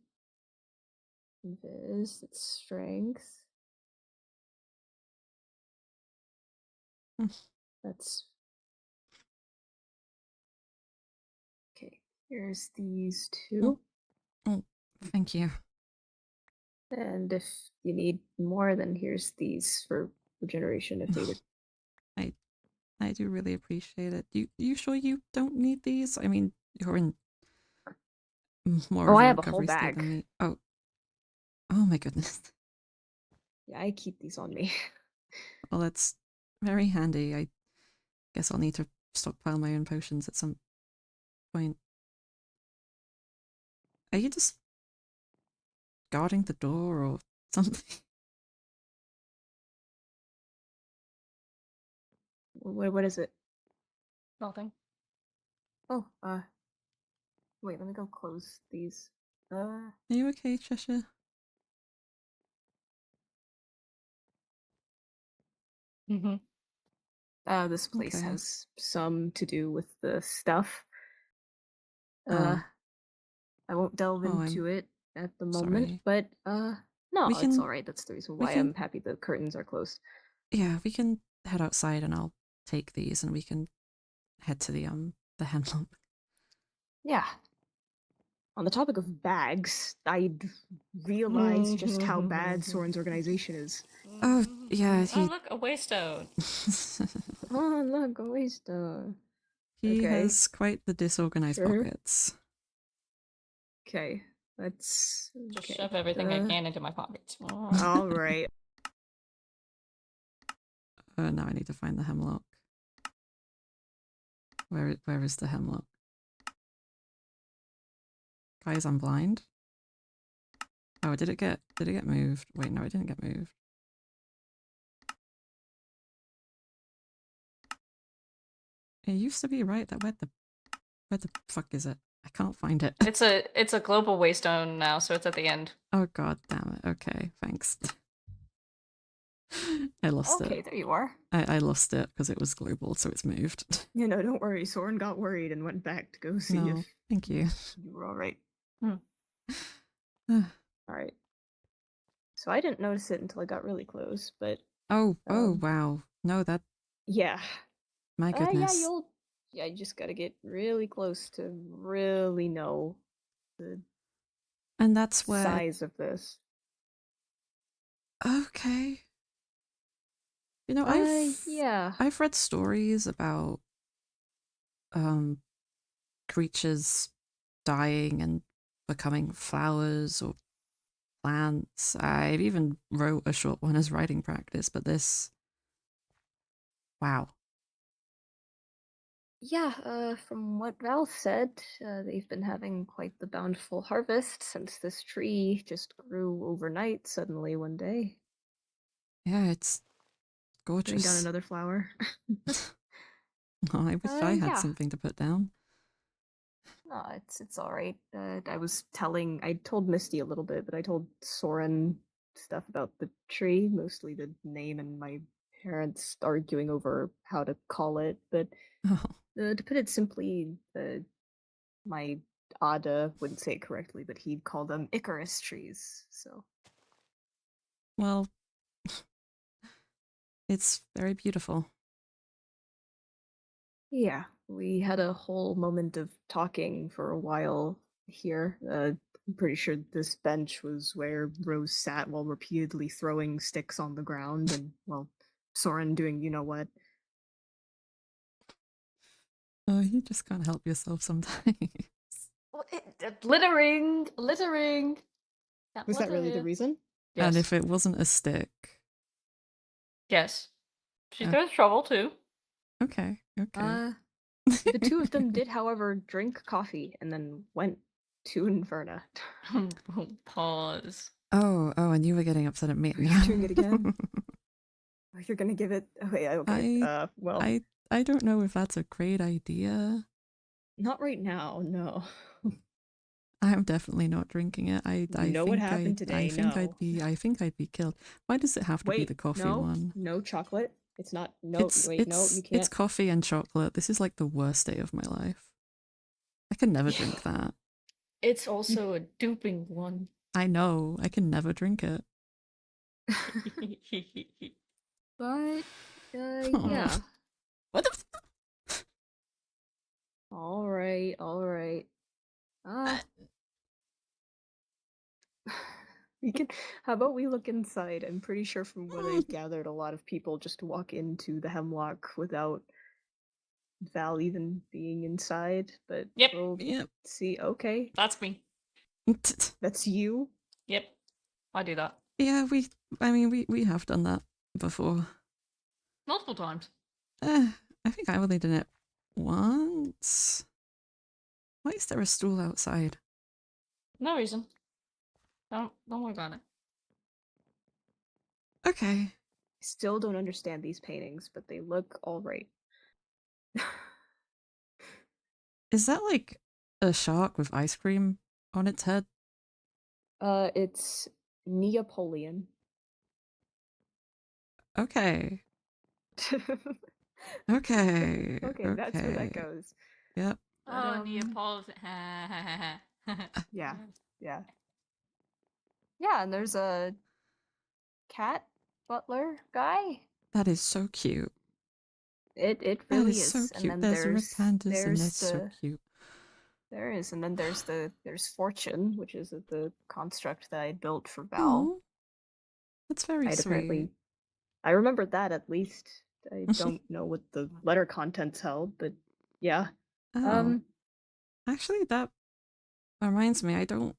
Invis, it's strength. That's... Okay, here's these two. Oh, thank you. And if you need more, then here's these for regeneration if needed. I do really appreciate it. You sure you don't need these? I mean, you're in more Oh, of I a have a whole recovery state bag. than me. Oh, Oh my goodness. Yeah, I keep these on me. Well, that's very handy. I guess I'll need to stockpile my own potions at some point. Are you just guarding the door or something? What is it? Nothing. Oh, wait, let me go close these. Are you okay, Cheshire? Mm-hmm. This place Okay. has some to do with the stuff. Oh. I won't delve Oh, into it at the moment, sorry. but no, We it's can- alright. That's the reason we why can- I'm happy the curtains are closed. Yeah, we can head outside and I'll take these and we can head to the hemlock. Yeah. On the topic of bags, I'd realized just how bad Soren's organization is. Oh, yeah, Oh, look, a waystone. Oh, look, a waystone. he Okay. has quite the disorganized Sure. pockets. Okay, let's Just shove everything I can into my pockets. All right. Now I need to find the hemlock. Where is the hemlock? Guys, I'm blind. Oh, did it get moved? Wait, no, it didn't get moved. It used to be right. That where the fuck is it? I can't find it. It's a global waystone now, so it's at the end. Oh god damn it. Okay, thanks. I lost it. Okay, there you are. I lost it because it was global, so it's moved. You know, don't worry. Soren got worried and went back to go see No, if thank you. you were all right. oh, All right. So I didn't notice it until I got really close, but oh wow. No, that yeah. my goodness. Yeah, you just gotta get really close to really know the And that's where size of this. okay. You know, Yeah. I've read stories about creatures dying and becoming flowers or plants. I've even wrote a short one as writing practice, but this wow. Yeah, from what Val said, they've been having quite the bountiful harvest since this tree just grew overnight suddenly one day. Yeah, it's Putting down gorgeous. another flower. Oh, I wish I had Yeah. something to put down. No, it's all right. I told Misty a little bit, but I told Soren stuff about the tree, mostly the name and my parents arguing over how to call it. But Oh, to put it simply, my Ada wouldn't say it correctly, but he'd call them Icarus trees. So well, it's very beautiful. yeah, we had a whole moment of talking for a while here. I'm pretty sure this bench was where Rose sat while repeatedly throwing sticks on the ground, and well, Soren doing you know what. Oh, you just can't help yourself sometimes. Littering. Was that really the reason? Yes. And if it wasn't a stick. Yes. She throws trouble too. Okay. The two of them did, however, drink coffee and then went to Inferna. Pause. Oh, and you were getting upset at me. You're doing it again? Oh, you're gonna give it? Okay. Well, I don't know if that's a great idea. not right now. No. I'm definitely not drinking it. I know think what happened today? I think No. I'd be killed. Why does it have to be the coffee one? No chocolate. It's not. No, you can't. It's coffee and chocolate. This is like the worst day of my life. I can never drink that. It's also a duping one. I know. I can never drink it. But Oh. yeah. What the? All right. We can. How about we look inside? I'm pretty sure from what I've gathered, a lot of people just walk into the hemlock without Val even being inside. But Yep. we'll see. Okay, That's me. that's you. Yep. I do that. Yeah, we have done that before. Multiple times. I think I only did it once. Why is there a stool outside? No reason. Don't worry about it. Okay. Still don't understand these paintings, but they look all right. Is that like a shark with ice cream on its head? It's Neapolitan. Okay. Okay. Okay, that's where that goes. Yep. But, Oh, Neapolitan. yeah, yeah. Yeah, and there's a cat butler guy. That is so cute. It That really is so is. And cute. then There's red pandas and there's that's so cute. there is, and then there's Fortune, which is the construct that I built for Val. Oh, that's very I'd sweet. apparently, I remembered that at least. I don't know what the letter contents held, but yeah. Oh. Actually, that reminds me, I don't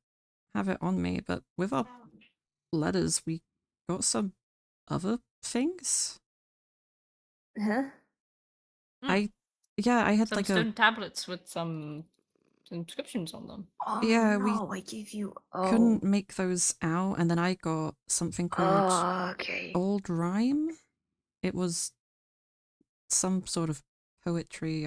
have it on me, but with our letters, we got some other things. Huh? I had some like stone tablets with some inscriptions on them. Oh Yeah, no, I gave you. couldn't make those out, and then I got something called Okay. Old Rhyme. It was some sort of poetry.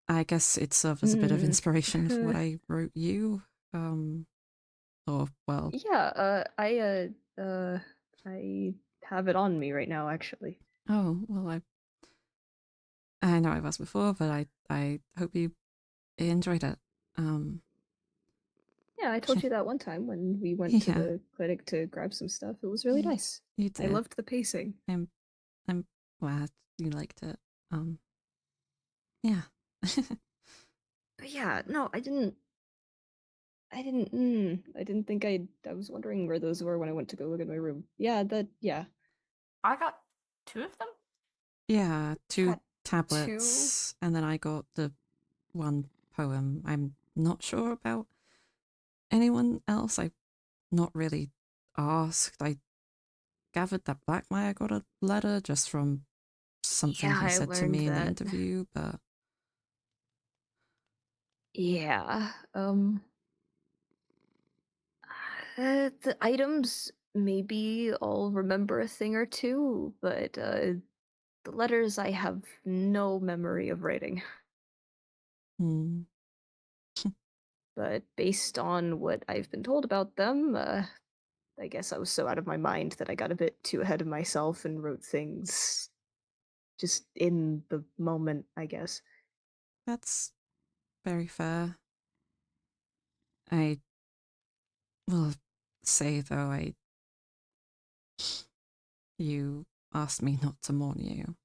I guess it served as a bit of inspiration for what I wrote you. Or well. Yeah, I have it on me right now, actually. Oh, well, I know I've asked before, but I hope you enjoyed it. Yeah, I told you that one time when we went to the clinic to grab some stuff. It was really nice. You did. I loved the pacing. I'm glad you liked it. Yeah. But yeah, no, I didn't think I was wondering where those were when I went to go look at my room. Yeah, I got 2 of them? Yeah, 2 got tablets, and then I got the 1 poem. I'm not sure about anyone else. I've not really asked. I gathered that Blackmire got a letter just from something he said to me in the interview, but yeah, the items maybe I'll remember a thing or two, but the letters I have no memory of writing. But based on what I've been told about them, I guess I was so out of my mind that I got a bit too ahead of myself and wrote things just in the moment, I guess. That's very fair. I will say, though, you asked me not to mourn you.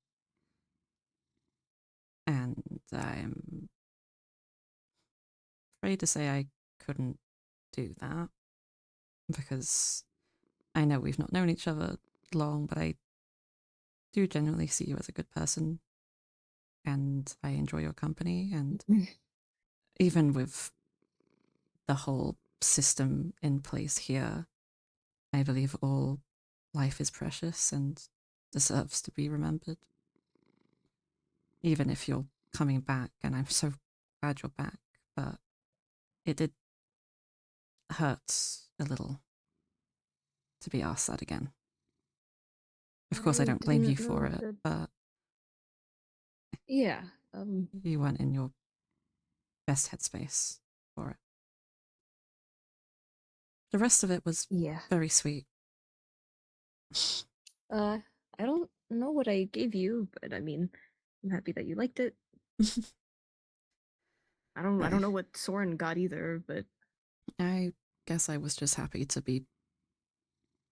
And I'm afraid to say I couldn't do that because I know we've not known each other long, but I do genuinely see you as a good person and I enjoy your company. And even with the whole system in place here, I believe all life is precious and deserves to be remembered. Even if you're coming back, and I'm so glad you're back, but it did hurt a little to be asked that again. Of course, I don't blame you for it, but yeah, you weren't in your best headspace for it. The rest of it was very sweet. I don't know what I gave you, but I mean, I'm happy that you liked it. I don't know what Soren got either, but I guess I was just happy to be,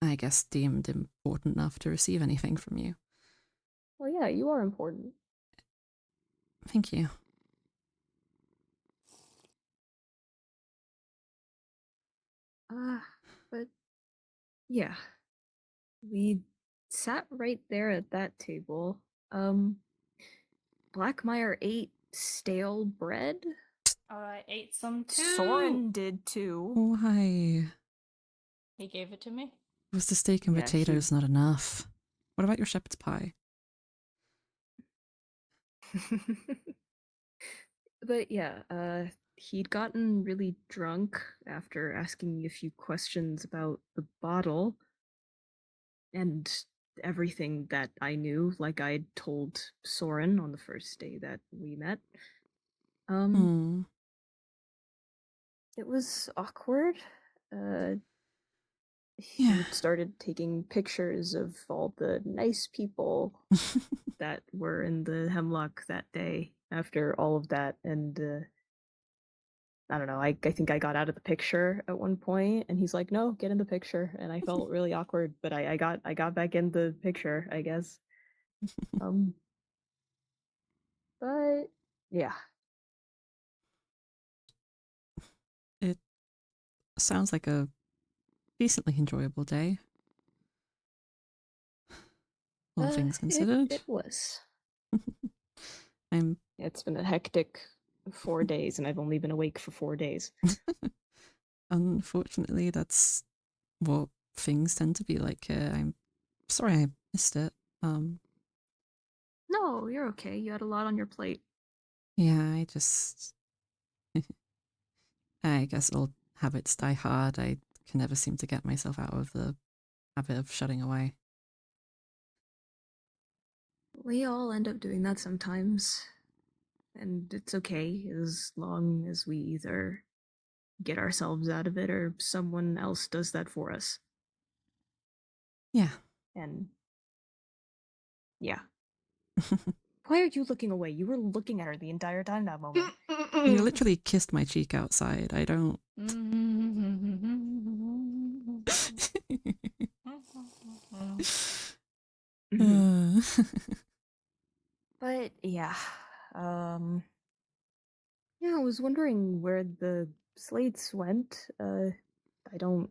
I guess, deemed important enough to receive anything from you. Well, yeah, you are important. Thank you. But yeah, we sat right there at that table. Blackmire ate stale bread. Oh, I ate some too. Soren did too. Why? He gave it to me. Was the steak and Yeah, potatoes not enough? What about your shepherd's pie? But yeah, he'd gotten really drunk after asking me a few questions about the bottle and everything that I knew, like I'd told Soren on the first day that we met. Hmm. It was awkward. Yeah. He started taking pictures of all the nice people that were in the hemlock that day after all of that, and I don't know, I think I got out of the picture at one point, and he's like, "No, get in the picture," and I felt really awkward, but I got back in the picture, I guess. Um, but yeah. It sounds like a decently enjoyable day. All things considered. It was. It's been a hectic 4 days, and I've only been awake for 4 days. Unfortunately, that's what things tend to be like here. I'm sorry I missed it. No, you're okay. You had a lot on your plate. Yeah, I guess old habits die hard. I can never seem to get myself out of the habit of shutting away. We all end up doing that sometimes, and it's okay as long as we either get ourselves out of it or someone else does that for us. Yeah. And yeah. Why are you looking away? You were looking at her the entire time that moment. You literally kissed my cheek outside. I don't. But yeah, yeah, I was wondering where the slates went. I don't.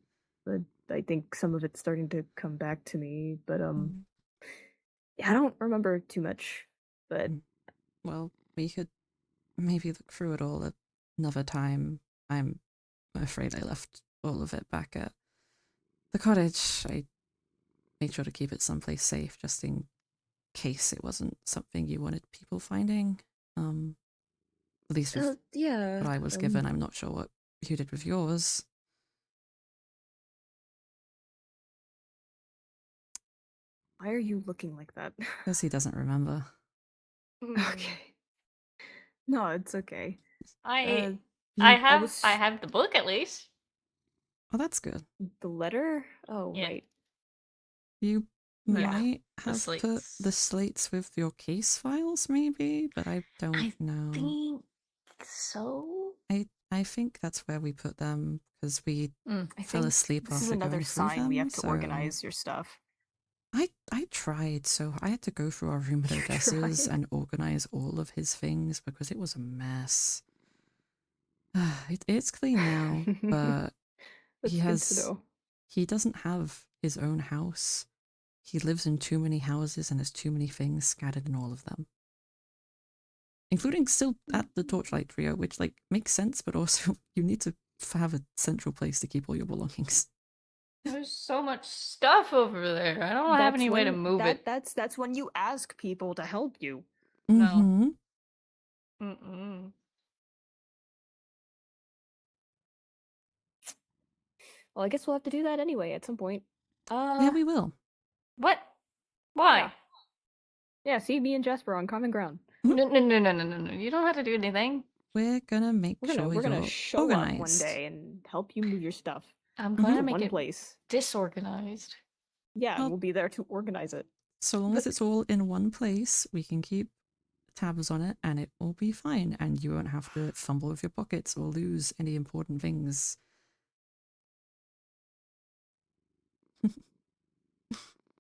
I think some of it's starting to come back to me, but yeah, I don't remember too much. But well, we could maybe look through it all another time. I'm afraid I left all of it back at the cottage. I made sure to keep it someplace safe just in case it wasn't something you wanted people finding. At least with yeah, what I was given. I'm not sure what you did with yours. Why are you looking like that? Because he doesn't remember. Okay. No, it's okay. I I have the book at least. Oh, that's good. The letter? Oh, Yeah. right. You Yeah. might have put the slates with your case files, maybe, but I don't know. Think so. I think that's where we put them because we I fell think asleep this after is another going through sign them. we have to so organize your stuff. I tried, so I had to go through our room at You Odessa's tried? and organize all of his things because it was a mess. It's clean now, but That's good to know. he doesn't have his own house. He lives in too many houses and has too many things scattered in all of them. Including still at the Torchlight Trio, which like makes sense, but also you need to have a central place to keep all your belongings. There's so much stuff over there. I don't have any way to move it. That's when you ask people to help you. No. Well, I guess we'll have to do that anyway at some point. Yeah, we will. What? Why? Yeah, see me and Jasper on common ground. No. You don't have to do anything. We're gonna make sure we're gonna you're show organized. up one day and help you move your stuff. I'm gonna make one it place. disorganized. Yeah, Well, we'll be there to organize it. So long as it's all in one place, we can keep tabs on it and it will be fine. And you won't have to fumble with your pockets or lose any important things.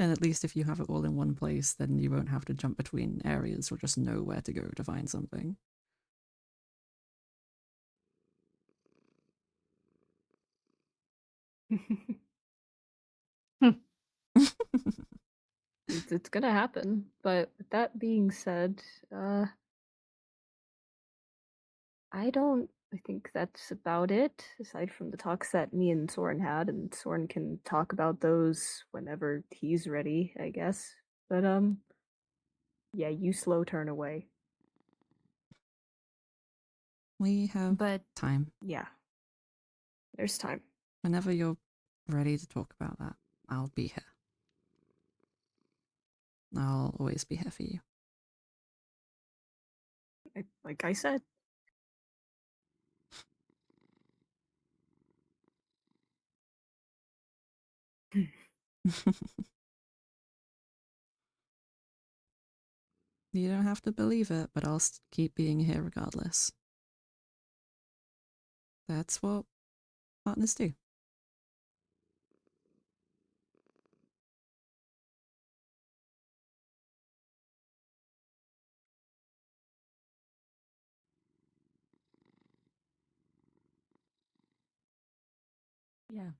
And at least if you have it all in one place, then you won't have to jump between areas or just know where to go to find something. It's gonna happen. But with that being said, I don't I think that's about it, aside from the talks that me and Soren had, and Soren can talk about those whenever he's ready, I guess. But, yeah, you slow turn away. We have But, time. yeah, there's time. Whenever you're ready to talk about that, I'll be here. I'll always be here for you. Like I said. You don't have to believe it, but I'll keep being here regardless. That's what partners do. Yeah.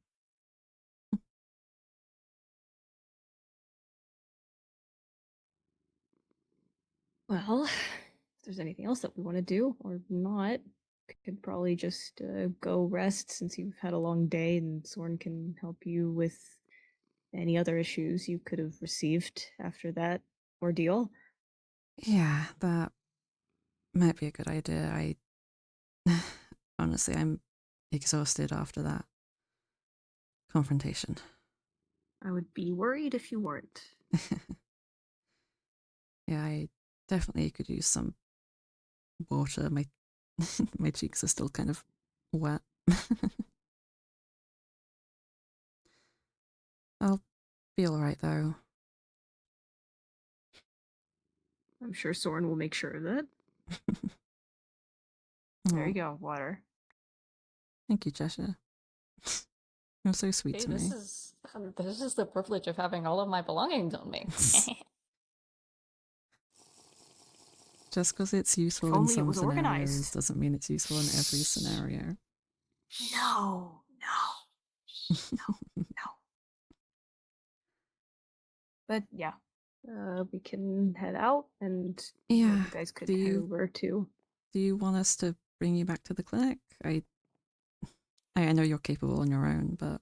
Well, if there's anything else that we want to do or not, we could probably just go rest since you've had a long day, and Soren can help you with any other issues you could have received after that ordeal. Yeah, that might be a good idea. Honestly, I'm exhausted after that confrontation. I would be worried if you weren't. Yeah, I definitely could use some water. My my cheeks are still kind of wet. I'll be alright though. I'm sure Soren will make sure of it. There you go, water. Thank you, Cheshire. You're so sweet Hey, to me. this is the privilege of having all of my belongings on me. Just because it's useful If in only it some was scenarios organized. doesn't mean it's useful in every scenario. No. But yeah, we can head out, and Yeah. you guys could head over to. Do you want us to bring you back to the clinic? I know you're capable on your own, but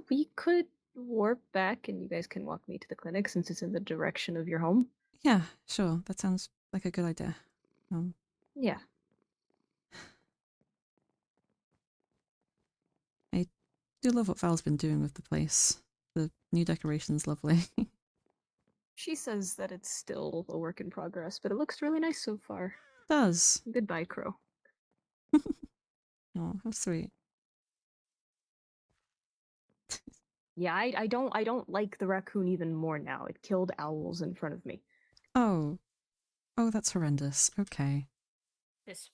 We could warp back, and you guys can walk me to the clinic since it's in the direction of your home. yeah, sure. That sounds like a good idea. Yeah. I do love what Val's been doing with the place. The new decoration's lovely. She says that it's still a work in progress, but it looks really nice so far. It does. Goodbye, Crow. Oh, how sweet. Yeah, I don't like the raccoon even more now. It killed owls in front of me. Oh. Oh, that's horrendous. Okay.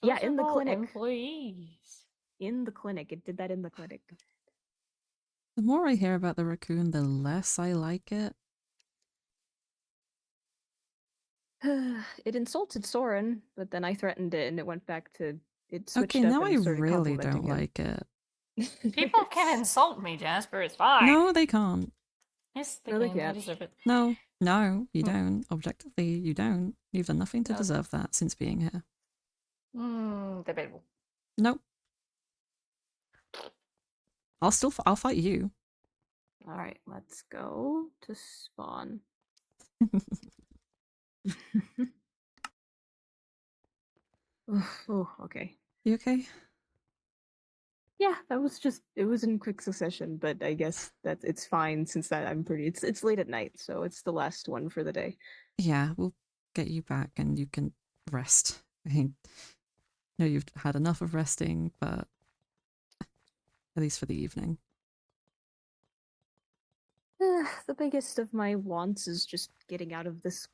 Yeah, in the clinic. Employees. In the clinic. It did that in the clinic. The more I hear about the raccoon, the less I like it. It insulted Soren, but then I threatened it and it went back to it switched Okay, up now and I started really complimenting don't him. like it. People can insult me, Jasper. It's fine. No, they can't. Yes, they No, they can. I can't. deserve it. No, you don't. Objectively, you don't. You've done nothing to Okay. deserve that since being here. Debatable. Nope. I'll fight you. All right, let's go to spawn. Oh, okay. You okay? Yeah, that was just it was in quick succession, but I guess that it's fine since that I'm pretty it's late at night, so it's the last one for the day. Yeah, we'll get you back and you can rest. I know you've had enough of resting, but at least for the evening. The biggest of my wants is just getting out of this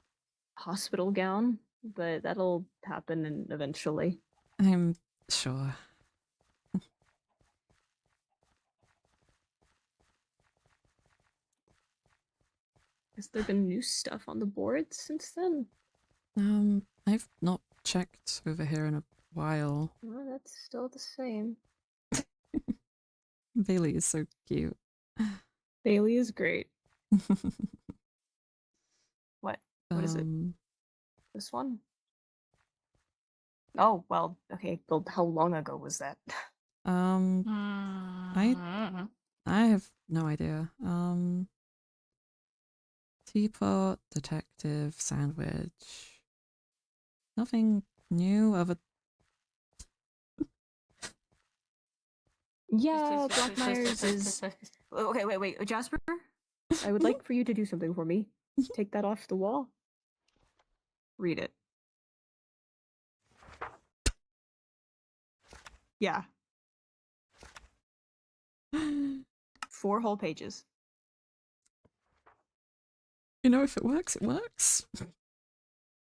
hospital gown, but that'll happen eventually. I'm sure. Has there been new stuff on the board since then? I've not checked over here in a while. Well, that's still the same. Bailey is so cute. Bailey is great. What? What is it? Um, This one? Oh, well, okay. Well, how long ago was that? I have no idea. Teapot, detective, sandwich. Nothing new other. Yeah, Black Myers is... Okay, wait, Jasper? I would like for you to do something for me. Take that off the wall. Read it. Yeah. 4 whole pages. You know, if it works, it works.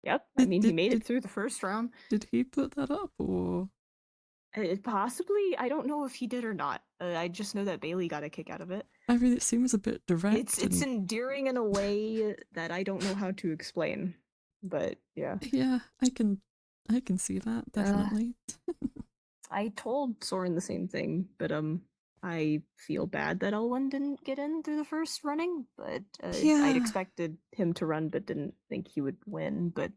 Yep. I mean, he made it through the first round. Did he put that up, or? Possibly. I don't know if he did or not. I just know that Bailey got a kick out of it. I mean, it seems a bit direct. It's endearing in a way that I don't know how to explain. But yeah. Yeah, I can see that, definitely. I told Soren the same thing, but I feel bad that Elwyn didn't get in through the first running, but Yeah. I'd expected him to run, but didn't think he would win. But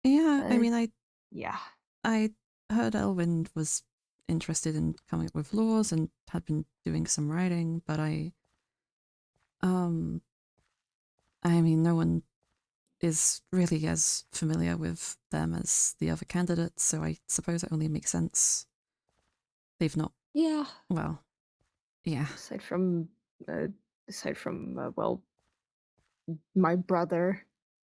yeah, I mean, yeah, I heard Elwyn was interested in coming up with laws and had been doing some writing, but I mean, no one is really as familiar with them as the other candidates, so I suppose it only makes sense. They've not. Yeah. Well, yeah. Aside from well, my brother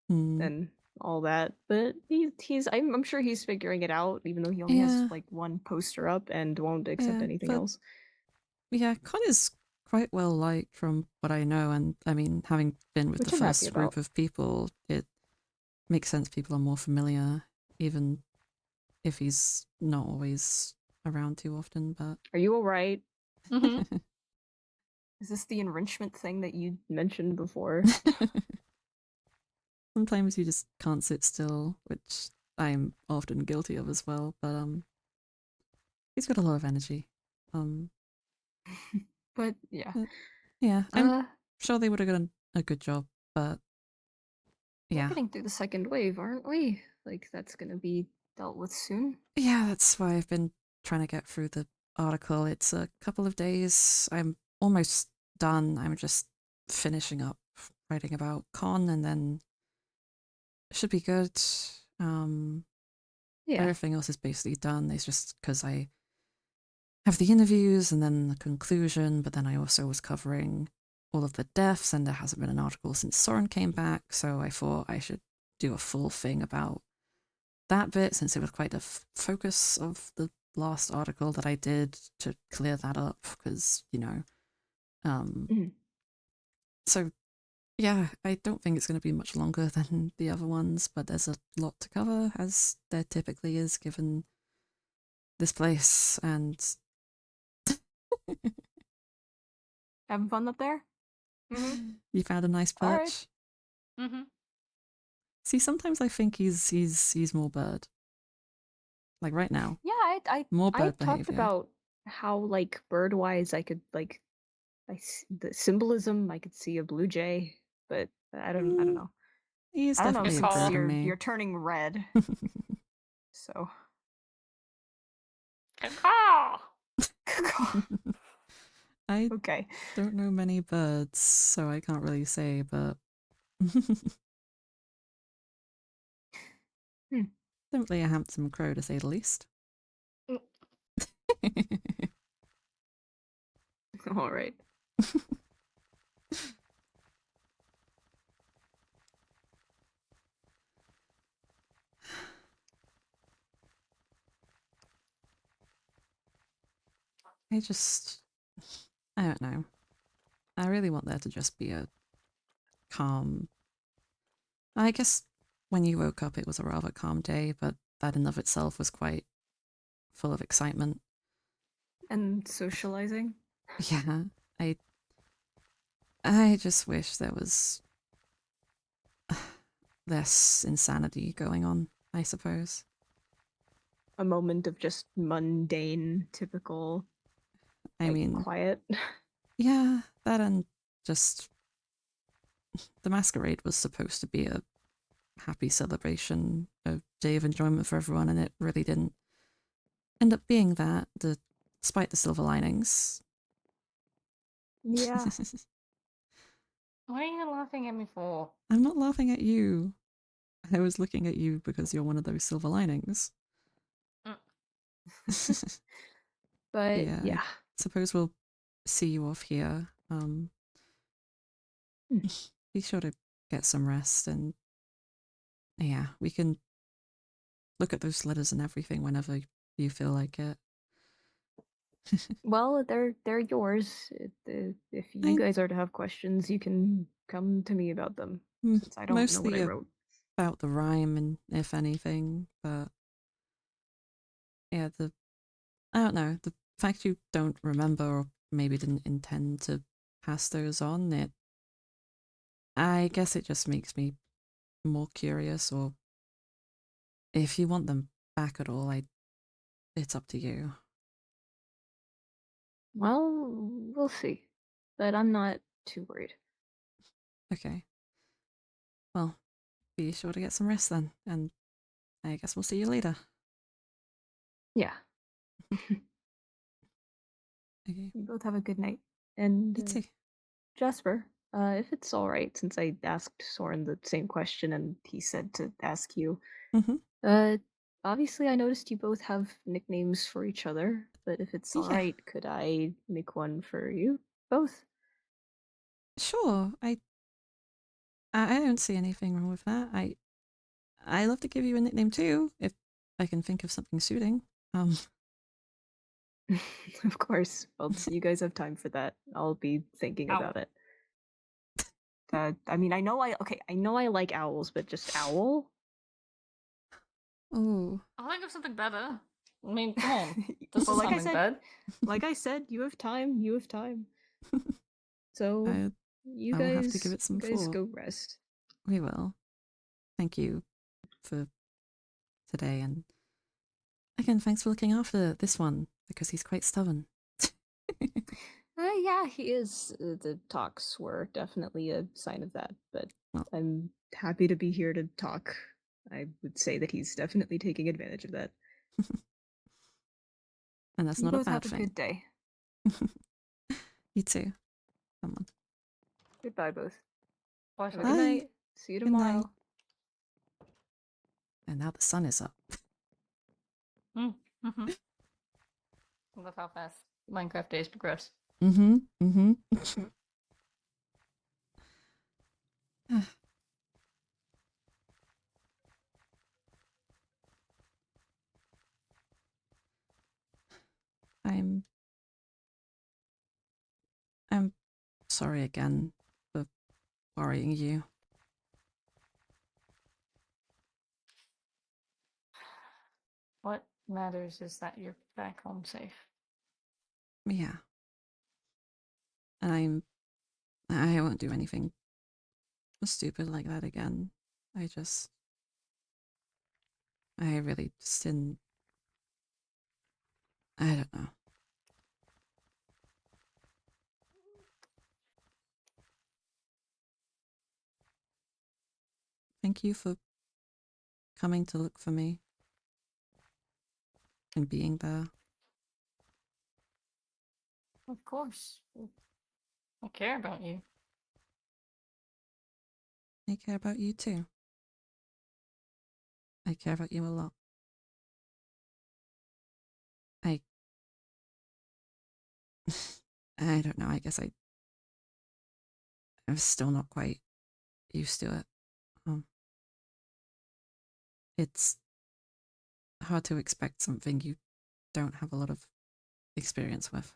and all that, but he's I'm sure he's figuring it out, even though he only has like 1 poster up and won't accept anything else. Yeah, Con is quite well liked from what I know, and I mean, having been with the first group of people, it makes sense people are more familiar, even if he's not always around too often. But are you all right? Mm-hmm. Is this the enrichment thing that you mentioned before? Sometimes you just can't sit still, which I'm often guilty of as well, but he's got a lot of energy. But yeah. Yeah, I'm sure they would have done a good job, but yeah. We're getting through the second wave, aren't we? Like, that's gonna be dealt with soon. Yeah, that's why I've been trying to get through the article. It's a couple of days. I'm almost done. I'm just finishing up writing about Con, and then it should be good. Yeah. Everything else is basically done. It's just because I have the interviews and then the conclusion, but then I also was covering all of the deaths, and there hasn't been an article since Soren came back, so I thought I should do a full thing about that bit, since it was quite a focus of the last article that I did to clear that up, because, you know, so yeah, I don't think it's going to be much longer than the other ones, but there's a lot to cover, as there typically is, given this place, and having fun up there? You found a nice perch? Right. See, sometimes I think he's more bird. Like right now. Yeah, more bird I talked about how, like, bird-wise I could, like, the symbolism, I could see a blue jay, but I don't know. He's I don't know, definitely a bird to me. you're turning red. So I don't know many birds, so I can't really say, but definitely a handsome crow, to say the least. All right. I don't know. I really want there to just be a calm... I guess when you woke up it was a rather calm day, but that in of itself was quite full of excitement. And socializing? Yeah, I just wish there was less insanity going on, I suppose. A moment of just mundane, typical, I mean, quiet. Yeah, that and just the masquerade was supposed to be a happy celebration, a day of enjoyment for everyone, and it really didn't end up being that, despite the silver linings. Yeah. What are you laughing at me for? I'm not laughing at you. I was looking at you because you're one of those silver linings. But yeah, yeah. I suppose we'll see you off here. Be sure to get some rest, and yeah, we can look at those letters and everything whenever you feel like it. Well, they're yours. If you guys are to have questions, you can come to me about them, since I don't know what I Mostly wrote. about the rhyme, and if anything, but yeah, I don't know, the fact you don't remember or maybe didn't intend to pass those on, I guess it just makes me more curious, or if you want them back at all, it's up to you. Well, we'll see. But I'm not too worried. Okay. Well, be sure to get some rest then, and I guess we'll see you later. Yeah. Okay. You both have a good night. And You too. Jasper, if it's all right, since I asked Soren the same question and he said to ask you, obviously I noticed you both have nicknames for each other, but if it's all right, could I make one for you both? Sure. I don't see anything wrong with that. I love to give you a nickname too, if I can think of something suiting. Of course. Well, you guys have time for that. I'll be thinking about it. I mean, I know I like owls, but just owl? Oh. I'll think of something better. I mean, come on. This Well, is something bad. like I said, you have time. You have time. So I will have to give it some you guys thought. go rest. We will. Thank you for today, and again, thanks for looking after this one, because he's quite stubborn. Yeah, he is. The talks were definitely a sign of that, but I'm happy to be here to talk. I would say that he's definitely taking advantage of that. And that's you not a both bad have thing. a good day. You too. Come on. Goodbye, both. Bye. Have a good night. See you Good night. tomorrow. And now the sun is up. Mm-hmm. Love how fast Minecraft days progress. Mm-hmm. I'm sorry again for worrying you. What matters is that you're back home safe. Yeah. And I won't do anything stupid like that again. I really just didn't. I don't know. Thank you for coming to look for me and being there. Of course. I care about you. I care about you too. I care about you a lot. I don't know. I guess I'm still not quite used to it. It's hard to expect something you don't have a lot of experience with.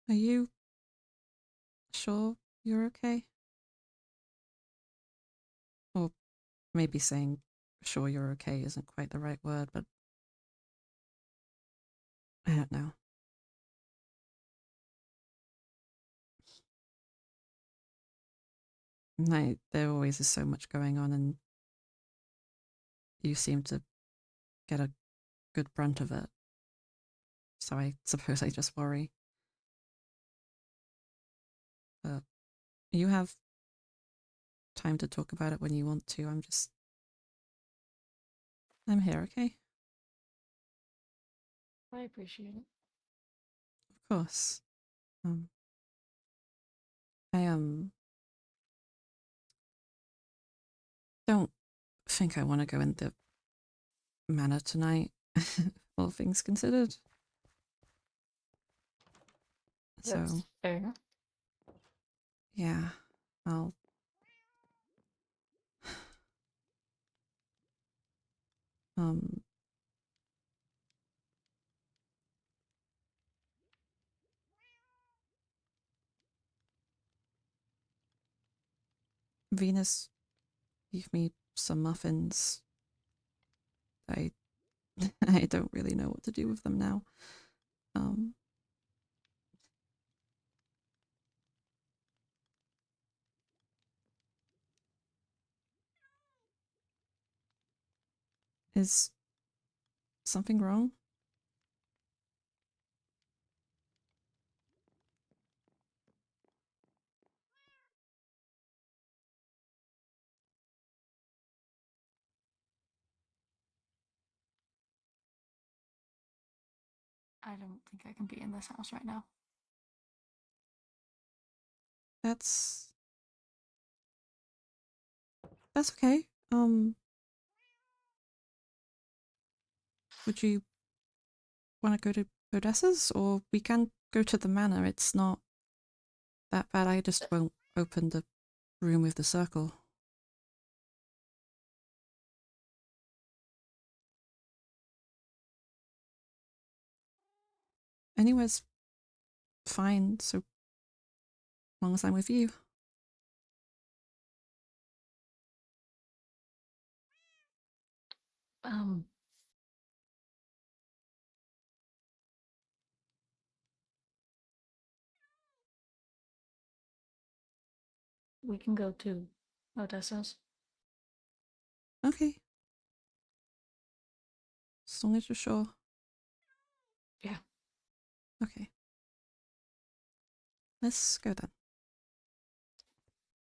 Are you sure you're okay? Or maybe saying sure you're okay isn't quite the right word, but I don't know. There always is so much going on, and you seem to get a good brunt of it. So I suppose I just worry. But you have time to talk about it when you want to. I'm here, okay? I appreciate it. Of course. I don't think I want to go in the manor tonight, all things considered. That's So, fair. yeah, I'll... Venus gave me some muffins. I I don't really know what to do with them now. Is something wrong? I don't think I can be in this house right now. That's okay. Would you want to go to Odessa's, or we can go to the manor? It's not that bad. I just won't open the room with the circle. Anywhere's fine, so long as I'm with you. We can go to Odessa's. Okay. As long as you're sure. Yeah. Okay. Let's go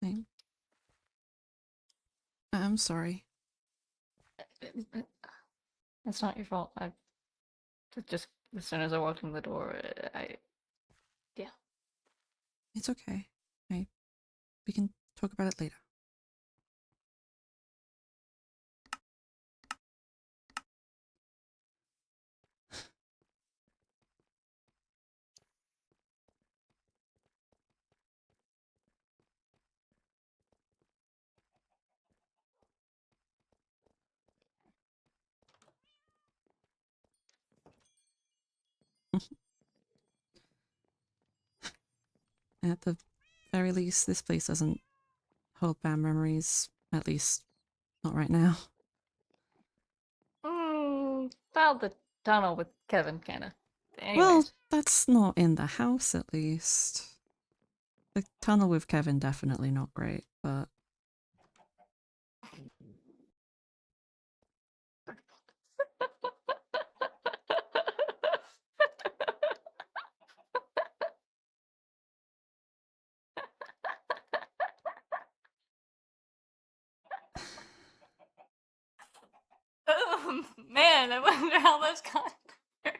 then. I'm sorry. That's not your fault. I just as soon as I walked in the door, yeah. It's okay. We can talk about it later. At the very least, this place doesn't hold bad memories. At least, not right now. About the tunnel with Kevin, kinda. Well, Anyways. that's not in the house, at least. The tunnel with Kevin, definitely not great, but... Oh, man, I wonder how this got there.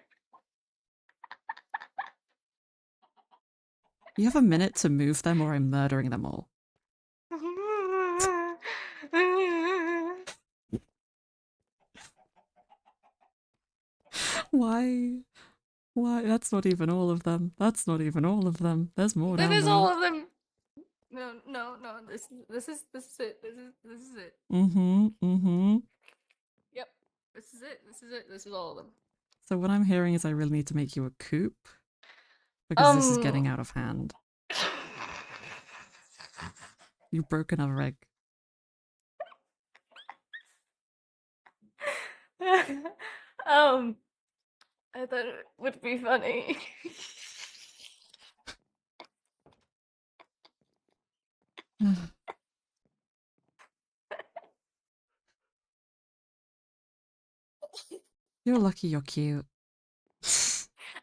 You have a minute to move them or I'm murdering them all. Why? Why? That's not even all of them. That's not even all of them. There's more That down is there. all of them. No. This is it. This is it. Mm-hmm. Yep. This is it. This is all of them. So what I'm hearing is I really need to make you a coop. Because this is getting out of hand. You broke another egg. I thought it would be funny. You're lucky you're cute.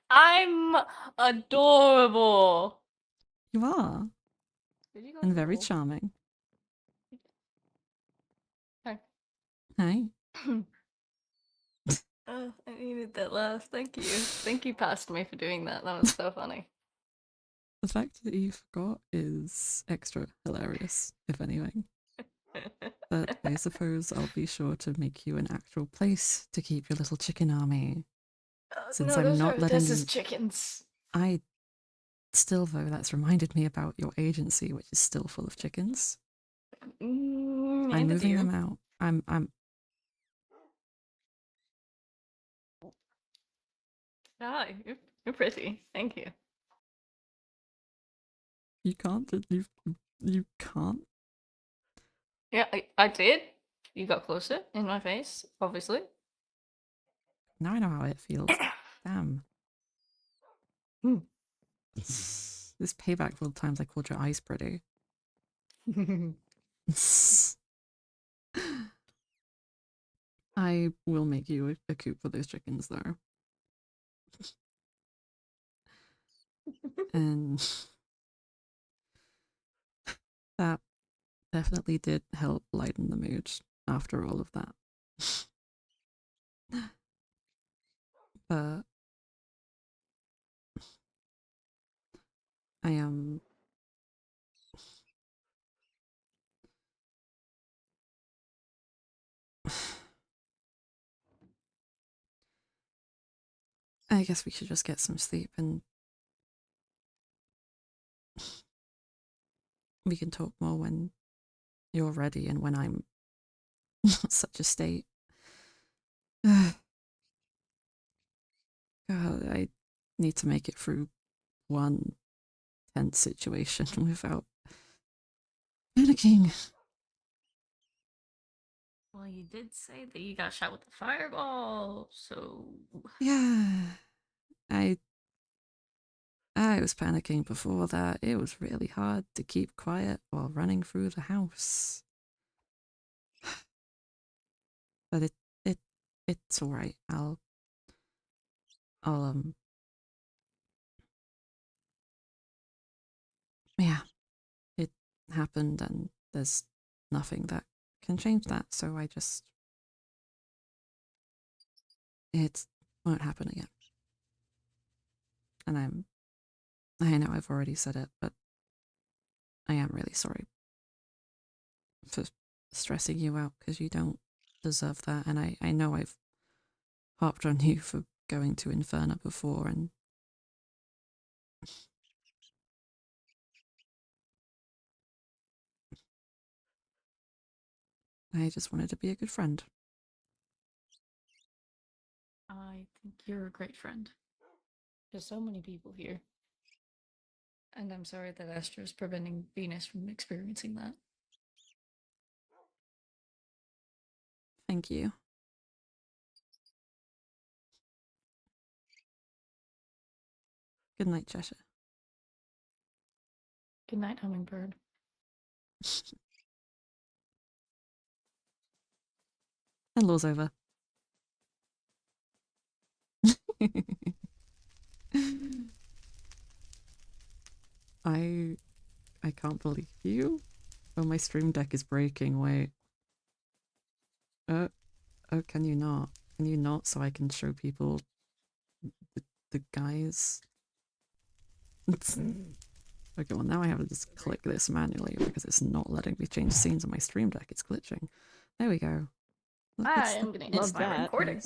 I'm adorable. You are. Did you go And to the very hole? charming. Hi. Hi. I needed that laugh. Thank you. Thank you, past me, for doing that. That was so funny. The fact that you forgot is extra hilarious, if anything. But I suppose I'll be sure to make you an actual place to keep your little chicken army. Since No, I'm those not are letting Odessa's you... chickens. Still, though, that's reminded me about your agency, which is still full of chickens. I'm And a moving deer. them out. I'm... Ah, you're pretty. Thank you. You can't... You can't... Yeah, I did. You got closer in my face, obviously. Now I know how it feels. Damn. Hmm. This payback for all the times I called your eyes pretty. I will make you a coop for those chickens, though. And that definitely did help lighten the mood after all of that. But I am... I guess we should just get some sleep and we can talk more when you're ready and when I'm not such a state. God, I need to make it through one tense situation without panicking. Well, you did say that you got shot with a fireball, so... Yeah, I was panicking before that. It was really hard to keep quiet while running through the house. But it's all right. I'll yeah, it happened and there's nothing that can change that. So it won't happen again. And I know I've already said it, but I am really sorry for stressing you out because you don't deserve that. And I know I've harped on you for going to Inferno before, and I just wanted to be a good friend. I think you're a great friend. There's so many people here. And I'm sorry that Astra's preventing Venus from experiencing that. Thank you. Good night, Cheshire. Good night, Hummingbird. And law's over. I can't believe you. Oh, my stream deck is breaking. Wait. Oh, can you not? Can you not so I can show people the guys? Okay, well now I have to just click this manually because it's not letting me change scenes on my stream deck. It's glitching. There we go. I am going to end my recording.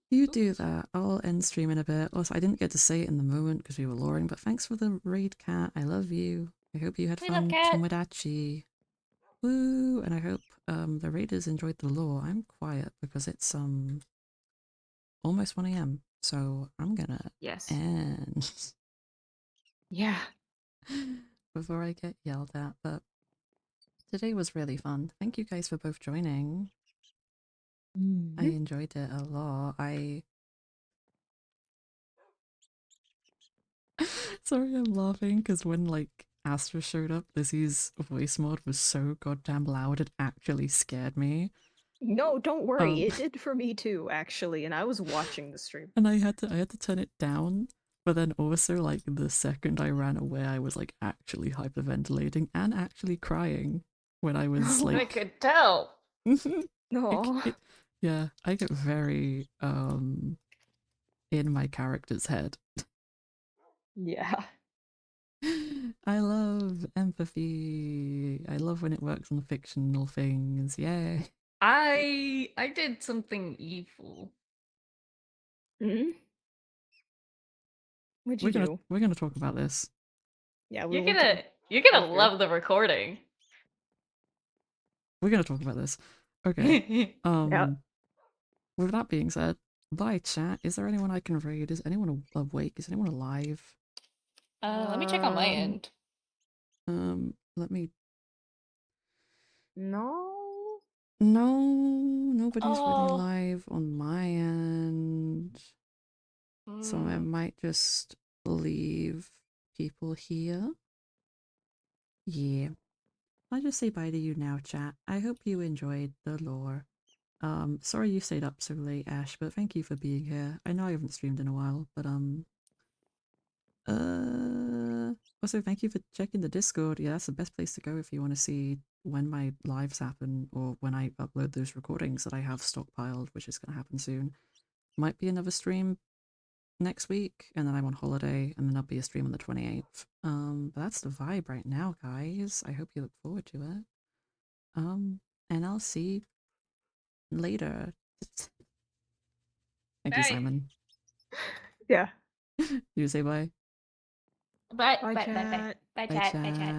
You do that. I'll end stream in a bit. Also, I didn't get to say it in the moment because we were loring, but thanks for the raid, Cat. I love you. I hope you had fun. Tomodachi. Woo! And I hope the raiders enjoyed the lore. I'm quiet because it's almost 1 a.m. So I'm gonna end. Yeah. Before I get yelled at, but today was really fun. Thank you guys for both joining. I enjoyed it a lot. Sorry, I'm laughing because when like Astra showed up, Lizzie's voice mod was so goddamn loud it actually scared me. No, don't worry. It did for me too, actually, and I was watching the stream. And I had to turn it down. But then also like the second I ran away, I was like actually hyperventilating and actually crying when I was like I could tell. No. Yeah, I get very in my character's head. Yeah. I love empathy. I love when it works on fictional things. Yay. I did something evil. Hmm? What'd you do? We're gonna talk about this. Yeah, You're gonna after. love the recording. We're gonna talk about this. Okay. Yeah. With that being said, bye chat. Is there anyone I can raid? Is anyone awake? Is anyone alive? Let me check on my end. Let me. No. No, nobody's really Oh. live on my end. So I might just leave people here. Yeah. I'll just say bye to you now, chat. I hope you enjoyed the lore. Sorry you stayed up so late, Ash, but thank you for being here. I know I haven't streamed in a while, but also thank you for checking the Discord. Yeah, that's the best place to go if you want to see when my lives happen or when I upload those recordings that I have stockpiled, which is going to happen soon. Might be another stream next week, and then I'm on holiday, and then there'll be a stream on the 28th. But that's the vibe right now, guys. I hope you look forward to it. And I'll see you later. Thank you, Bye. Simon. Yeah. You say bye. Bye. Bye, Bye. chat. Bye. Bye. Bye, Chat. Bye. Chat. chat.